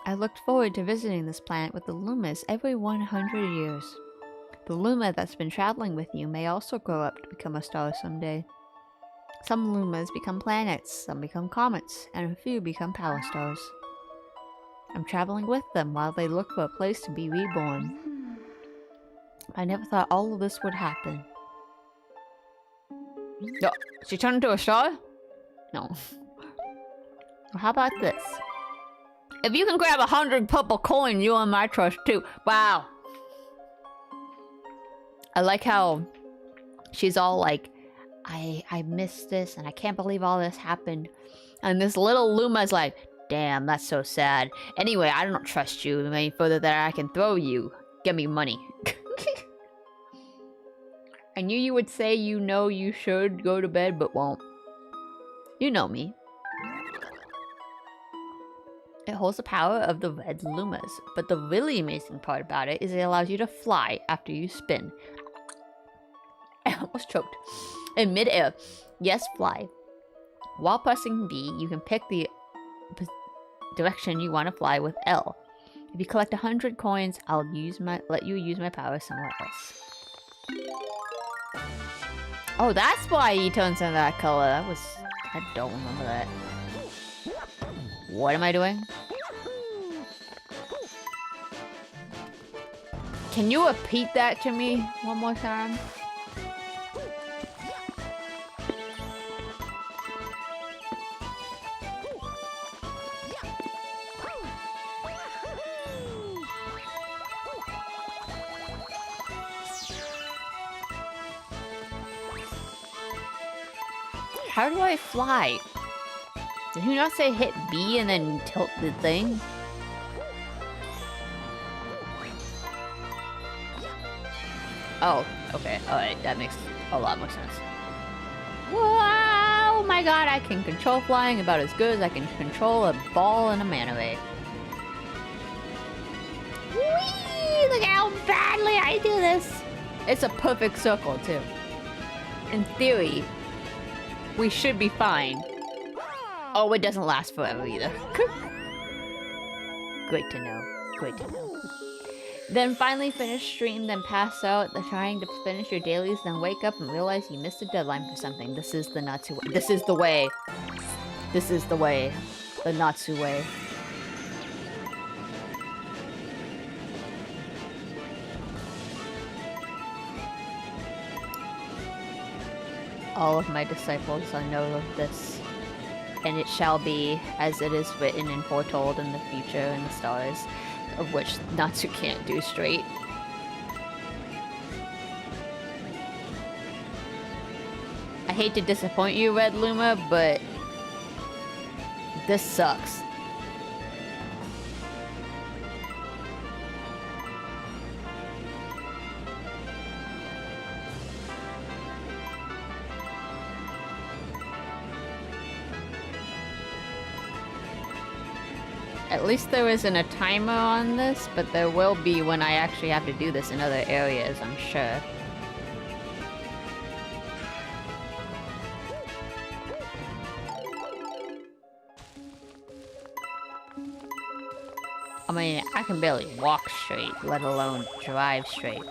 I looked forward to visiting this planet with the Lumas every 100 years. The Luma that's been traveling with you may also grow up to become a star someday. Some Lumas become planets, some become comets, and a few become power stars. I'm traveling with them while they look for a place to be reborn. I never thought all of this would happen. No, she turned into a star? No. Well, how about this? If you can grab 100 purple coins, you earn my trust too. Wow. I like how she's all like, I missed this and I can't believe all this happened. And this little Luma's like, damn, that's so sad. Anyway, I don't trust you any further than I can throw you. Give me money. I knew you would say you know you should go to bed, but won't. You know me. It holds the power of the red Lumas, but the really amazing part about it is it allows you to fly after you spin. I almost choked. In mid-air. Yes, fly. While pressing B, you can pick the direction you want to fly with L. If you collect 100 coins, I'll let you use my power somewhere else. Oh, that's why he turns into that color. I don't remember that. What am I doing? Can you repeat that to me one more time? How do I fly? Did he not say hit B and then tilt the thing? Oh, okay. Alright, that makes a lot more sense. Wow! Oh my god, I can control flying about as good as I can control a ball in a manta ray. Whee! Look how badly I do this! It's a perfect circle, too. In theory, we should be fine. Oh, it doesn't last forever either. Great to know. Great to know. Then finally finish stream, then pass out, trying to finish your dailies, then wake up and realize you missed a deadline for something. This is the Natsu way. This is the way. This is the way. The Natsu way. All of my disciples are know of this, and it shall be as it is written and foretold in the future in the stars, of which Natsu can't do straight. I hate to disappoint you, Red Luma, but this sucks. At least there isn't a timer on this, but there will be when I actually have to do this in other areas, I'm sure. I mean, I can barely walk straight, let alone drive straight.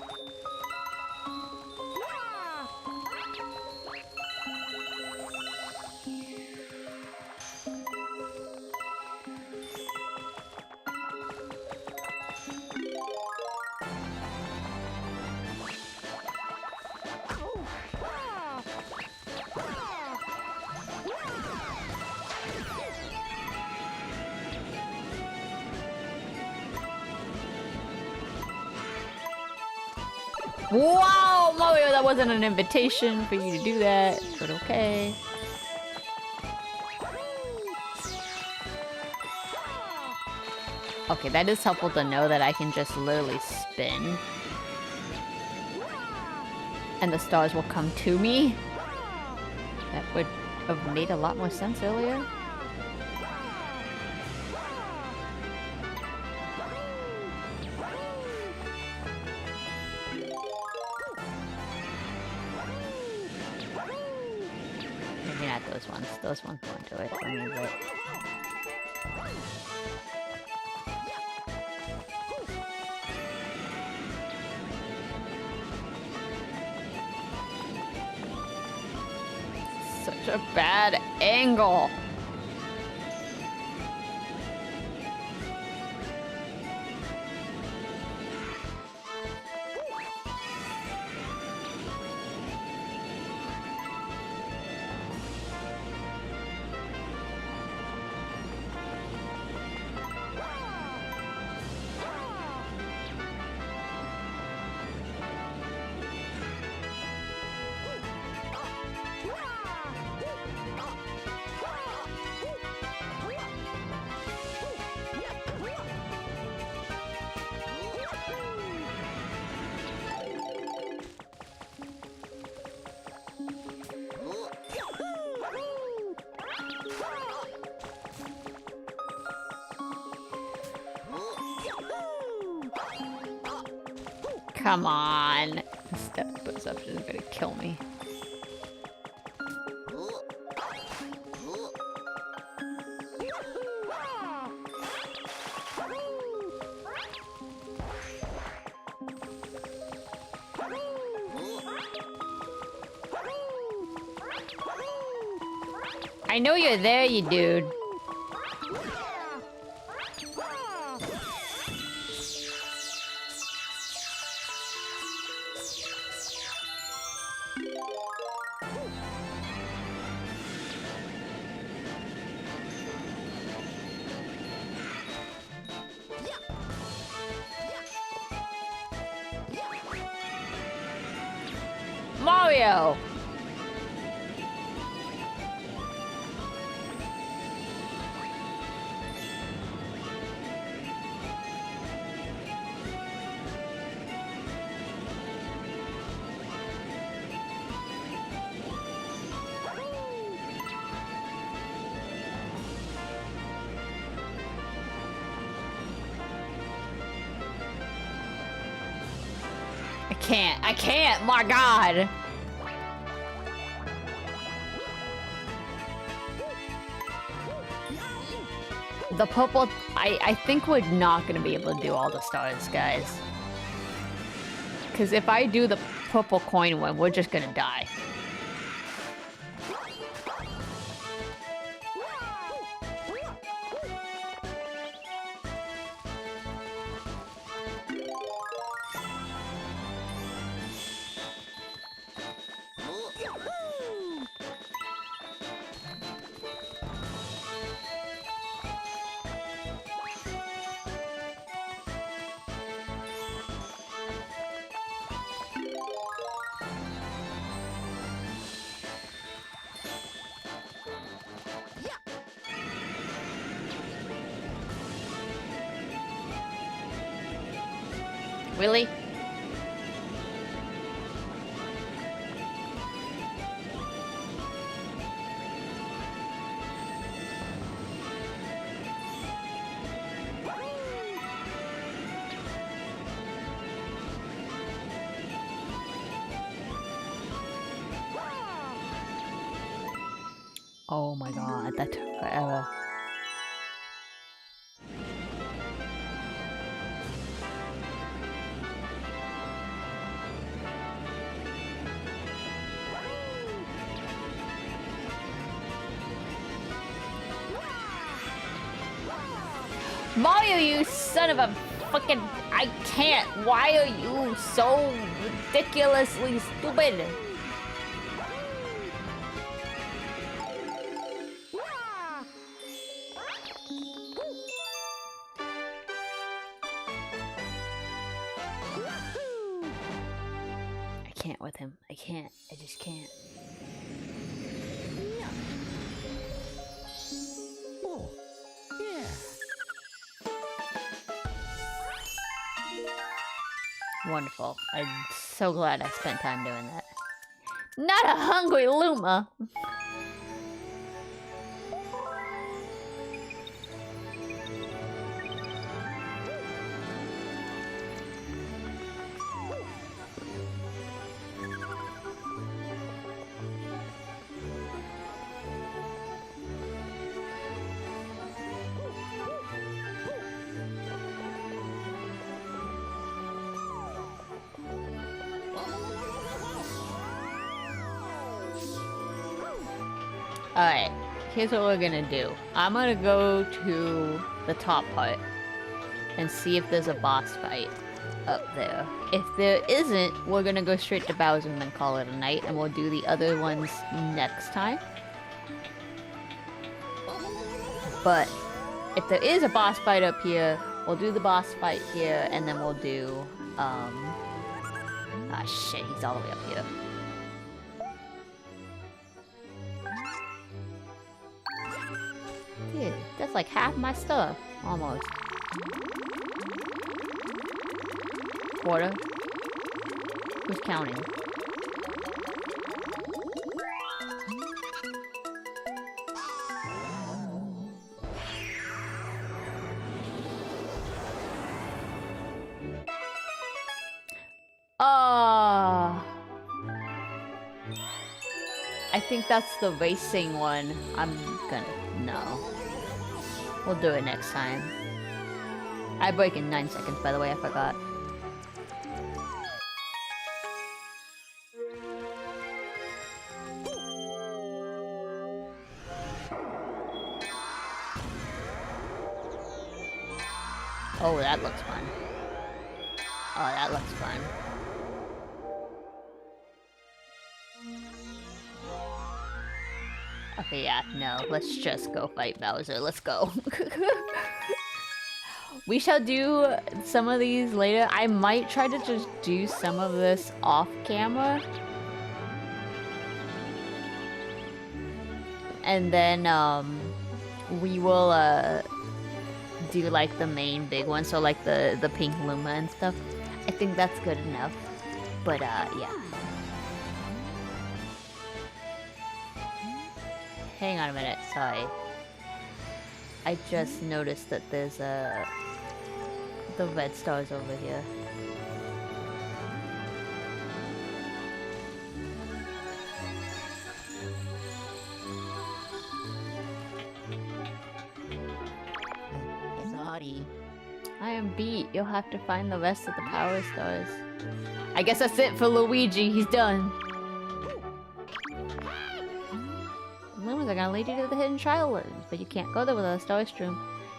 Wow, Mario, that wasn't an invitation for you to do that, but okay. Okay, that is helpful to know that I can just literally spin and the stars will come to me. That would have made a lot more sense earlier. Maybe not those ones. Those ones won't do it for me, but... Such a bad angle. Come on. Step perception is gonna kill me. I know you're there, you dude. Mario! I can't, my god! The purple, I think we're not gonna be able to do all the stars, guys. Because if I do the purple coin one, we're just gonna die. Really? Oh my god, that took forever. Mario, you son of a fucking... I can't. Why are you so ridiculously stupid? I can't with him. I can't. I just can't. Wonderful. I'm so glad I spent time doing that. Not a hungry Luma! Alright, here's what we're gonna do. I'm gonna go to the top part and see if there's a boss fight up there. If there isn't, we're gonna go straight to Bowser and then call it a night, and we'll do the other ones next time. But if there is a boss fight up here, we'll do the boss fight here, and then we'll do, ah shit, he's all the way up here. Dude, that's like half my stuff, almost. Quarter? Who's counting? I think that's the racing one. I'm gonna... no. We'll do it next time. I break in 9 seconds, by the way, I forgot. Oh, that looks fun. Oh, that looks fun. Okay, yeah, no, let's just go fight Bowser. Let's go. We shall do some of these later. I might try to just do some of this off camera. And then, we will, do, like, the main big one. So, like, the pink Luma and stuff. I think that's good enough. But, yeah. Hang on a minute, sorry. I just noticed that there's the red stars over here. Sorry. I am beat. You'll have to find the rest of the power stars. I guess that's it for Luigi. He's done. Lumas are gonna lead you to the hidden trial rooms, but you can't go there without a star stream.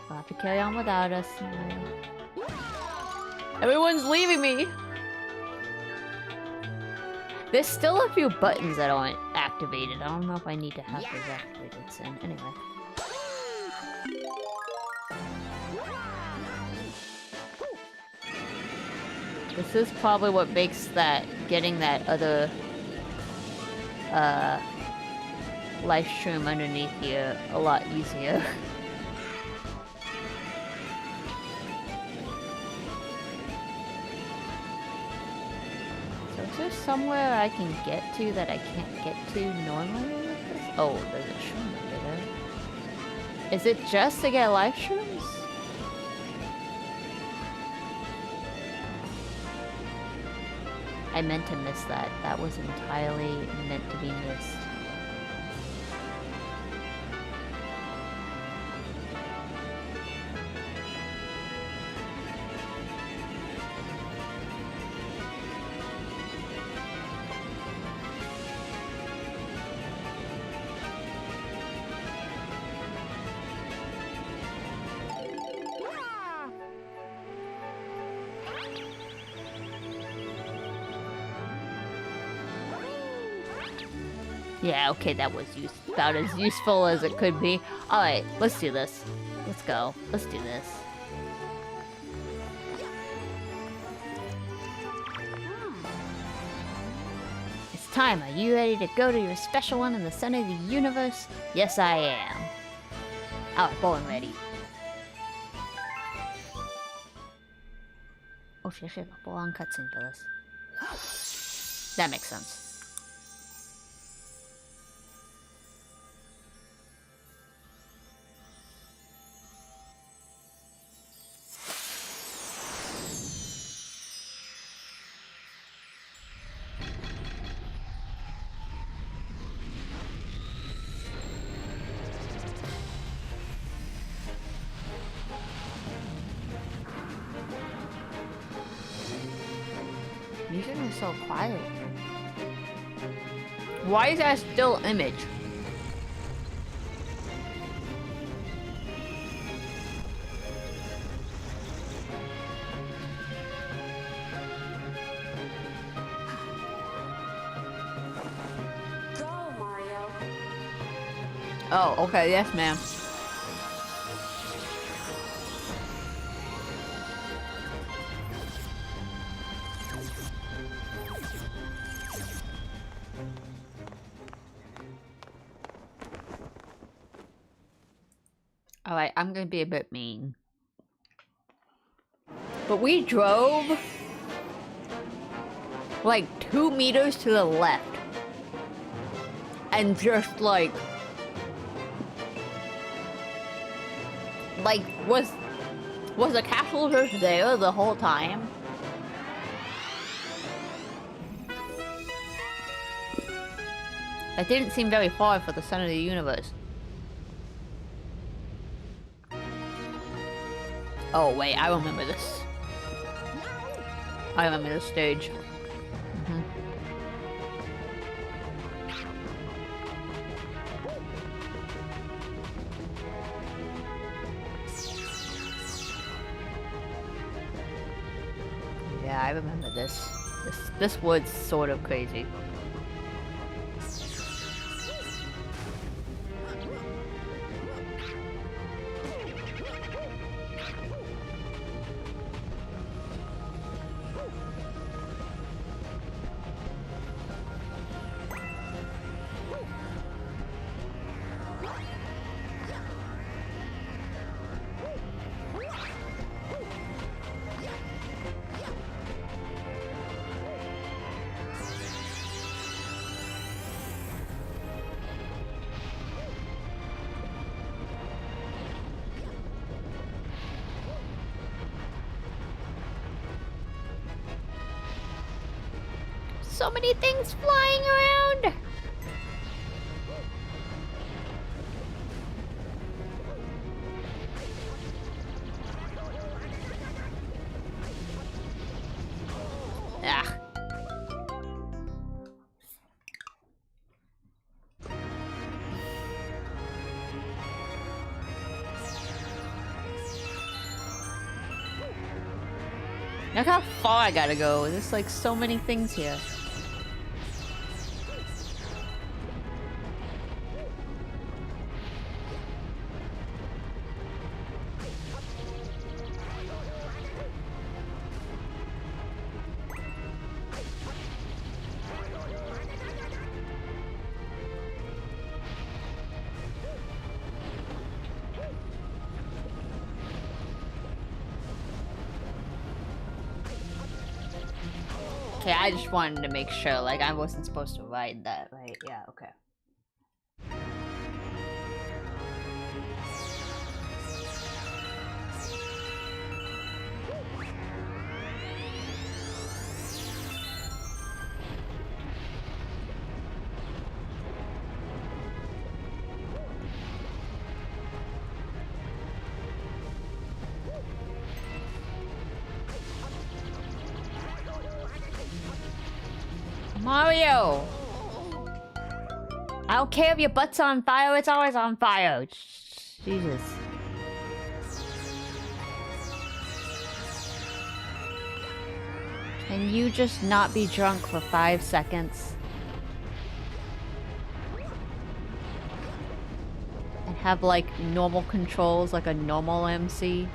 You'll have to carry on without us. Everyone's leaving me! There's still a few buttons that aren't activated. I don't know if I need to have those activated soon. Anyway. This is probably what makes that, getting that other, live stream underneath here a lot easier. So is there somewhere I can get to that I can't get to normally with this? Oh, there's a shroom over there. Is it just to get live shrooms? I meant to miss that. That was entirely meant to be missed. Yeah, okay, that was about as useful as it could be. Alright, let's do this. Let's go. Let's do this. It's time. Are you ready to go to your special one in the center of the universe? Yes, I am. Alright, born ready. Oh she actually have a full-on cutscene for this. That makes sense. Music is so quiet. Why is that still image? Go, Mario. Oh, okay, yes, ma'am. Alright, I'm gonna be a bit mean. But we drove like 2 meters to the left. And just like was the castle just there the whole time? That didn't seem very far for the center of the universe. Oh wait, I remember this. I remember this stage. Yeah, I remember this. This was sort of crazy. So many things flying around! Ah. Look how far I gotta go. There's like so many things here. Okay, I just wanted to make sure, like, I wasn't supposed to ride that, right? Yeah, okay. Mario! I don't care if your butt's on fire, it's always on fire. Jesus. Can you just not be drunk for 5 seconds? And have, like, normal controls like a normal MC?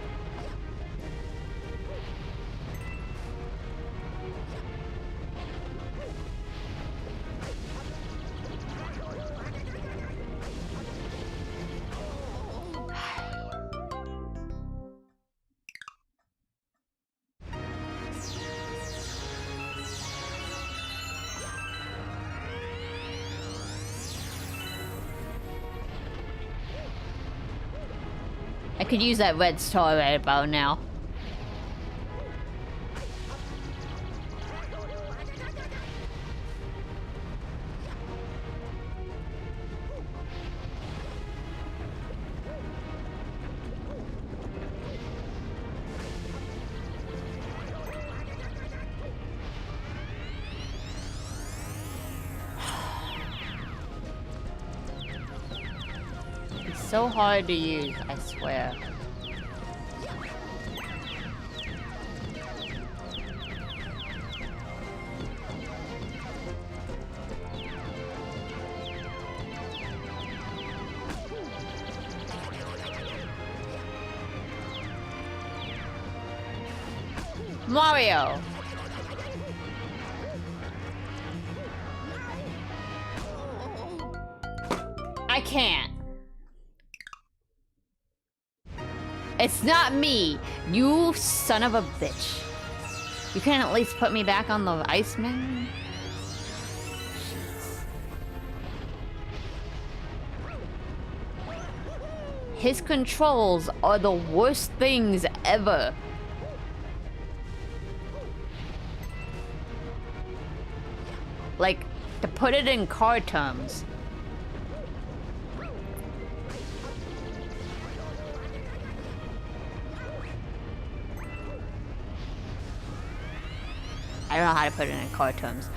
could use that red star right about now. So hard to use, I swear. Mario! I can't. It's not me, you son of a bitch. You can at least put me back on the Iceman? His controls are the worst things ever. Like, to put it in car terms. I don't know how to put it in car terms.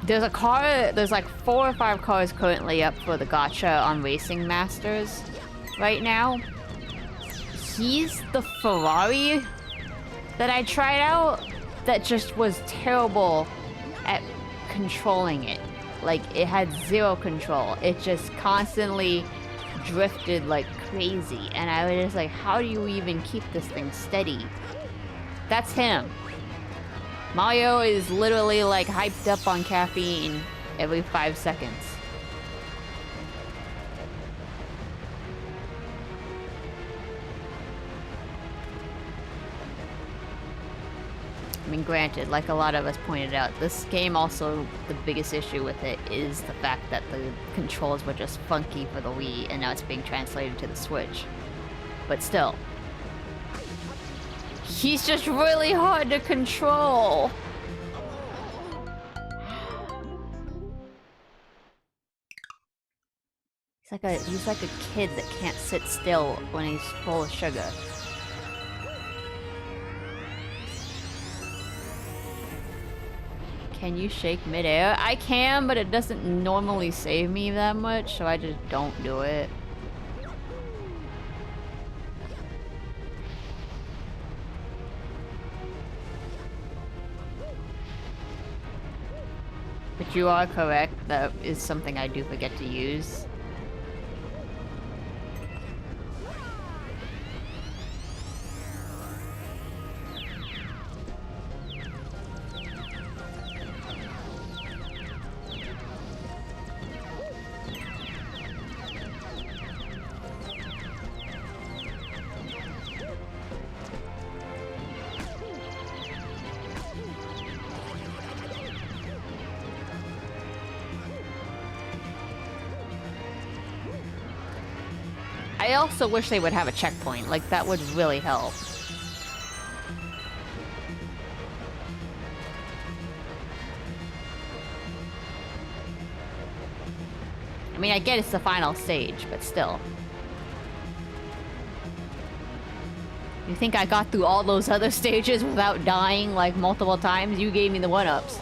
There's a car, there's like 4 or 5 cars currently up for the gacha on Racing Masters right now. He's the Ferrari that I tried out that just was terrible at controlling it. Like, it had 0 control. It just constantly drifted like crazy. And I was just like, how do you even keep this thing steady? That's him. Mario is literally like hyped up on caffeine every 5 seconds. I mean, granted, like a lot of us pointed out, this game also, the biggest issue with it is the fact that the controls were just funky for the Wii and now it's being translated to the Switch. But still. He's just really hard to control. He's like a kid that can't sit still when he's full of sugar. Can you shake midair? I can, but it doesn't normally save me that much, so I just don't do it. But you are correct, that is something I do forget to use. I also wish they would have a checkpoint, like that would really help. I mean, I get it's the final stage, but still. You think I got through all those other stages without dying like multiple times? You gave me the one-ups.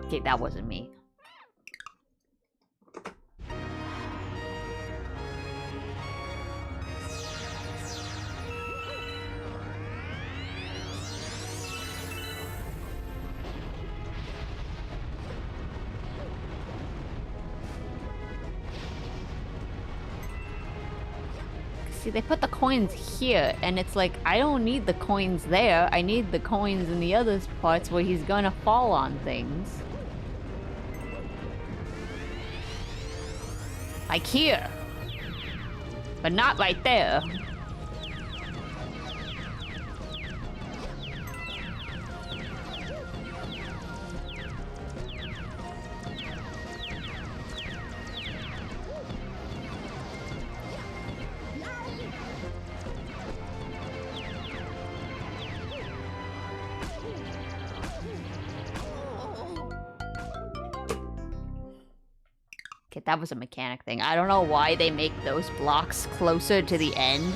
Okay, that wasn't me. See, they put the coins here, and it's like, I don't need the coins there. I need the coins in the other parts where he's gonna fall on things. Like here. But not right there. Okay, that was a mechanic thing. I don't know why they make those blocks closer to the end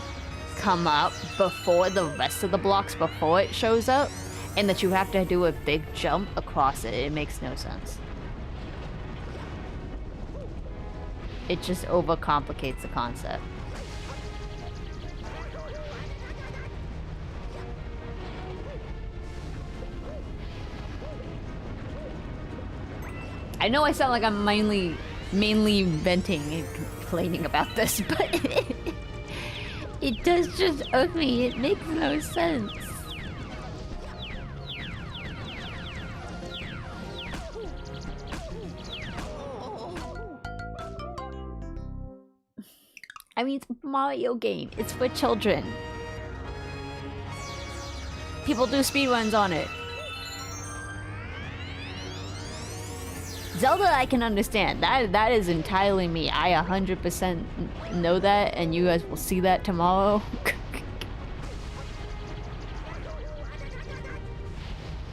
come up before the rest of the blocks before it shows up, and that you have to do a big jump across it. It makes no sense. It just overcomplicates the concept. I know I sound like I'm mainly venting and complaining about this, but it does just irk me. It makes no sense. I mean, it's a Mario game. It's for children. People do speedruns on it. Zelda, I can understand. That is entirely me. I 100% know that, and you guys will see that tomorrow.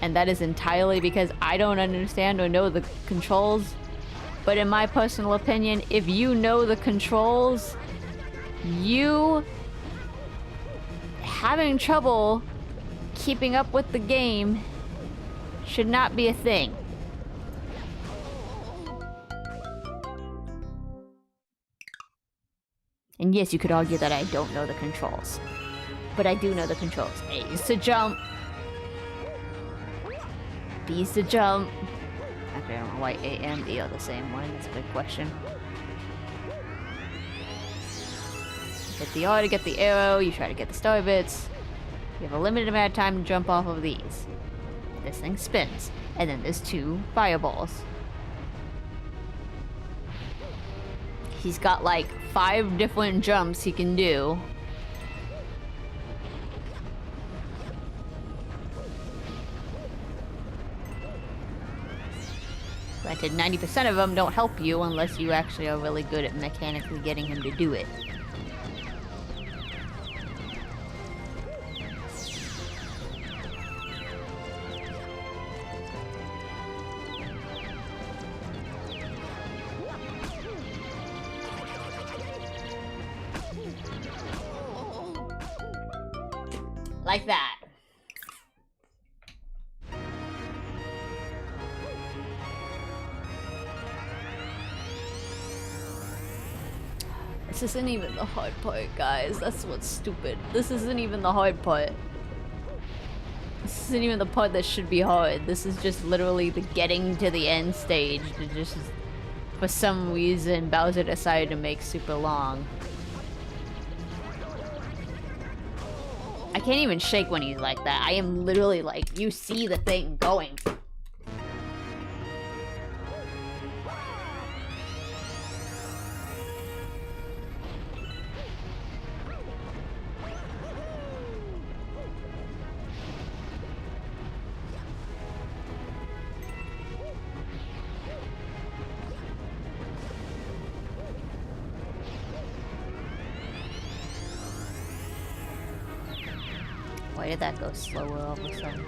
And that is entirely because I don't understand or know the controls. But in my personal opinion, if you know the controls, you having trouble keeping up with the game should not be a thing. And yes, you could argue that I don't know the controls. But I do know the controls. A is to jump. B is to jump. Actually, I don't know why A and B are the same one. That's a good question. Hit the R to get the arrow. You try to get the star bits. You have a limited amount of time to jump off of these. This thing spins. And then there's 2 fireballs. He's got like 5 different jumps he can do. Granted, 90% of them don't help you unless you actually are really good at mechanically getting him to do it. Like that. This isn't even the hard part, guys. That's what's stupid. This isn't even the hard part. This isn't even the part that should be hard. This is just literally the getting to the end stage. It just, for some reason, Bowser decided to make super long. I can't even shake when he's like that. I am literally like, you see the thing going. Why did that go slower all of a sudden?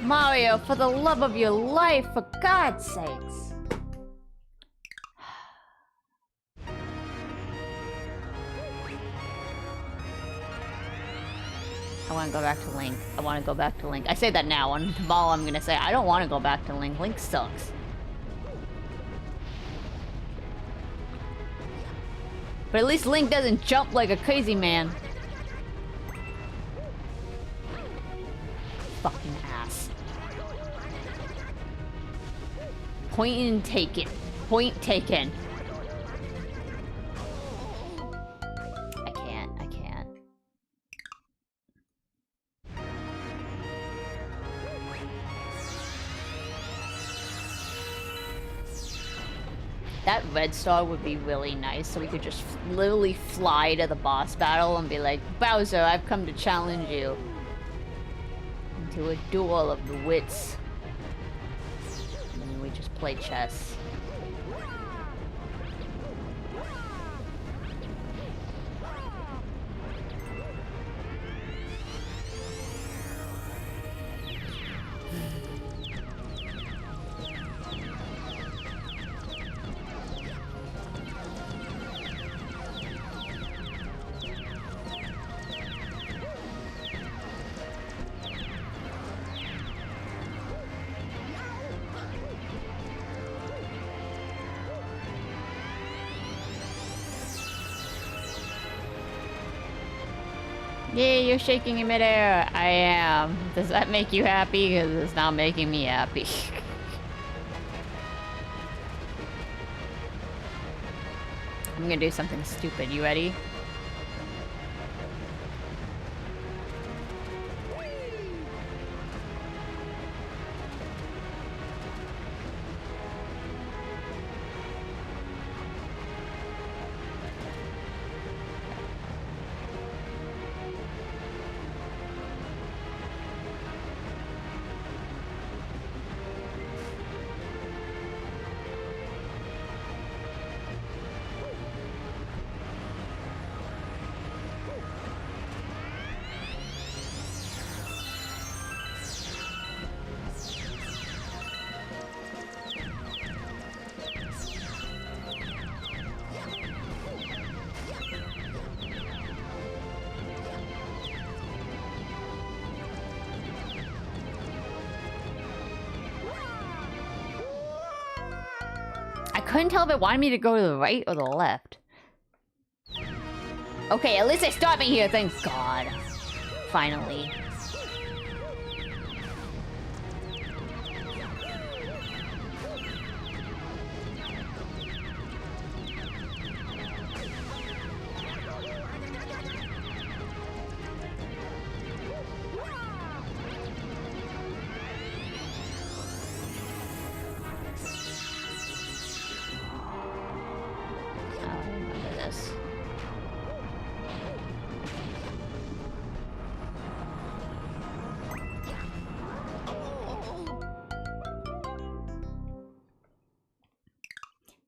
Mario, for the love of your life, for God's sakes! I want to go back to Link. I want to go back to Link. I say that now, and tomorrow I'm gonna say I don't want to go back to Link. Link sucks. But at least Link doesn't jump like a crazy man. Fucking ass. Point and taken. Point taken. I can't. That red star would be really nice, so we could just literally fly to the boss battle and be like, Bowser, I've come to challenge you into a duel of the wits. And then we just play chess. Yay, you're shaking in midair. I am. Does that make you happy? Because it's not making me happy. I'm gonna do something stupid. You ready? I couldn't tell if it wanted me to go to the right or the left. Okay, at least they stopped me here, thank God. Finally.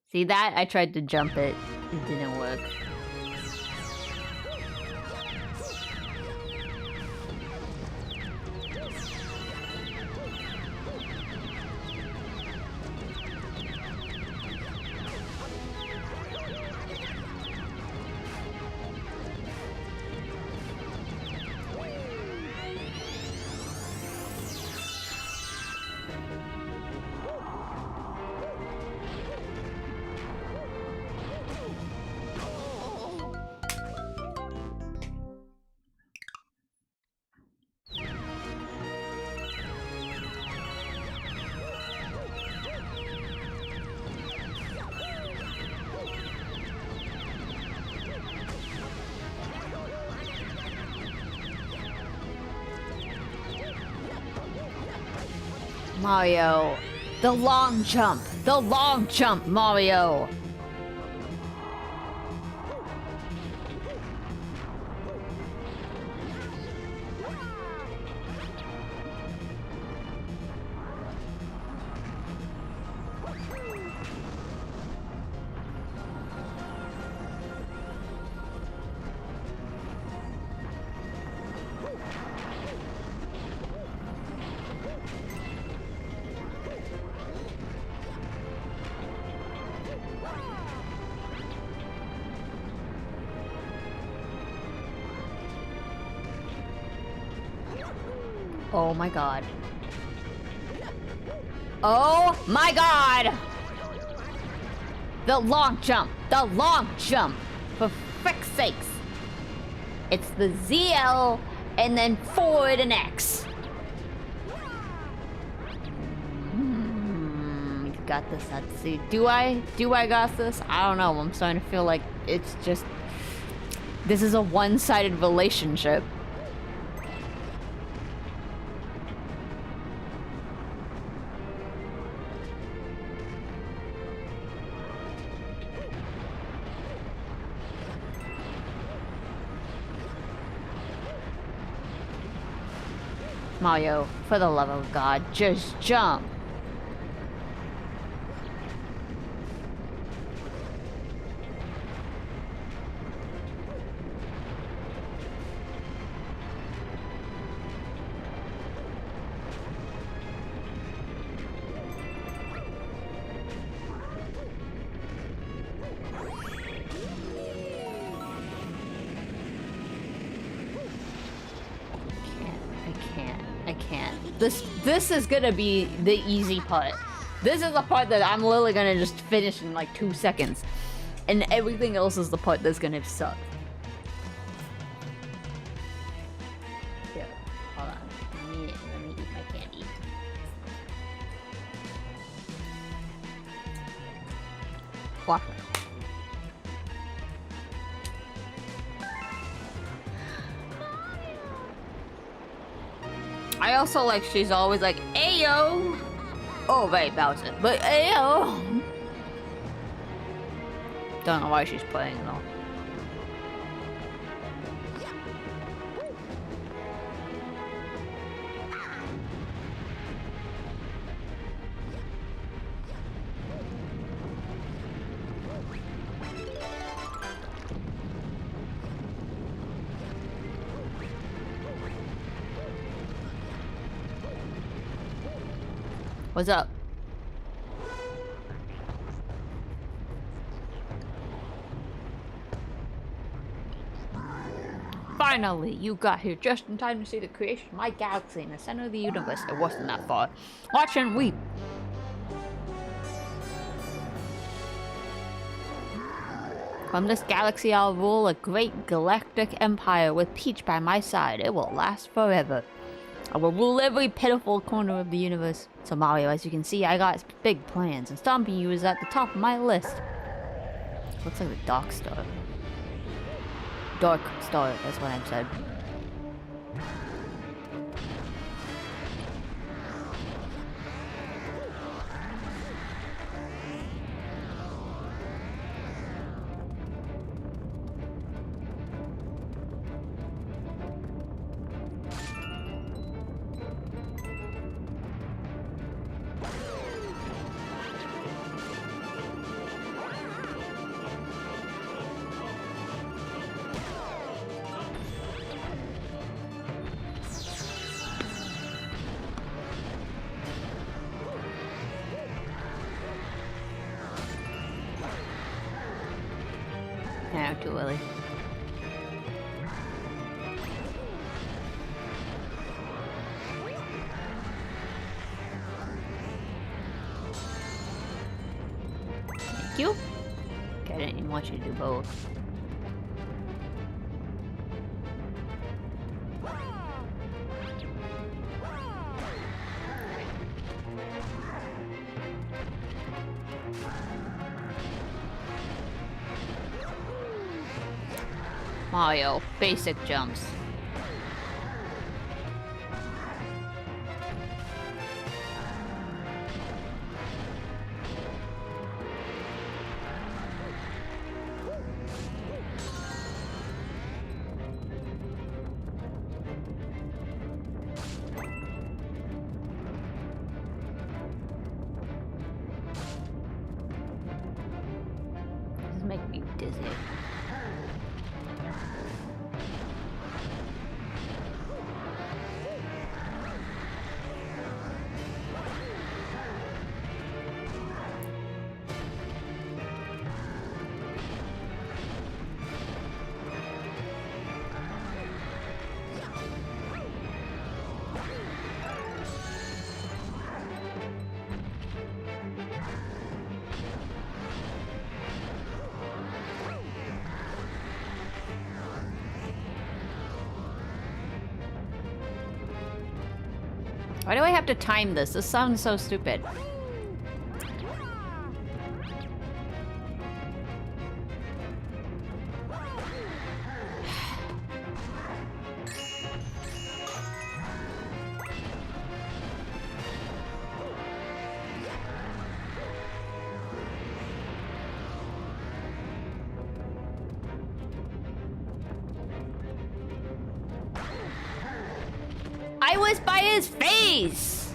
See that? I tried to jump it. It didn't work. Mario, the long jump, Mario. Oh my God. Oh my God! The long jump, for frick's sakes. It's the ZL and then forward and X. Got this, let's see. Do I got this? I don't know, I'm starting to feel like it's just, this is a one-sided relationship. Mario, for the love of God, just jump. This is gonna be the easy part. This is the part that I'm literally gonna just finish in like 2 seconds. And everything else is the part that's gonna suck. Watch. I also like she's always like, ayo! Oh, wait, Bowser. But ayo! Don't know why she's playing though. What's up? Finally, you got here just in time to see the creation of my galaxy in the center of the universe. It wasn't that far. Watch and weep. From this galaxy, I'll rule a great galactic empire with Peach by my side. It will last forever. I will rule every pitiful corner of the universe. So Mario, as you can see, I got big plans, and stomping you is at the top of my list. Looks like the Dark Star. Dark Star, that's what I said. Yeah, too early. Thank you. Okay, I didn't even want you to do both. Mario, basic jumps. This makes me dizzy. Why do I have to time this? This sounds so stupid. I was by his face!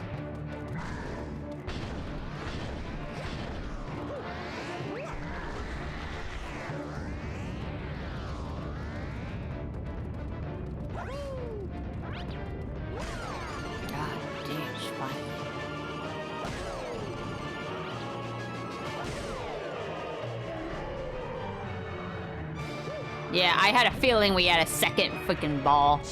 God damn, it's fine. Yeah, I had a feeling we had a second freaking ball.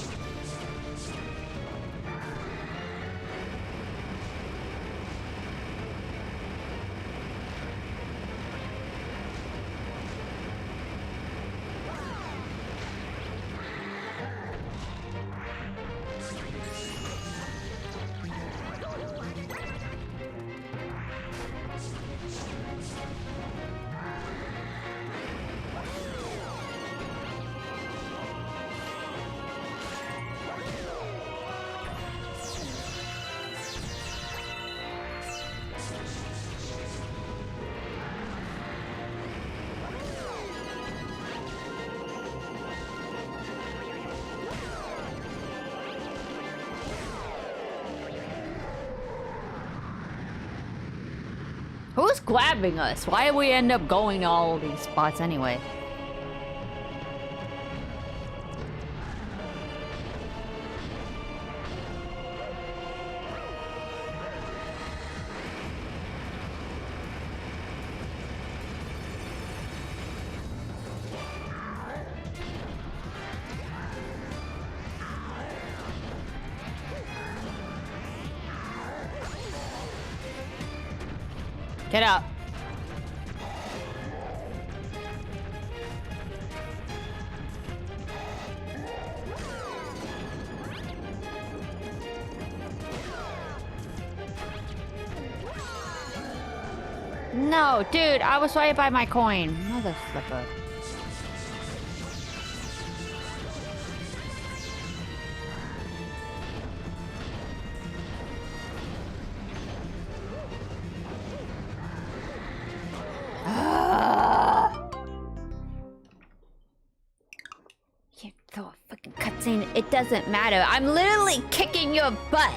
grabbing us? Why did we end up going to all these spots anyway? Get up. No, dude, I was right by my coin. Mother flipper. It doesn't matter. I'm literally kicking your butt.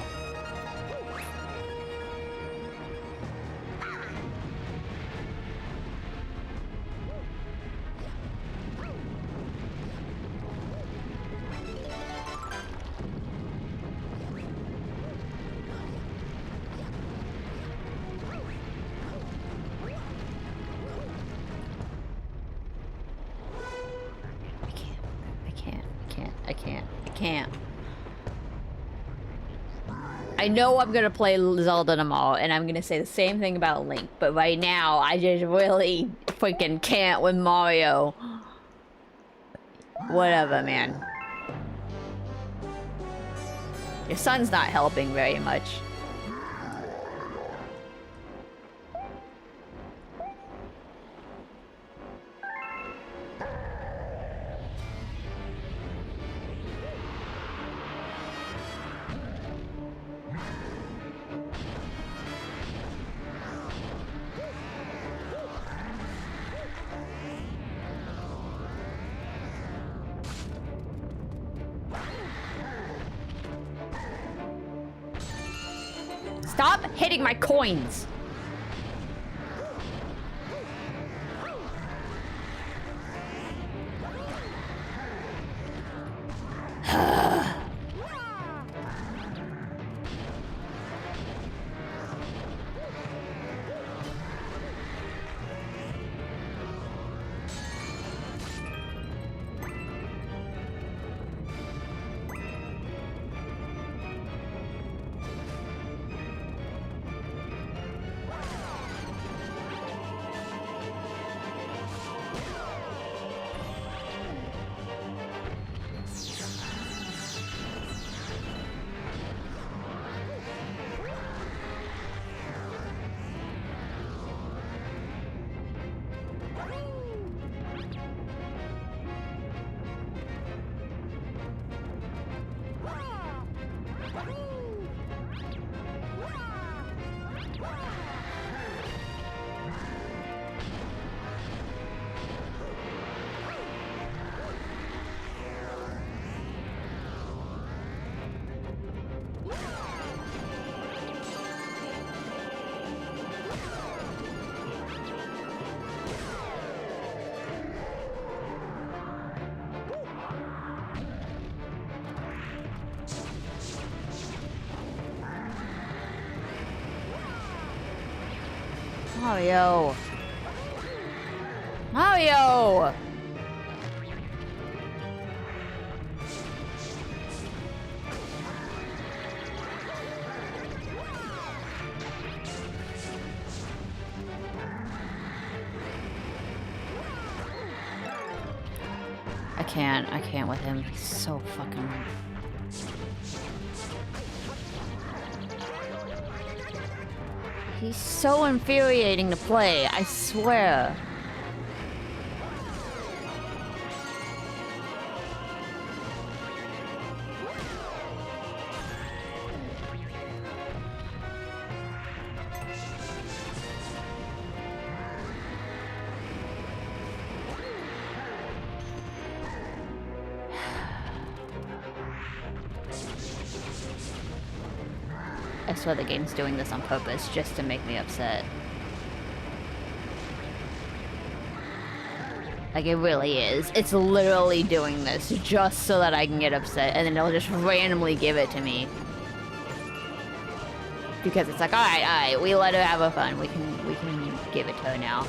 I know I'm gonna play Zelda tomorrow, and I'm gonna say the same thing about Link, but right now, I just really freaking can't with Mario. Whatever, man. Your son's not helping very much. Stop hitting my coins! Mario! Mario! I can't with him. He's so fucking... He's so infuriating to play, I swear. I swear the game's doing this on purpose just to make me upset. Like, it really is. It's literally doing this just so that I can get upset, and then it'll just randomly give it to me. Because it's like, alright, we let her have her fun. We can give it to her now.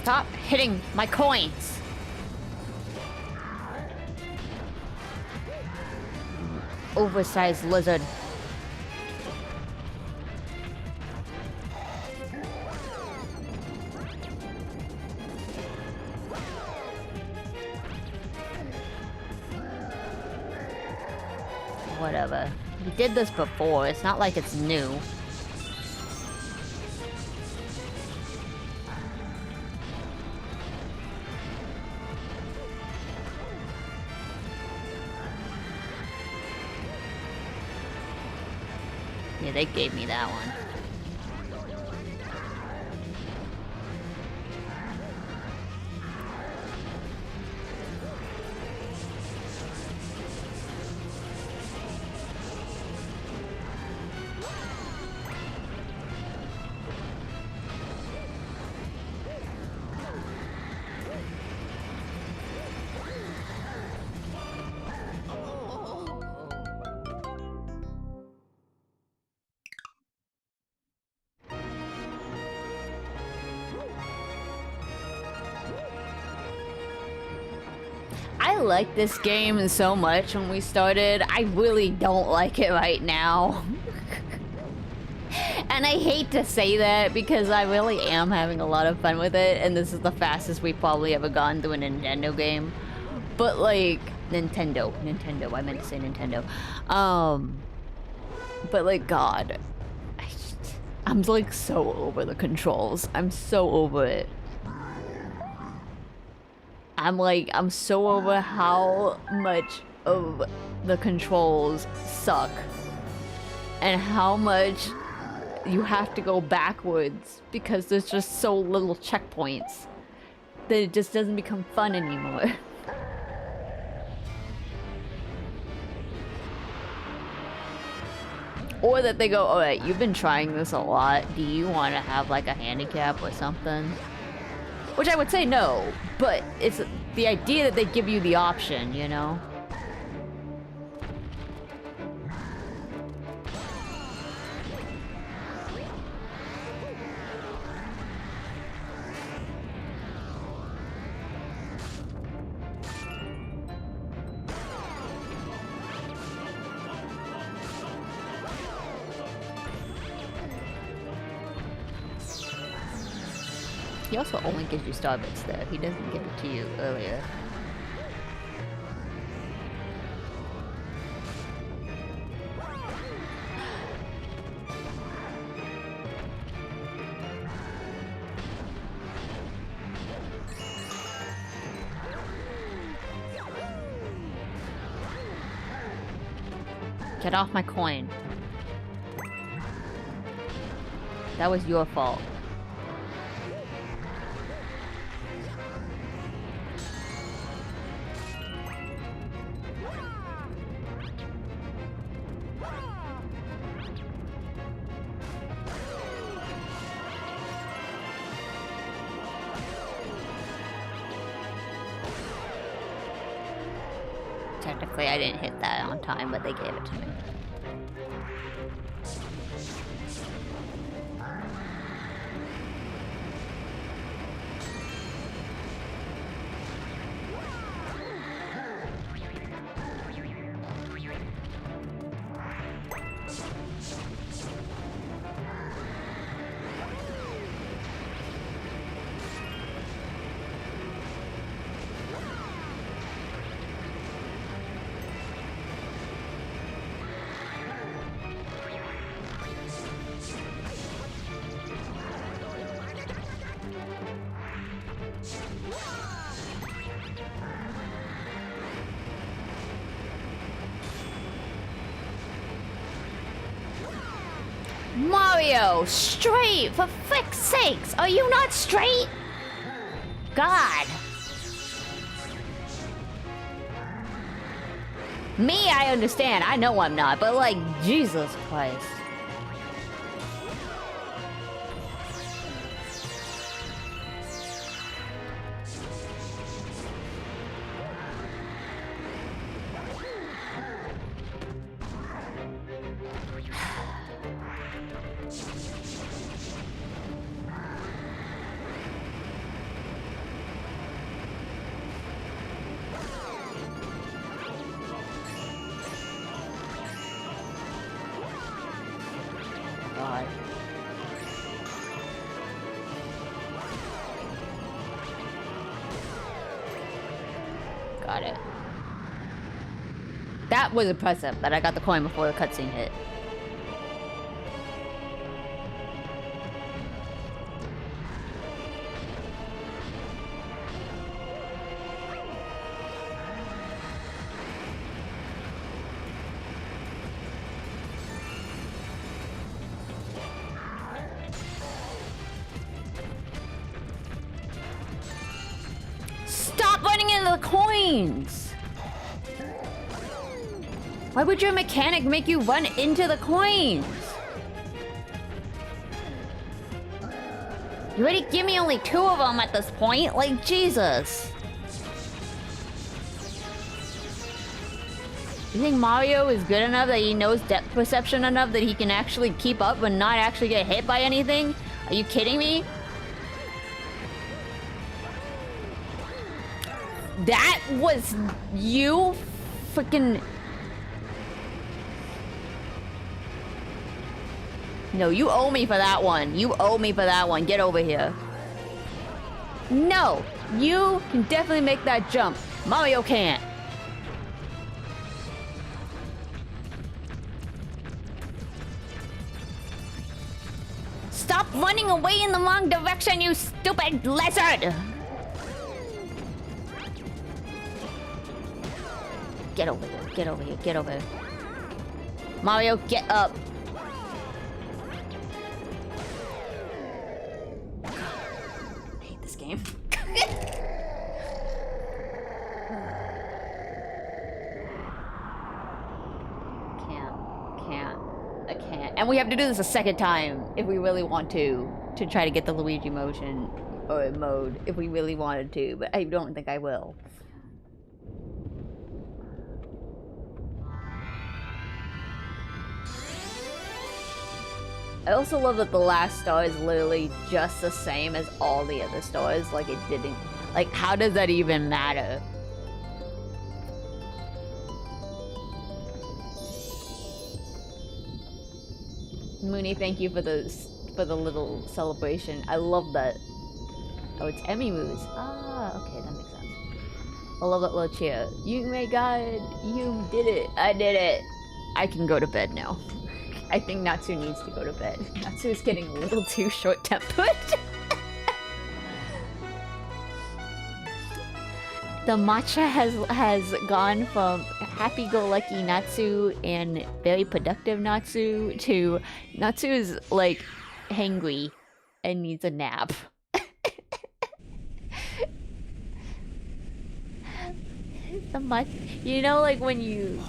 Stop hitting my coins! Oversized lizard. Whatever. We did this before. It's not like it's new. Yeah, they gave me that one. I liked this game so much when we started. I really don't like it right now. And I hate to say that because I really am having a lot of fun with it, and this is the fastest we've probably ever gone through a Nintendo game. But like, Nintendo, I meant to say Nintendo. But like, God, I'm like so over the controls. I'm so over it. I'm so over how much of the controls suck and how much you have to go backwards because there's just so little checkpoints that it just doesn't become fun anymore. Or that they go, alright, you've been trying this a lot. Do you want to have like a handicap or something? Which I would say no, but it's the idea that they give you the option, you know? He also only gives you Starbits though. He doesn't give it to you earlier. Get off my coin. That was your fault. Technically, I didn't hit that on time, but they gave it to me. Mario, straight! For frick's sakes! Are you not straight? God! Me, I understand. I know I'm not, but like, Jesus Christ. Got it. That was impressive that I got the coin before the cutscene hit. Why would your mechanic make you run into the coins? You already give me only 2 of them at this point? Like, Jesus. You think Mario is good enough that he knows depth perception enough that he can actually keep up but not actually get hit by anything? Are you kidding me? That was you freaking... No, you owe me for that one. You owe me for that one. Get over here. No, you can definitely make that jump. Mario can't. Stop running away in the wrong direction, you stupid lizard! Get over here, get over here, get over here. Mario, get up. I hate this game. I can't. And we have to do this a second time if we really want to try to get the Luigi motion or mode if we really wanted to, but I don't think I will. I also love that the last star is literally just the same as all the other stars. Like, it didn't... Like, how does that even matter? Mooney, thank you for the little celebration. I love that. Oh, it's Emmy Moose. Ah, okay, that makes sense. I love that little cheer. You, my God, you did it. I did it. I can go to bed now. I think Natsu needs to go to bed. Natsu is getting a little too short-tempered. The matcha has gone from happy-go-lucky Natsu and very productive Natsu to Natsu is like hangry and needs a nap. The matcha, you know, like when you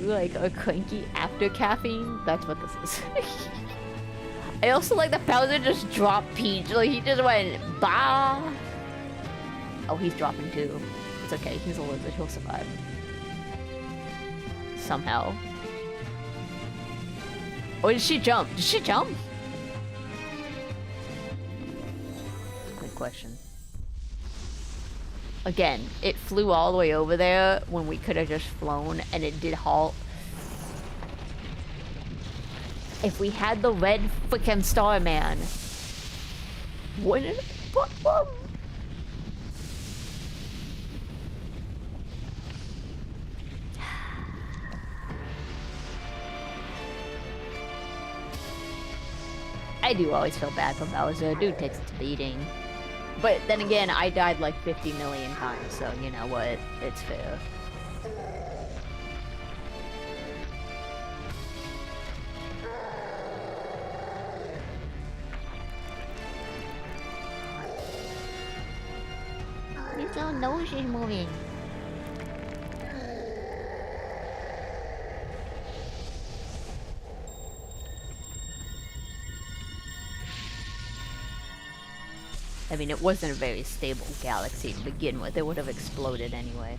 like are cranky after caffeine. That's what this is. I also like that Bowser just dropped Peach. Like he just went bah. Oh, he's dropping too. It's okay. He's a lizard. He'll survive. Somehow. Or did she jump? Did she jump? Good question. Again, it flew all the way over there when we could have just flown, and it did halt. If we had the red frickin' Starman, wouldn't it? I do always feel bad for Bowser. Dude takes its beating. But then again, I died like 50 million times, so you know what? It's fair. Its own nose is moving. I mean, it wasn't a very stable galaxy to begin with. It would have exploded anyway.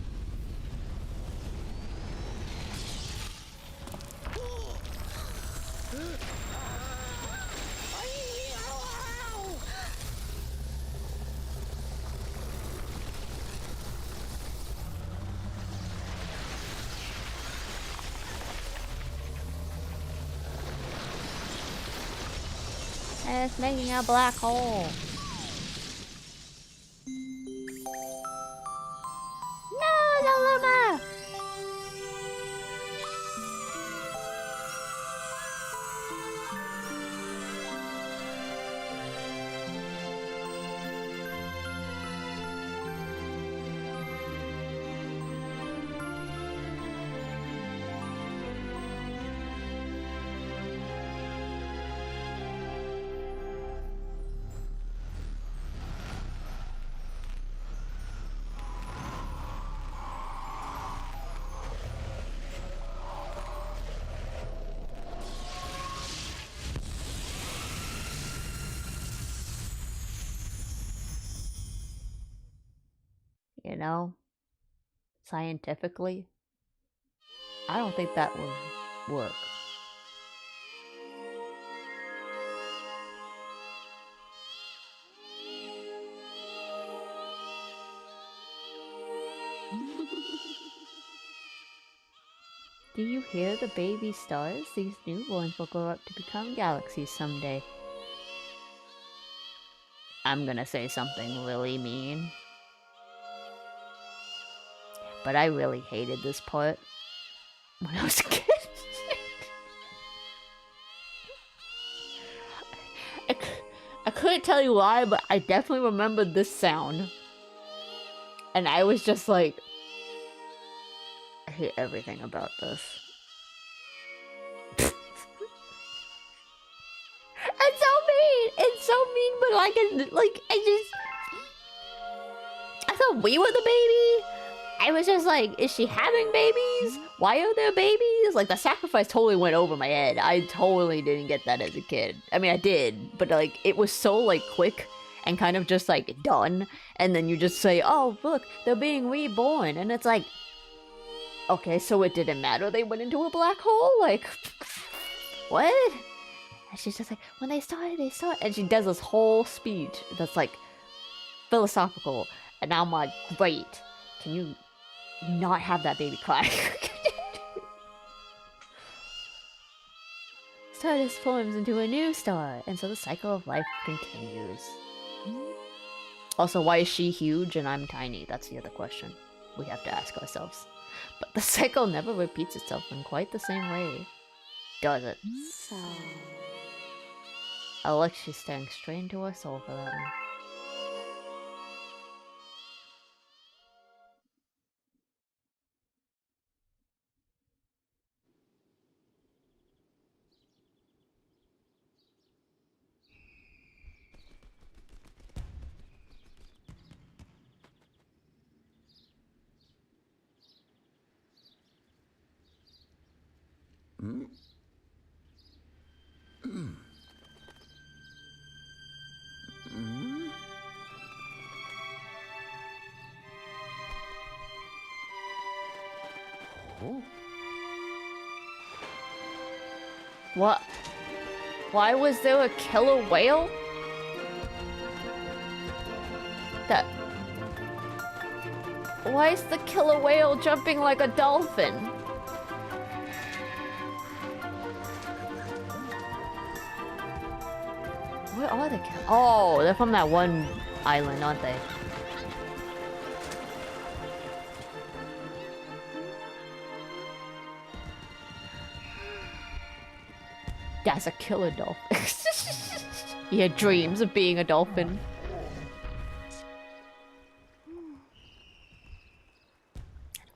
And it's making a black hole. No, the Luna! You know, scientifically, I don't think that would work. Do you hear the baby stars? These newborns will grow up to become galaxies someday. I'm gonna say something really mean. But I really hated this part when I was a kid. I couldn't tell you why, but I definitely remembered this sound. And I was just like, I hate everything about this. It's so mean! It's so mean, but I thought we were the baby! I was just like, is she having babies? Why are there babies? Like, the sacrifice totally went over my head. I totally didn't get that as a kid. I mean, I did, but like, it was so like quick and kind of just like done. And then you just say, oh, look, they're being reborn. And it's like, okay, so it didn't matter. They went into a black hole? Like, what? And she's just like, when they started, they started. And she does this whole speech that's like philosophical. And I'm like, great. Can you not have that baby cry? Stardust forms into a new star, and so the cycle of life continues. Also, why is she huge and I'm tiny? That's the other question we have to ask ourselves. But the cycle never repeats itself in quite the same way, does it? So... Alexia's staring straight into her soul for that one. What? Why was there a killer whale? That... Why is the killer whale jumping like a dolphin? Where are the killers? Oh, they're from that one island, aren't they? That's a killer dolphin. He had dreams of being a dolphin. I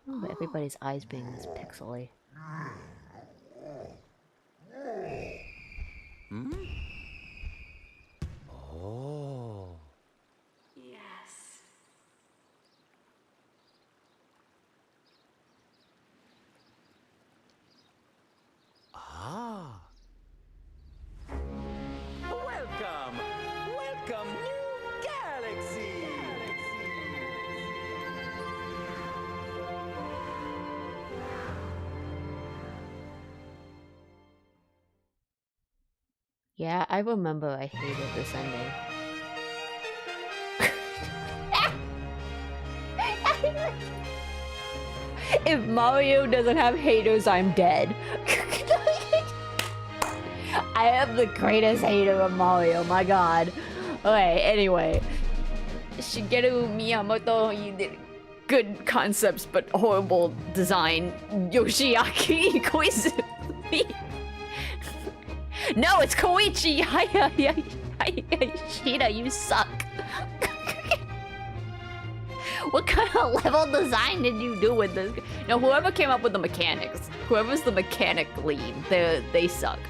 don't remember everybody's eyes being this pixely. Oh. Yes. Yeah, I remember I hated this ending. If Mario doesn't have haters, I'm dead. I am the greatest hater of Mario, my god. Okay, anyway. Shigeru Miyamoto, you did good concepts but horrible design. Yoshiaki Koizumi. No, it's Koichi! Shida, you suck. What kind of level design did you do with this? No, whoever came up with the mechanics, whoever's the mechanic lead, they suck.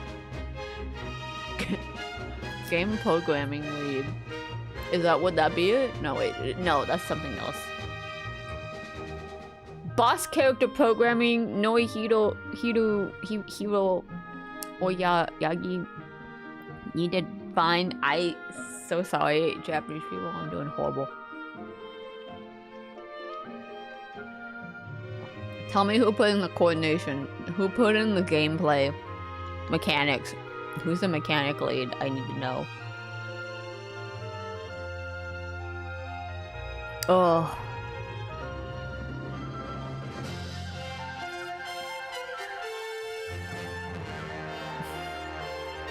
Game programming lead. Would that be it? No, wait, no, that's something else. Boss character programming, Noihiro Oyagi. You did fine. So sorry, Japanese people, I'm doing horrible. Tell me who put in the coordination, who put in the gameplay mechanics. Who's the mechanic lead? I need to know. Oh.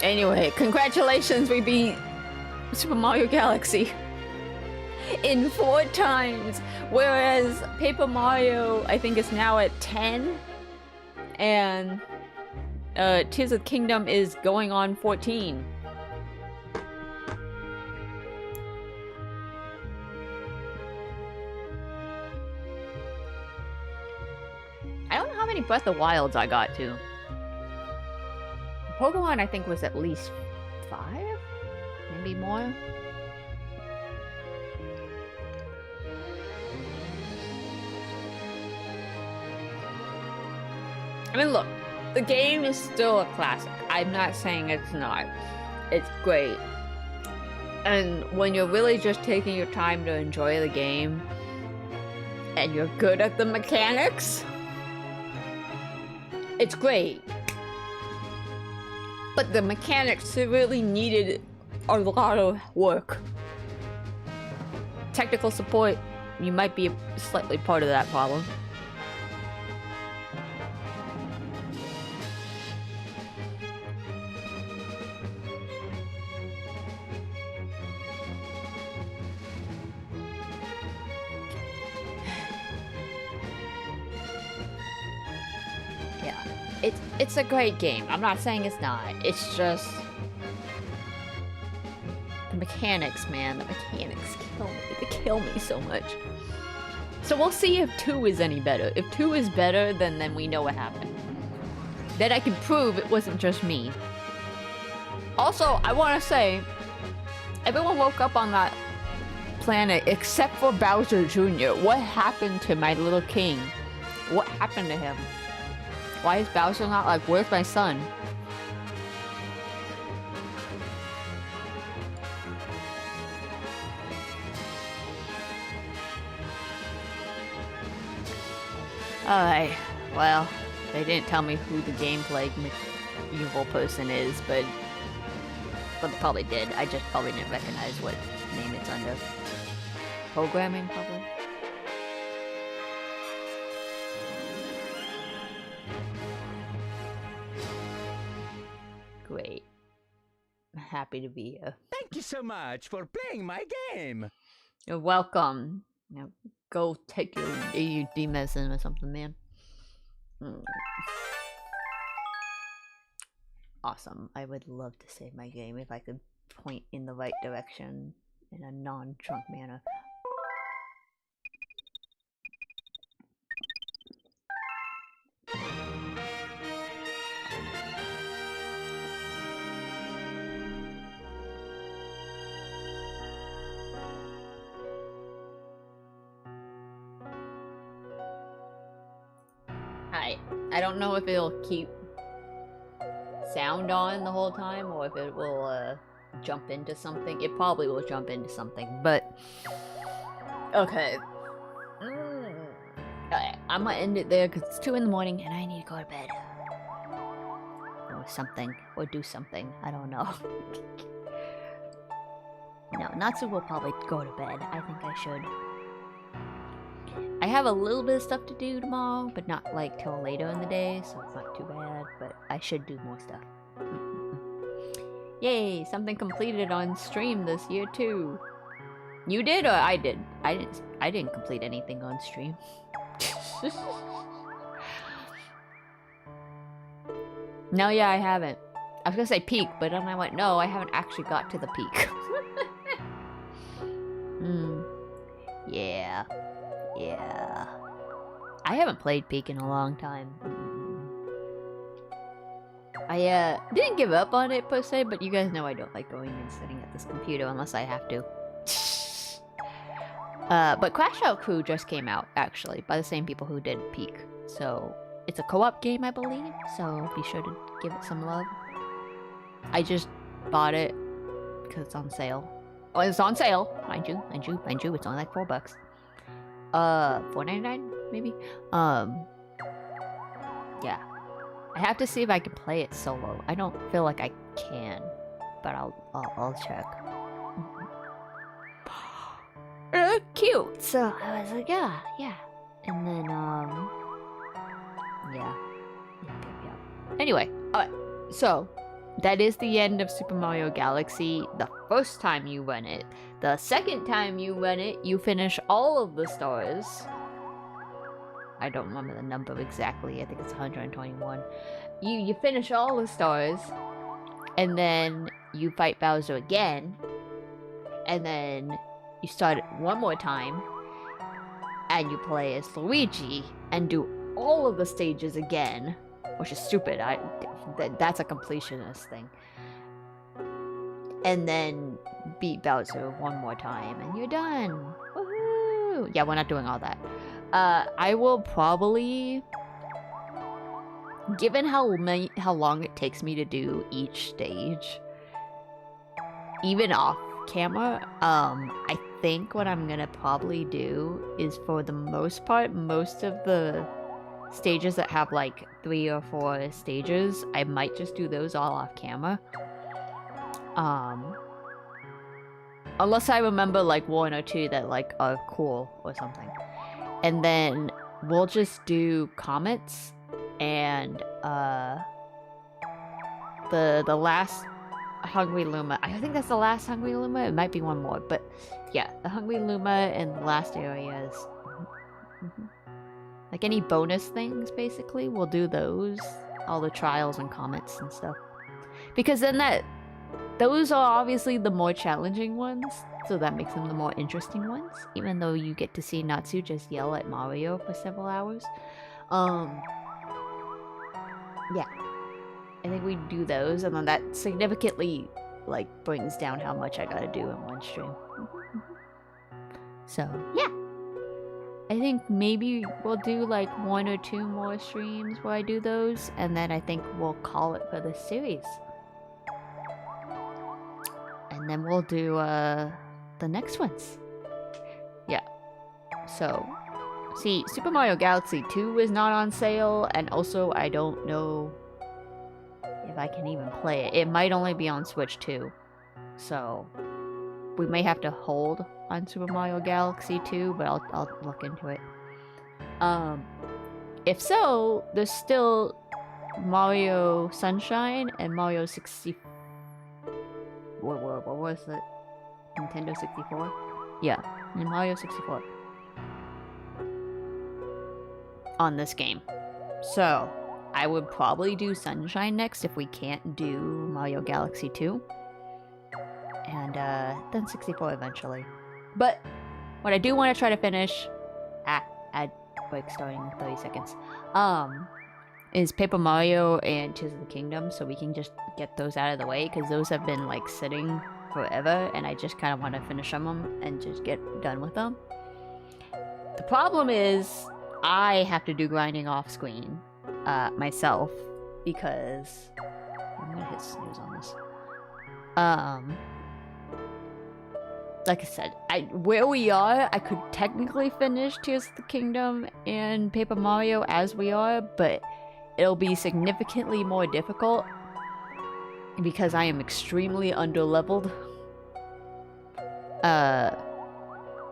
Anyway, congratulations, we beat Super Mario Galaxy in 4 times, whereas Paper Mario, I think, is now at 10, and Tears of the Kingdom is going on 14. I don't know how many Breath of Wilds I got to. Pokemon, I think, was at least 5? Maybe more? I mean, look, the game is still a classic. I'm not saying it's not. It's great. And when you're really just taking your time to enjoy the game, and you're good at the mechanics, it's great. But the mechanics really needed a lot of work. Technical support, you might be slightly part of that problem. It's a great game. I'm not saying it's not. It's just the mechanics, man. The mechanics kill me. They kill me so much. So we'll see if 2 is any better. If 2 is better, then we know what happened. Then I can prove it wasn't just me. Also, I want to say, everyone woke up on that planet except for Bowser Jr. What happened to my little king? What happened to him? Why is Bowser not like, where's my son? Alright, well, they didn't tell me who the gameplay evil person is, but they probably did. I just probably didn't recognize what name it's under. Programming, probably? Great. I'm happy to be here. Thank you so much for playing my game. You're welcome. Now go take your AUD medicine or something, man. Awesome. I would love to save my game if I could point in the right direction in a non-drunk manner. I don't know if it'll keep sound on the whole time or if it will jump into something. It probably will jump into something, but okay. Alright, I'm gonna end it there because it's 2 in the morning and I need to go to bed. something, or do something. I don't know. No, Natsu will probably go to bed. I think I should. I have a little bit of stuff to do tomorrow, but not like till later in the day, so it's not too bad, but I should do more stuff. Yay, something completed on stream this year too. You did or I did? I didn't complete anything on stream. No, yeah, I haven't. I was gonna say peak, but then I went, no, I haven't actually got to the peak. Yeah. Yeah. I haven't played Peak in a long time. I didn't give up on it per se, but you guys know I don't like going and sitting at this computer unless I have to. But Crash Out Crew just came out, actually, by the same people who did Peak. So, it's a co-op game, I believe, so be sure to give it some love. I just bought it because it's on sale. Oh, it's on sale, mind you, it's only like $4. $4.99 maybe. Yeah. I have to see if I can play it solo. I don't feel like I can, but I'll check. Cute. So I was like, yeah. And then yeah. Anyway, so that is the end of Super Mario Galaxy. The first time you run it. The second time you run it, you finish all of the stars. I don't remember the number exactly. I think it's 121. You finish all the stars, and then you fight Bowser again, and then you start it one more time, and you play as Luigi, and do all of the stages again, which is stupid. That's a completionist thing. And then beat Bowser one more time, and you're done. Woohoo! Yeah, we're not doing all that. I will probably, given how long it takes me to do each stage, even off camera, I think what I'm gonna probably do is, for the most part, most of the stages that have like 3 or 4 stages, I might just do those all off camera. Unless I remember like 1 or 2 that like are cool or something. And then we'll just do comments and the last Hungry Luma. I think that's the last Hungry Luma. It might be one more, but yeah, the Hungry Luma and the last areas. Like any bonus things, basically, we'll do those. All the trials and comments and stuff. Because then those are obviously the more challenging ones, so that makes them the more interesting ones, even though you get to see Natsu just yell at Mario for several hours. Yeah. I think we do those, and then that significantly, like, brings down how much I gotta do in one stream. So, yeah. I think maybe we'll do, like, 1 or 2 more streams where I do those, and then I think we'll call it for this series. And then we'll do, the next ones. Yeah. So, see, Super Mario Galaxy 2 is not on sale, and also I don't know if I can even play it. It might only be on Switch 2. So, we may have to hold on Super Mario Galaxy 2, but I'll look into it. If so, there's still Mario Sunshine and Mario 64. What was it? Nintendo 64? Yeah, and Mario 64. On this game. So, I would probably do Sunshine next if we can't do Mario Galaxy 2. And then 64 eventually. But what I do want to try to finish, ad break starting in 30 seconds, is Paper Mario and Tears of the Kingdom, so we can just get those out of the way, because those have been like sitting forever, and I just kind of want to finish them and just get done with them. The problem is, I have to do grinding off screen myself, because I'm gonna hit snooze on this. Like I said, where we are, I could technically finish Tears of the Kingdom and Paper Mario as we are, but it'll be significantly more difficult because I am extremely underleveled.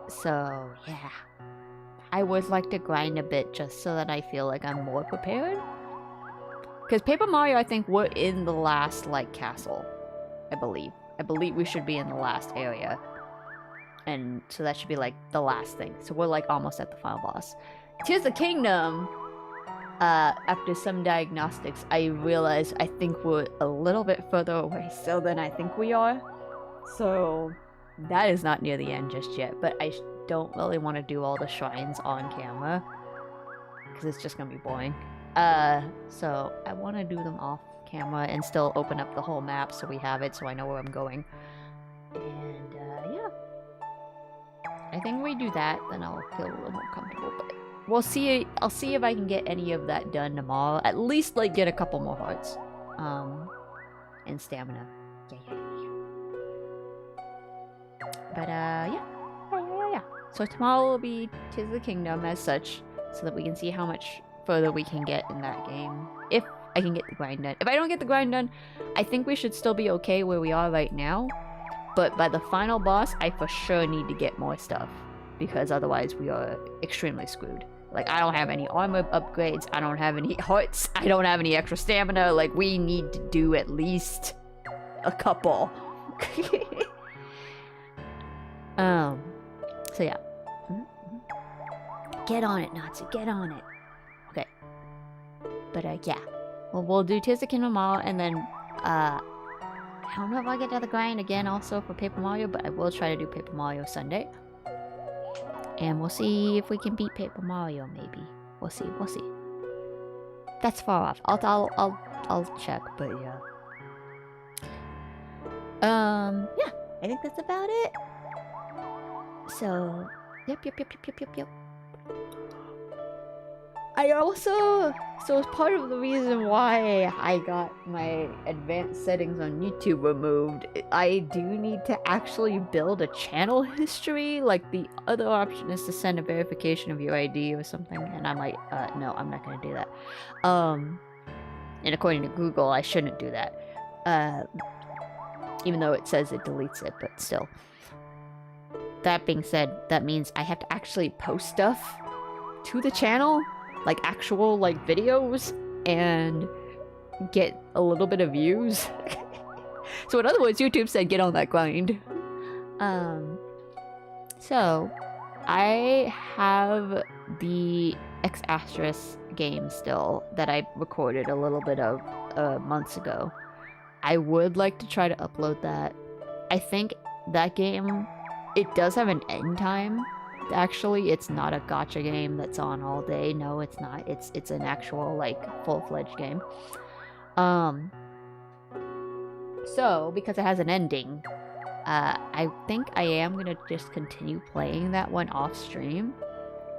So yeah. I would like to grind a bit just so that I feel like I'm more prepared. Because Paper Mario, I think we're in the last, like, castle. I believe. I believe we should be in the last area. And so that should be, like, the last thing. So we're, like, almost at the final boss. Tears of the Kingdom! After some diagnostics, I realized I think we're a little bit further away still than I think we are. So that is not near the end just yet. But I don't really want to do all the shrines on camera. Because it's just going to be boring. So I want to do them off camera and still open up the whole map so we have it so I know where I'm going. And, yeah. I think we do that, then I'll feel a little more comfortable, but we'll see. I'll see if I can get any of that done tomorrow. At least, like, get a couple more hearts. And stamina. Yeah. But, yeah. So tomorrow will be Tears of the Kingdom as such, so that we can see how much further we can get in that game. If I can get the grind done. If I don't get the grind done, I think we should still be okay where we are right now. But by the final boss, I for sure need to get more stuff. Because otherwise we are extremely screwed. Like, I don't have any armor upgrades. I don't have any hearts. I don't have any extra stamina. Like, we need to do at least a couple. So yeah. Get on it, Natsu. Get on it. Okay. But, yeah. Well, we'll do Tears of the Kingdom tomorrow, and then, I don't know if I'll get to the grind again also for Paper Mario, but I will try to do Paper Mario Sunday. And we'll see if we can beat Paper Mario, maybe. We'll see. That's far off. I'll check, but yeah. Yeah, I think that's about it. So, yep. So as part of the reason why I got my advanced settings on YouTube removed, I do need to actually build a channel history. Like, the other option is to send a verification of your ID or something, and I'm like, no, I'm not gonna do that. And according to Google, I shouldn't do that. Even though it says it deletes it, but still. That being said, that means I have to actually post stuff to the channel. Like, actual, like, videos, and get a little bit of views. So in other words, YouTube said get on that grind. So, I have the X Asterisk game still that I recorded a little bit of months ago. I would like to try to upload that. I think that game, it does have an end time. Actually, it's not a gacha game that's on all day. No, it's not. It's an actual, like, full-fledged game. So, because it has an ending, I think I am gonna just continue playing that one off stream,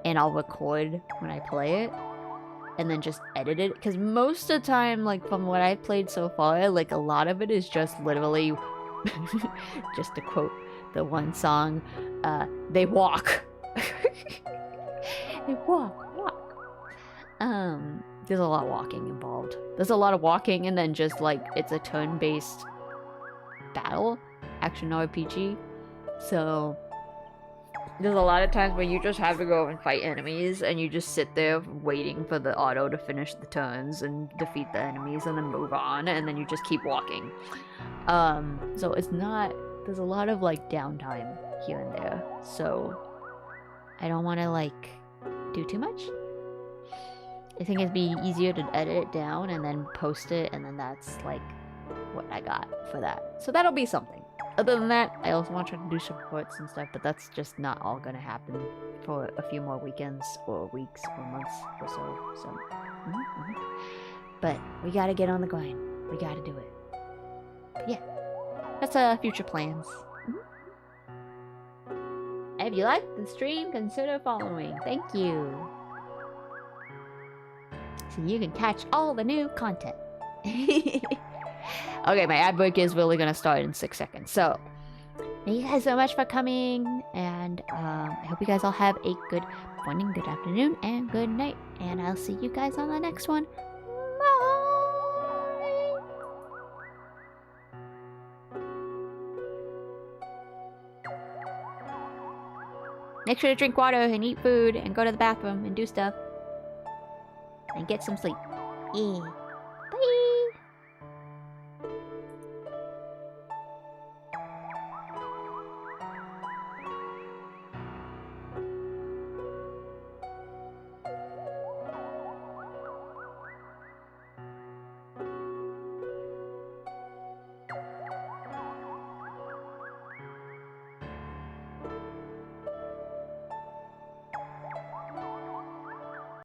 and I'll record when I play it, and then just edit it. Because most of the time, like, from what I've played so far, like, a lot of it is just literally, just to quote the one song, they walk. They walk. There's a lot of walking involved. There's a lot of walking, and then just, like, it's a turn-based battle, action RPG. So there's a lot of times where you just have to go and fight enemies, and you just sit there waiting for the auto to finish the turns and defeat the enemies, and then move on, and then you just keep walking. So it's not. There's a lot of, like, downtime here and there. So I don't want to, like, do too much. I think it'd be easier to edit it down and then post it, and then that's, like, what I got for that. So that'll be something. Other than that, I also want to try to do some reports and stuff, but that's just not all gonna happen for a few more weekends or weeks or months or so. But we gotta get on the grind. We gotta do it. But yeah, that's future plans. If you liked the stream, consider following. Thank you. So you can catch all the new content. Okay, my ad break is really gonna start in 6 seconds. So, thank you guys so much for coming, and I hope you guys all have a good morning, good afternoon, and good night. And I'll see you guys on the next one. Bye! Make sure to drink water and eat food and go to the bathroom and do stuff. And get some sleep. Yeah.